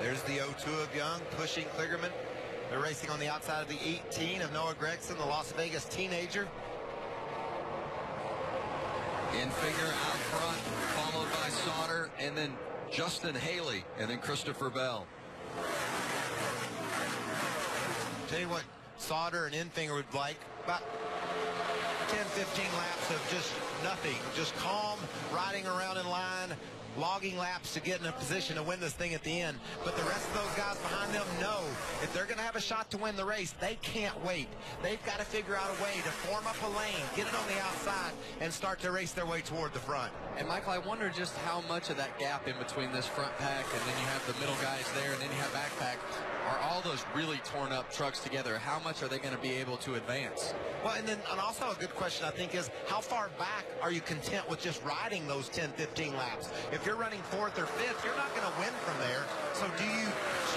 There's the 02 of Young pushing Kligerman. They're racing on the outside of the 18 of Noah Gregson, the Las Vegas teenager. Infinger out front, followed by Sauter, and then Justin Haley, and then Christopher Bell. Tell you what Sauter and Infinger would like, about 10-15 laps of just nothing, just calm, riding around in line, logging laps to get in a position to win this thing at the end. But the rest of those guys behind them know if they're going to have a shot to win the race, they can't wait. They've got to figure out a way to form up a lane, get it on the outside, and start to race their way toward the front. And Michael, I wonder just how much of that gap in between this front pack and then you have the middle guys there and then you have back pack, are all those really torn up trucks together? How much are they going to be able to advance? Well, and also a good question, I think, is how far back are you content with just riding those 10-15 laps? If you're running 4th or 5th, you're not going to win from there. So do you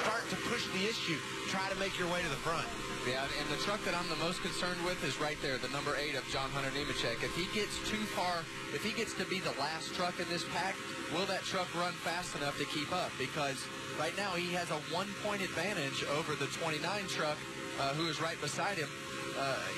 start to push the issue, try to make your way to the front? Yeah, and the truck that I'm the most concerned with is right there, the number 8 of John Hunter Nemechek. If he gets too far, if he gets to be the last truck in this pack, will that truck run fast enough to keep up? Because right now he has a 1-point advantage over the 29 truck who is right beside him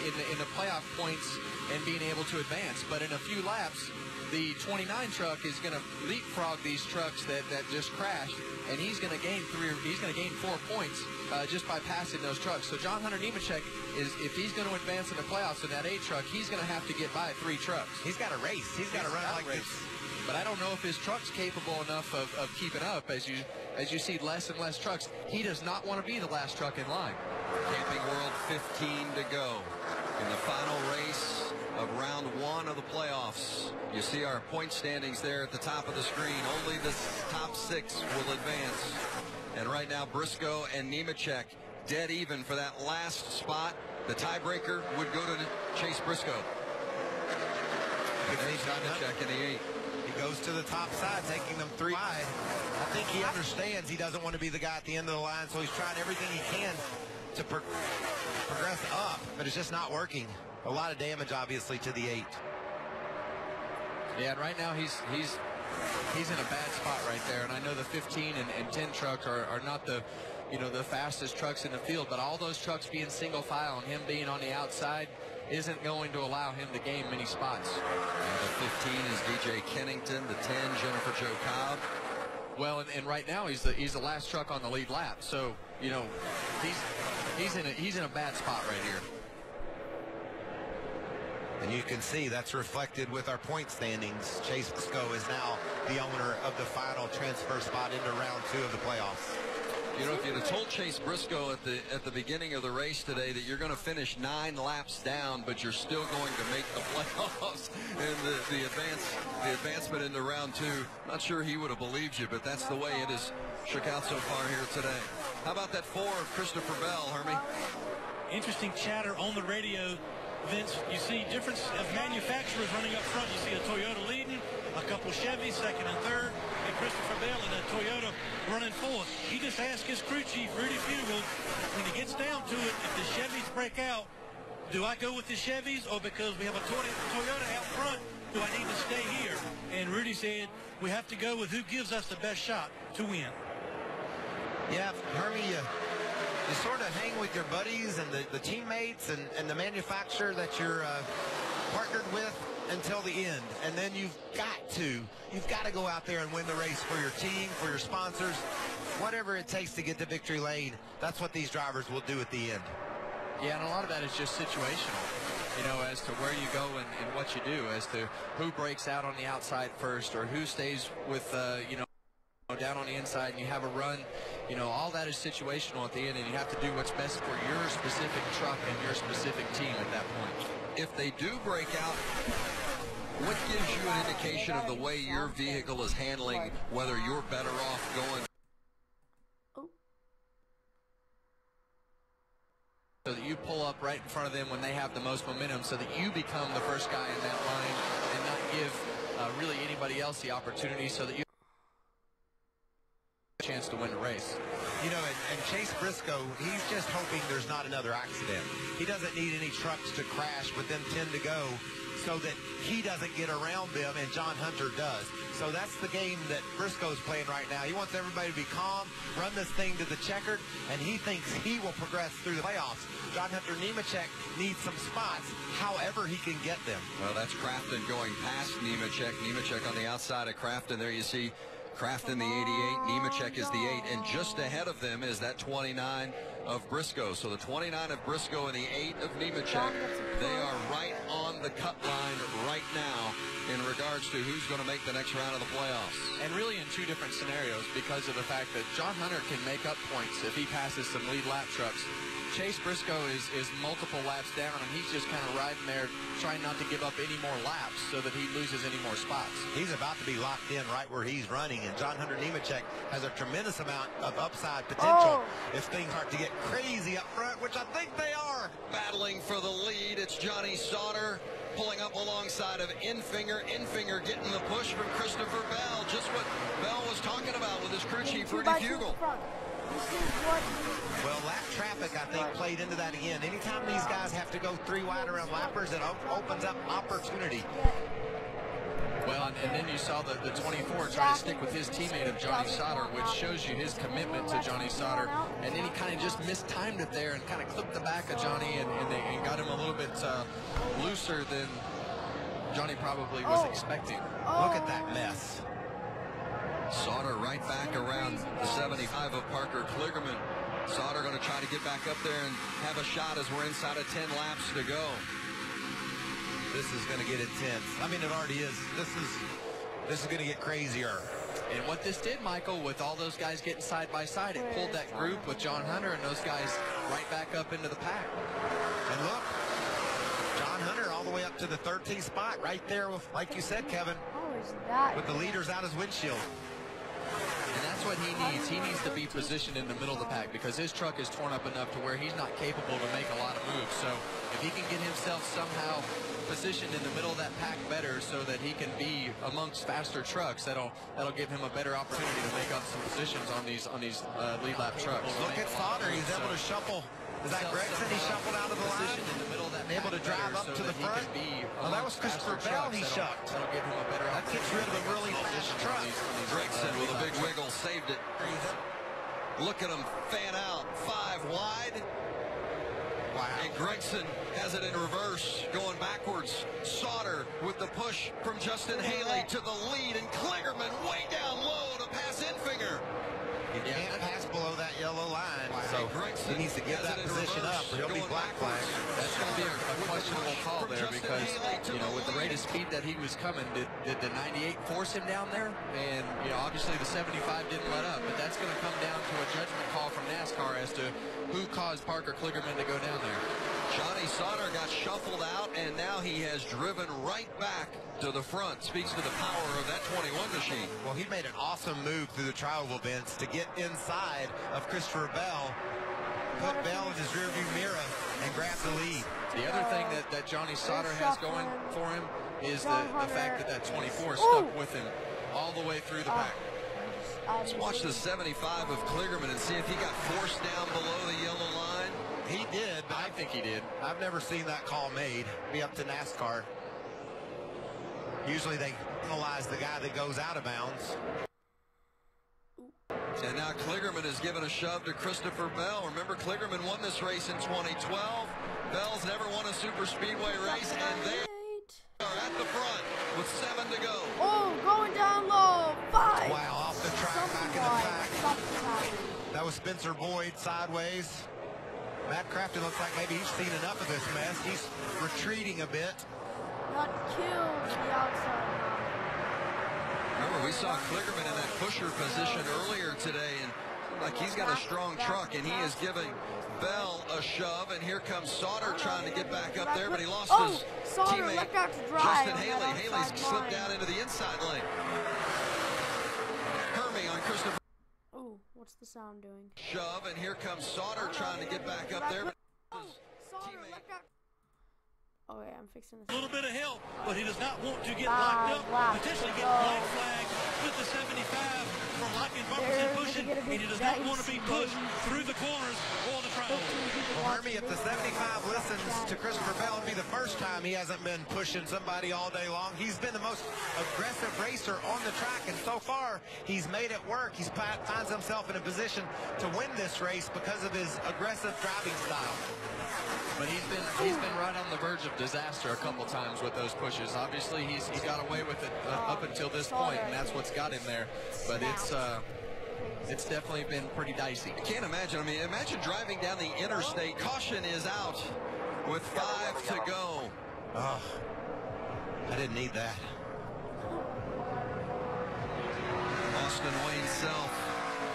in the playoff points and being able to advance. But in a few laps, the 29 truck is going to leapfrog these trucks that just crashed, and he's going to gain 4 points just by passing those trucks. So John Hunter Nemechek is, if he's going to advance in the playoffs in that 8 truck, he's going to have to get by 3 trucks. He's got to race. He's got to run like this. But I don't know if his truck's capable enough of keeping up. As you see less and less trucks, he does not want to be the last truck in line. Camping World 15 to go in the final race of round 1 of the playoffs. You see our point standings there at the top of the screen. Only the top 6 will advance. And right now, Briscoe and Nemechek dead even for that last spot. The tiebreaker would go to Chase Briscoe. There's Nemechek in the 8. He goes to the top side, taking them 3 wide. I think he understands he doesn't want to be the guy at the end of the line, so he's trying everything he can to progress up, but it's just not working. A lot of damage, obviously, to the 8. Yeah, and right now he's in a bad spot right there. And I know the 15 and 10 trucks are not the fastest trucks in the field, but all those trucks being single file and him being on the outside isn't going to allow him to gain many spots. The 15 is DJ Kennington, the 10 Jennifer Jo Cobb. Well, and right now he's the last truck on the lead lap, so he's in a bad spot right here. And you can see that's reflected with our point standings. Chase Briscoe is now the owner of the final transfer spot into round 2 of the playoffs. You know, if you'd have told Chase Briscoe at the beginning of the race today that you're going to finish 9 laps down, but you're still going to make the playoffs and the advancement into round 2, not sure he would have believed you, but that's the way it has shook out so far here today. How about that 4 of Christopher Bell, Hermie? Interesting chatter on the radio, Vince. You see difference of manufacturers running up front. You see a Toyota leading, a couple Chevys second and third, and Christopher Bell and a Toyota running 4th. He just asked his crew chief, Rudy Fugel, when he gets down to it, if the Chevys break out, do I go with the Chevys, or because we have a Toyota out front, do I need to stay here? And Rudy said, we have to go with who gives us the best shot to win. Yeah, Hermie, You sort of hang with your buddies and the teammates and the manufacturer that you're partnered with until the end. And then you've got to go out there and win the race for your team, for your sponsors, whatever it takes to get to victory lane. That's what these drivers will do at the end. Yeah, and a lot of that is just situational, you know, as to where you go and what you do, as to who breaks out on the outside first or who stays with, you know, down on the inside and you have a run. You know, all that is situational at the end, and you have to do what's best for your specific truck and your specific team at that point. If they do break out, what gives you an indication of the way your vehicle is handling, whether you're better off going so that you pull up right in front of them when they have the most momentum, so that you become the first guy in that line and not give really anybody else the opportunity, so that you have a chance to win the race. You know, and Chase Briscoe, he's just hoping there's not another accident. He doesn't need any trucks to crash with them 10 to go so that he doesn't get around them and John Hunter does. So that's the game that Briscoe's playing right now. He wants everybody to be calm, run this thing to the checkered, and he thinks he will progress through the playoffs. John Hunter Nemechek needs some spots, however he can get them. Well, that's Crafton going past Nemechek. Nemechek on the outside of Crafton. There you see Crafton the 88, Nemechek is the 8, and just ahead of them is that 29 of Briscoe. So the 29 of Briscoe and the 8 of Nemechek, they are right on the cut line right now in regards to who's going to make the next round of the playoffs. And really in two different scenarios, because of the fact that John Hunter can make up points if he passes some lead lap trucks. Chase Briscoe is multiple laps down, and he's just kind of riding there, trying not to give up any more laps so that he loses any more spots. He's about to be locked in right where he's running, and John Hunter Nemechek has a tremendous amount of upside potential if things start to get crazy up front, which I think they are. Battling for the lead, it's Johnny Sauter pulling up alongside of Infinger. Infinger getting the push from Christopher Bell, just what Bell was talking about with his crew chief, Rudy Fugle. Well, lap traffic, I think, played into that again. Anytime these guys have to go 3 wide around lappers, it opens up opportunity. Well, and then you saw the 24 try to stick with his teammate of Johnny Sauter, which shows you his commitment to Johnny Sauter. And then he kind of just mistimed it there and kind of clipped the back of Johnny and got him a little bit looser than Johnny probably was expecting. Look at that mess. Sauter right back around the 75 of Parker Kligerman. Sauter going to try to get back up there and have a shot as we're inside of 10 laps to go. This is going to get intense. I mean, it already is. This is going to get crazier. And what this did, Michael, with all those guys getting side by side, it pulled that group with John Hunter and those guys right back up into the pack. And look, John Hunter all the way up to the 13th spot right there with, like you said, Kevin, with the leaders out his windshield. And that's what he needs. He needs to be positioned in the middle of the pack because his truck is torn up enough to where he's not capable to make a lot of moves. So if he can get himself somehow positioned in the middle of that pack better so that he can be amongst faster trucks, that'll give him a better opportunity to make up some positions on these lead lap trucks. Look at Sauter. He's able to shuffle. Is that Gregson? He shuffled out of the line in the middle of that, able to drive up to the front. Oh, that was Christopher Bell. He shucked. That'll give him a better that gets rid of a really fast truck. Gregson with a big wiggle saved it. Look at him fan out 5 wide. Wow. And Gregson has it in reverse, going backwards. Sauter with the push from Justin Haley to the lead, and Kligerman way down low to pass Infinger. He can't pass below that yellow line, so he needs to get that position up or he'll be black flagged. That's going to be a questionable call there because, you know, with the rate of speed that he was coming, did the 98 force him down there? And, you know, obviously the 75 didn't let up, but that's going to come down to a judgment call from Nascar as to who caused Parker Kligerman to go down there. Johnny Sauter got shuffled out, and now he has driven right back to the front. Speaks to the power of that 21 machine. Well, he made an awesome move through the trial events to get inside of Christopher Bell, put Bell in his rearview mirror, and grab the lead. The other thing that Johnny Sauter has going for him is the fact that 24 stuck with him all the way through the pack. Let's watch the 75 of Kligerman and see if he got forced down below the yellow line. He did, but I think he did. I've never seen that call made. Be up to NASCAR. Usually they penalize the guy that goes out of bounds. And now Kligerman has given a shove to Christopher Bell. Remember, Kligerman won this race in 2012. Bell's never won a super speedway race, and they are at the front with 7 to go. Oh, going down low. 5. Wow, off the track, back in the pack. That was Spencer Boyd sideways. Matt Crafton looks like maybe he's seen enough of this mess. He's retreating a bit. Not killed to the outside. Remember, we saw Kligerman in that pusher position earlier today, and like he's got a strong truck, and he is giving Bell a shove, and here comes Sauter trying to get back up there, but he lost his teammate, Justin Haley. Haley's slipped down into the inside lane. Hermie on Christopher. Oh, what's the sound doing? Shove, and here comes Sauter trying to get back up there, but his teammate. Oh, yeah, I'm fixing this. A little bit of help, but he does not want to get locked up, potentially get black flag with the 75 from locking bumpers and pushing, and he does not want to be pushed through the corners or the triangle. Well, Hermie, if the 75 listens to Christopher Bell, it'll be the first time he hasn't been pushing somebody all day long. He's been the most aggressive racer on the track, and so far, he's made it work. He finds himself in a position to win this race because of his aggressive driving style. But he's been right on the verge of disaster a couple times with those pushes. Obviously, he's got away with it up until this point, and that's what's got him there. But it's definitely been pretty dicey. I can't imagine. I mean, imagine driving down the interstate. Caution is out with 5 to go. Oh, I didn't need that. Austin Wayne Self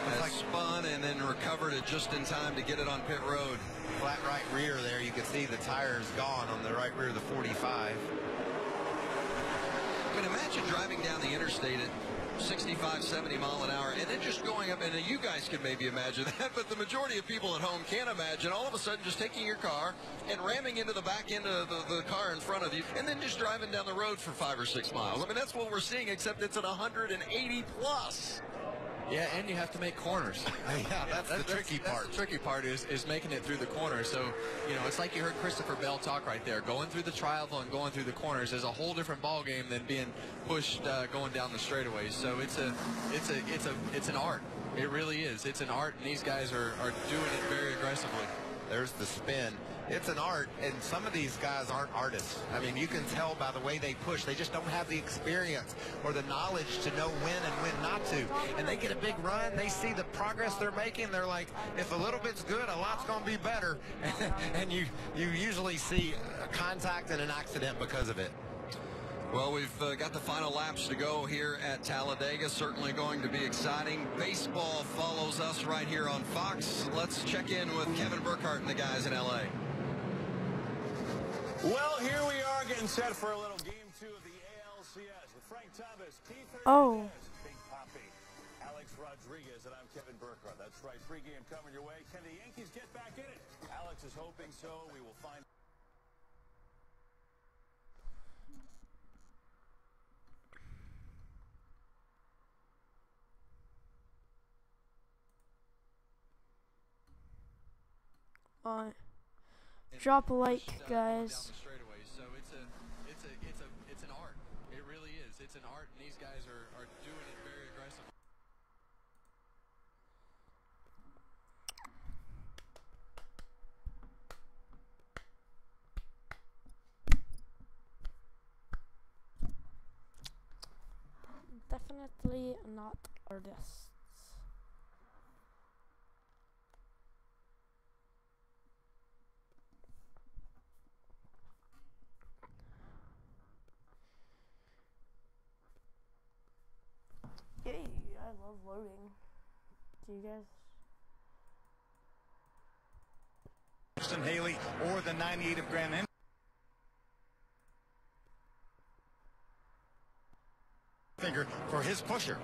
has spun and then recovered it just in time to get it on pit road. Flat right rear there, you can see the tires gone on the right rear of the 45. I mean, imagine driving down the interstate at 65, 70 mile an hour and then just going up, and you guys can maybe imagine that, but the majority of people at home can't imagine all of a sudden just taking your car and ramming into the back end of the car in front of you and then just driving down the road for 5 or 6 miles. I mean, that's what we're seeing, except it's at 180 plus. Yeah, and you have to make corners. Yeah, that's the tricky part. The tricky part is making it through the corners. So, you know, it's like you heard Christopher Bell talk right there. Going through the triathlon, going through the corners is a whole different ball game than being pushed going down the straightaways. So it's an art. It really is. It's an art, and these guys are doing it very aggressively. There's the spin. It's an art, and some of these guys aren't artists. I mean, you can tell by the way they push. They just don't have the experience or the knowledge to know when and when not to. And they get a big run. They see the progress they're making. They're like, if a little bit's good, a lot's going to be better. And you usually see a contact and an accident because of it. Well, we've got the final laps to go here at Talledega. Certainly going to be exciting. Baseball follows us right here on Fox. Let's check in with Kevin Burkhardt and the guys in L.A. Well, here we are getting set for a little game 2 of the ALCS with Frank Thomas, Keith Hernandez, Big Papi, Alex Rodriguez, and I'm Kevin Burkhardt. That's right, pregame coming your way. Can the Yankees get back in it? Alex is hoping so. We will find. Drop a like, guys. So it's an art. It really is. It's an art, and these guys are doing it very aggressively. Definitely not artists. Yay, I love loading. Do you guys? Justin Haley or the 98 of Graham Finger for his pusher.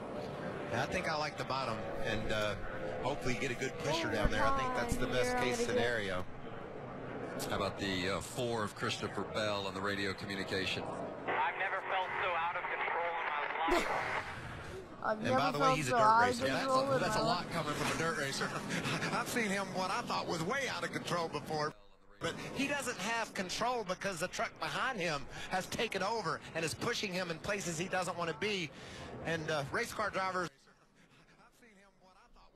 I think I like the bottom, and hopefully you get a good pusher down there. I think that's the best case scenario. How about the 4 of Christopher Bell on the radio communication? I've never felt so out of control in my life. And by the way, he's a dirt racer. That's a lot coming from a dirt racer. I've seen him what I thought was way out of control before. But he doesn't have control because the truck behind him has taken over and is pushing him in places he doesn't want to be. And race car drivers, I've seen him what I thought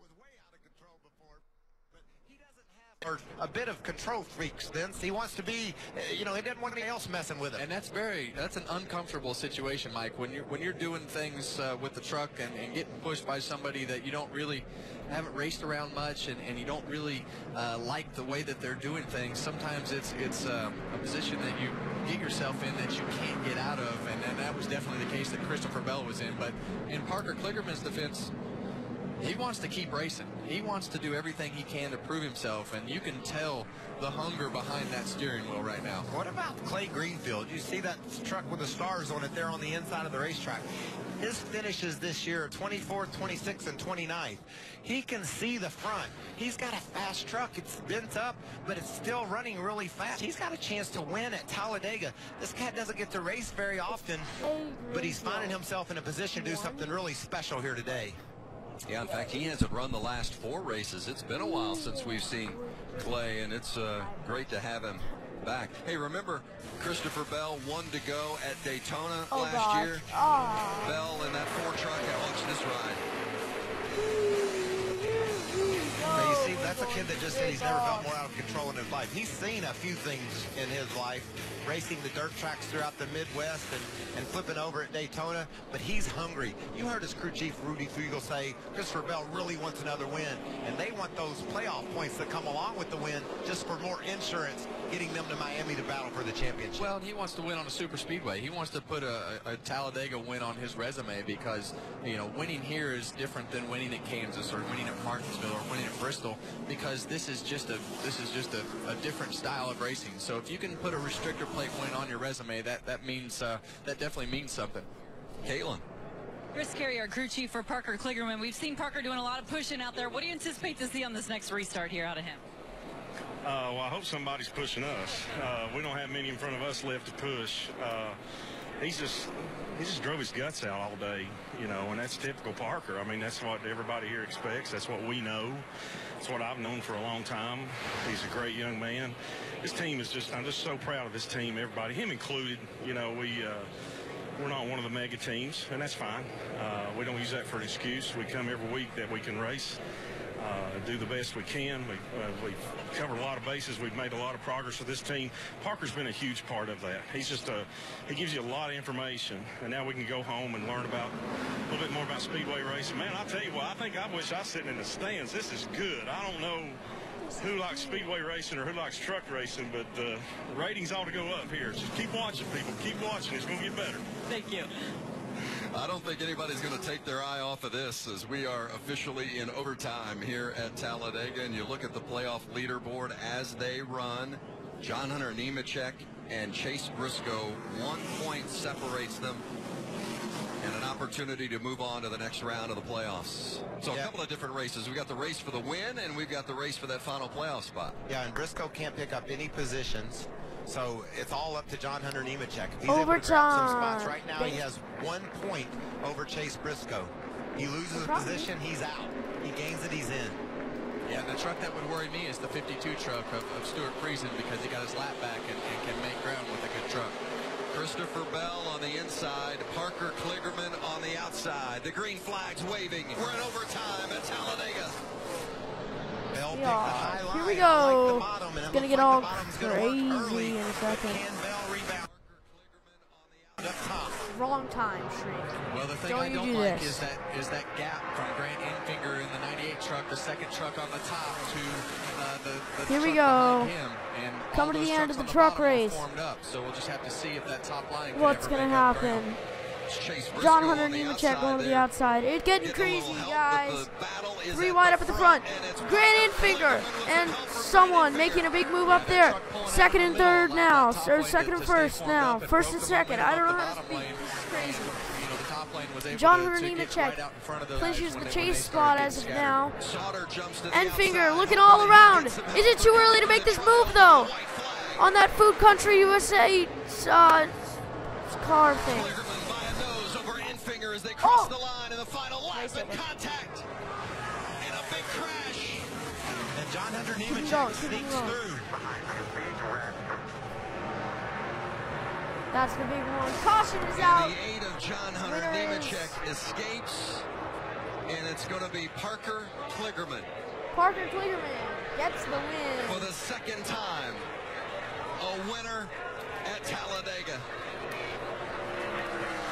a bit of control freaks, Vince. He wants to be, you know, he doesn't want anybody else messing with him. And that's an uncomfortable situation, Mike. When you're doing things with the truck and getting pushed by somebody that you don't really haven't raced around much, and you don't really like the way that they're doing things. Sometimes it's a position that you get yourself in that you can't get out of, and that was definitely the case that Christopher Bell was in. But in Parker Kligerman's defense, he wants to keep racing. He wants to do everything he can to prove himself, and you can tell the hunger behind that steering wheel right now. What about Clay Greenfield? You see that truck with the stars on it there on the inside of the racetrack. His finishes this year are 24th, 26th, and 29th. He can see the front. He's got a fast truck. It's bent up, but it's still running really fast. He's got a chance to win at Talledega. This cat doesn't get to race very often, but he's finding himself in a position to do something really special here today. Yeah, in fact, he hasn't run the last 4 races. It's been a while since we've seen Clay, and it's great to have him back. Hey, remember Christopher Bell won to go at Daytona last year? Bell in that 4 truck. Yeah, watch this ride. Now you see, that's a kid that just said he's never felt more out of control in his life. He's seen a few things in his life, racing the dirt tracks throughout the Midwest and flipping over at Daytona, but he's hungry. You heard his crew chief, Rudy Fugle, say Christopher Bell really wants another win, and they want those playoff points that come along with the win just for more insurance, getting them to Miami to battle for the championship. Well, he wants to win on a super speedway. He wants to put a Talledega win on his resume because, you know, winning here is different than winning at Kansas or winning at Martinsville or winning at Bristol, because this is just a different style of racing. So if you can put a restrictor plate win on your resume, that means that definitely means something. Caitlin. Chris Carey, our crew chief for Parker Kligerman. We've seen Parker doing a lot of pushing out there. What do you anticipate to see on this next restart here out of him? Well, I hope somebody's pushing us. We don't have many in front of us left to push. He just drove his guts out all day, you know, and that's typical Parker. I mean, that's what everybody here expects. That's what we know. It's what I've known for a long time. He's a great young man. This team is I'm just so proud of this team, everybody, him included. You know, we're not one of the mega teams, and that's fine. We don't use that for an excuse. We come every week that we can race. Do the best we can. We've covered a lot of bases. We've made a lot of progress with this team. Parker's been a huge part of that. He's just he gives you a lot of information, and now we can go home and learn about a little bit more about speedway racing. Man, I'll tell you what, I wish I was sitting in the stands. This is good. I don't know who likes speedway racing or who likes truck racing, but the ratings ought to go up here. Just keep watching, people. Keep watching. It's going to get better. Thank you. I don't think anybody's going to take their eye off of this as we are officially in overtime here at Talledega. And you look at the playoff leaderboard as they run. John Hunter Nemechek and Chase Briscoe, 1 point separates them, and an opportunity to move on to the next round of the playoffs. So a couple of different races. We've got the race for the win, and we've got the race for that final playoff spot. Yeah, and Briscoe can't pick up any positions. So it's all up to John Hunter Nemechek. If he's able to grab some spots right now, he has 1 point over Chase Briscoe. He loses a position, he's out. He gains it, he's in. Yeah, the truck that would worry me is the 52 truck of Stuart Friesen, because he got his lap back and can make ground with a good truck. Christopher Bell on the inside, Parker Kligerman on the outside. The green flag's waving. We're in overtime at Talledega. Bell picked the high line. Here we go. Like bottom, it's going to get all crazy in a second. Wrong time, Shrink. Well, the thing I don't like is that gap from Grant Enfinger in the 98 truck, the second truck on the top, to the Here we truck go. behind him. And coming to the end of the truck race. Up, so we'll just have to see if that top line what's going to happen. John Hunter Nemechek going to the outside. It's getting crazy, guys. 3 wide up at the front. Grant Enfinger and someone making a big move up there. Second and third now, or second and first now. First and second. I don't know how to speak. This is crazy. John Hunter Nemechek clinches the chase spot as of now. Enfinger looking all around. Is it too early to make this move though? On that Food Country USA car thing. As they cross the line in the final lap, and contact and a big crash. And John Hunter Nemechek sneaks through. That's the big one. Caution is out. The 8 of John Hunter Nemechek escapes, and it's going to be Parker Kligerman. Parker Kligerman gets the win. For the second time, a winner at Talledega.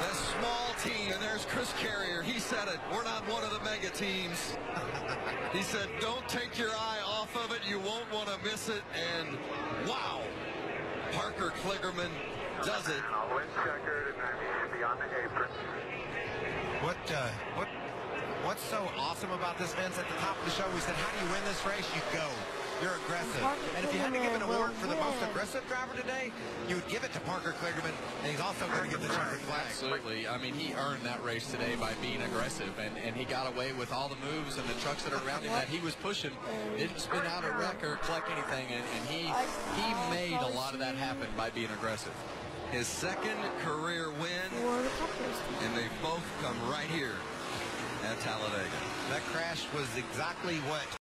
The small team, and there's Chris Carrier. He said it. We're not one of the mega teams. He said, don't take your eye off of it. You won't want to miss it. And wow, Parker Kligerman does it. Wind checkered, and then he should be on the apron. What's so awesome about this, Vince? At the top of the show, we said, how do you win this race? You go. You're aggressive. And if you had to give an award for the most aggressive driver today, you would give it to Parker Kligerman, and he's also going to get the checkered flag. Absolutely. I mean, he earned that race today by being aggressive, and he got away with all the moves and the trucks that are around him that he was pushing. Didn't spin out a wreck or collect anything, and he made a lot of that happen by being aggressive. His second career win, and they both come right here at Talledega. That crash was exactly what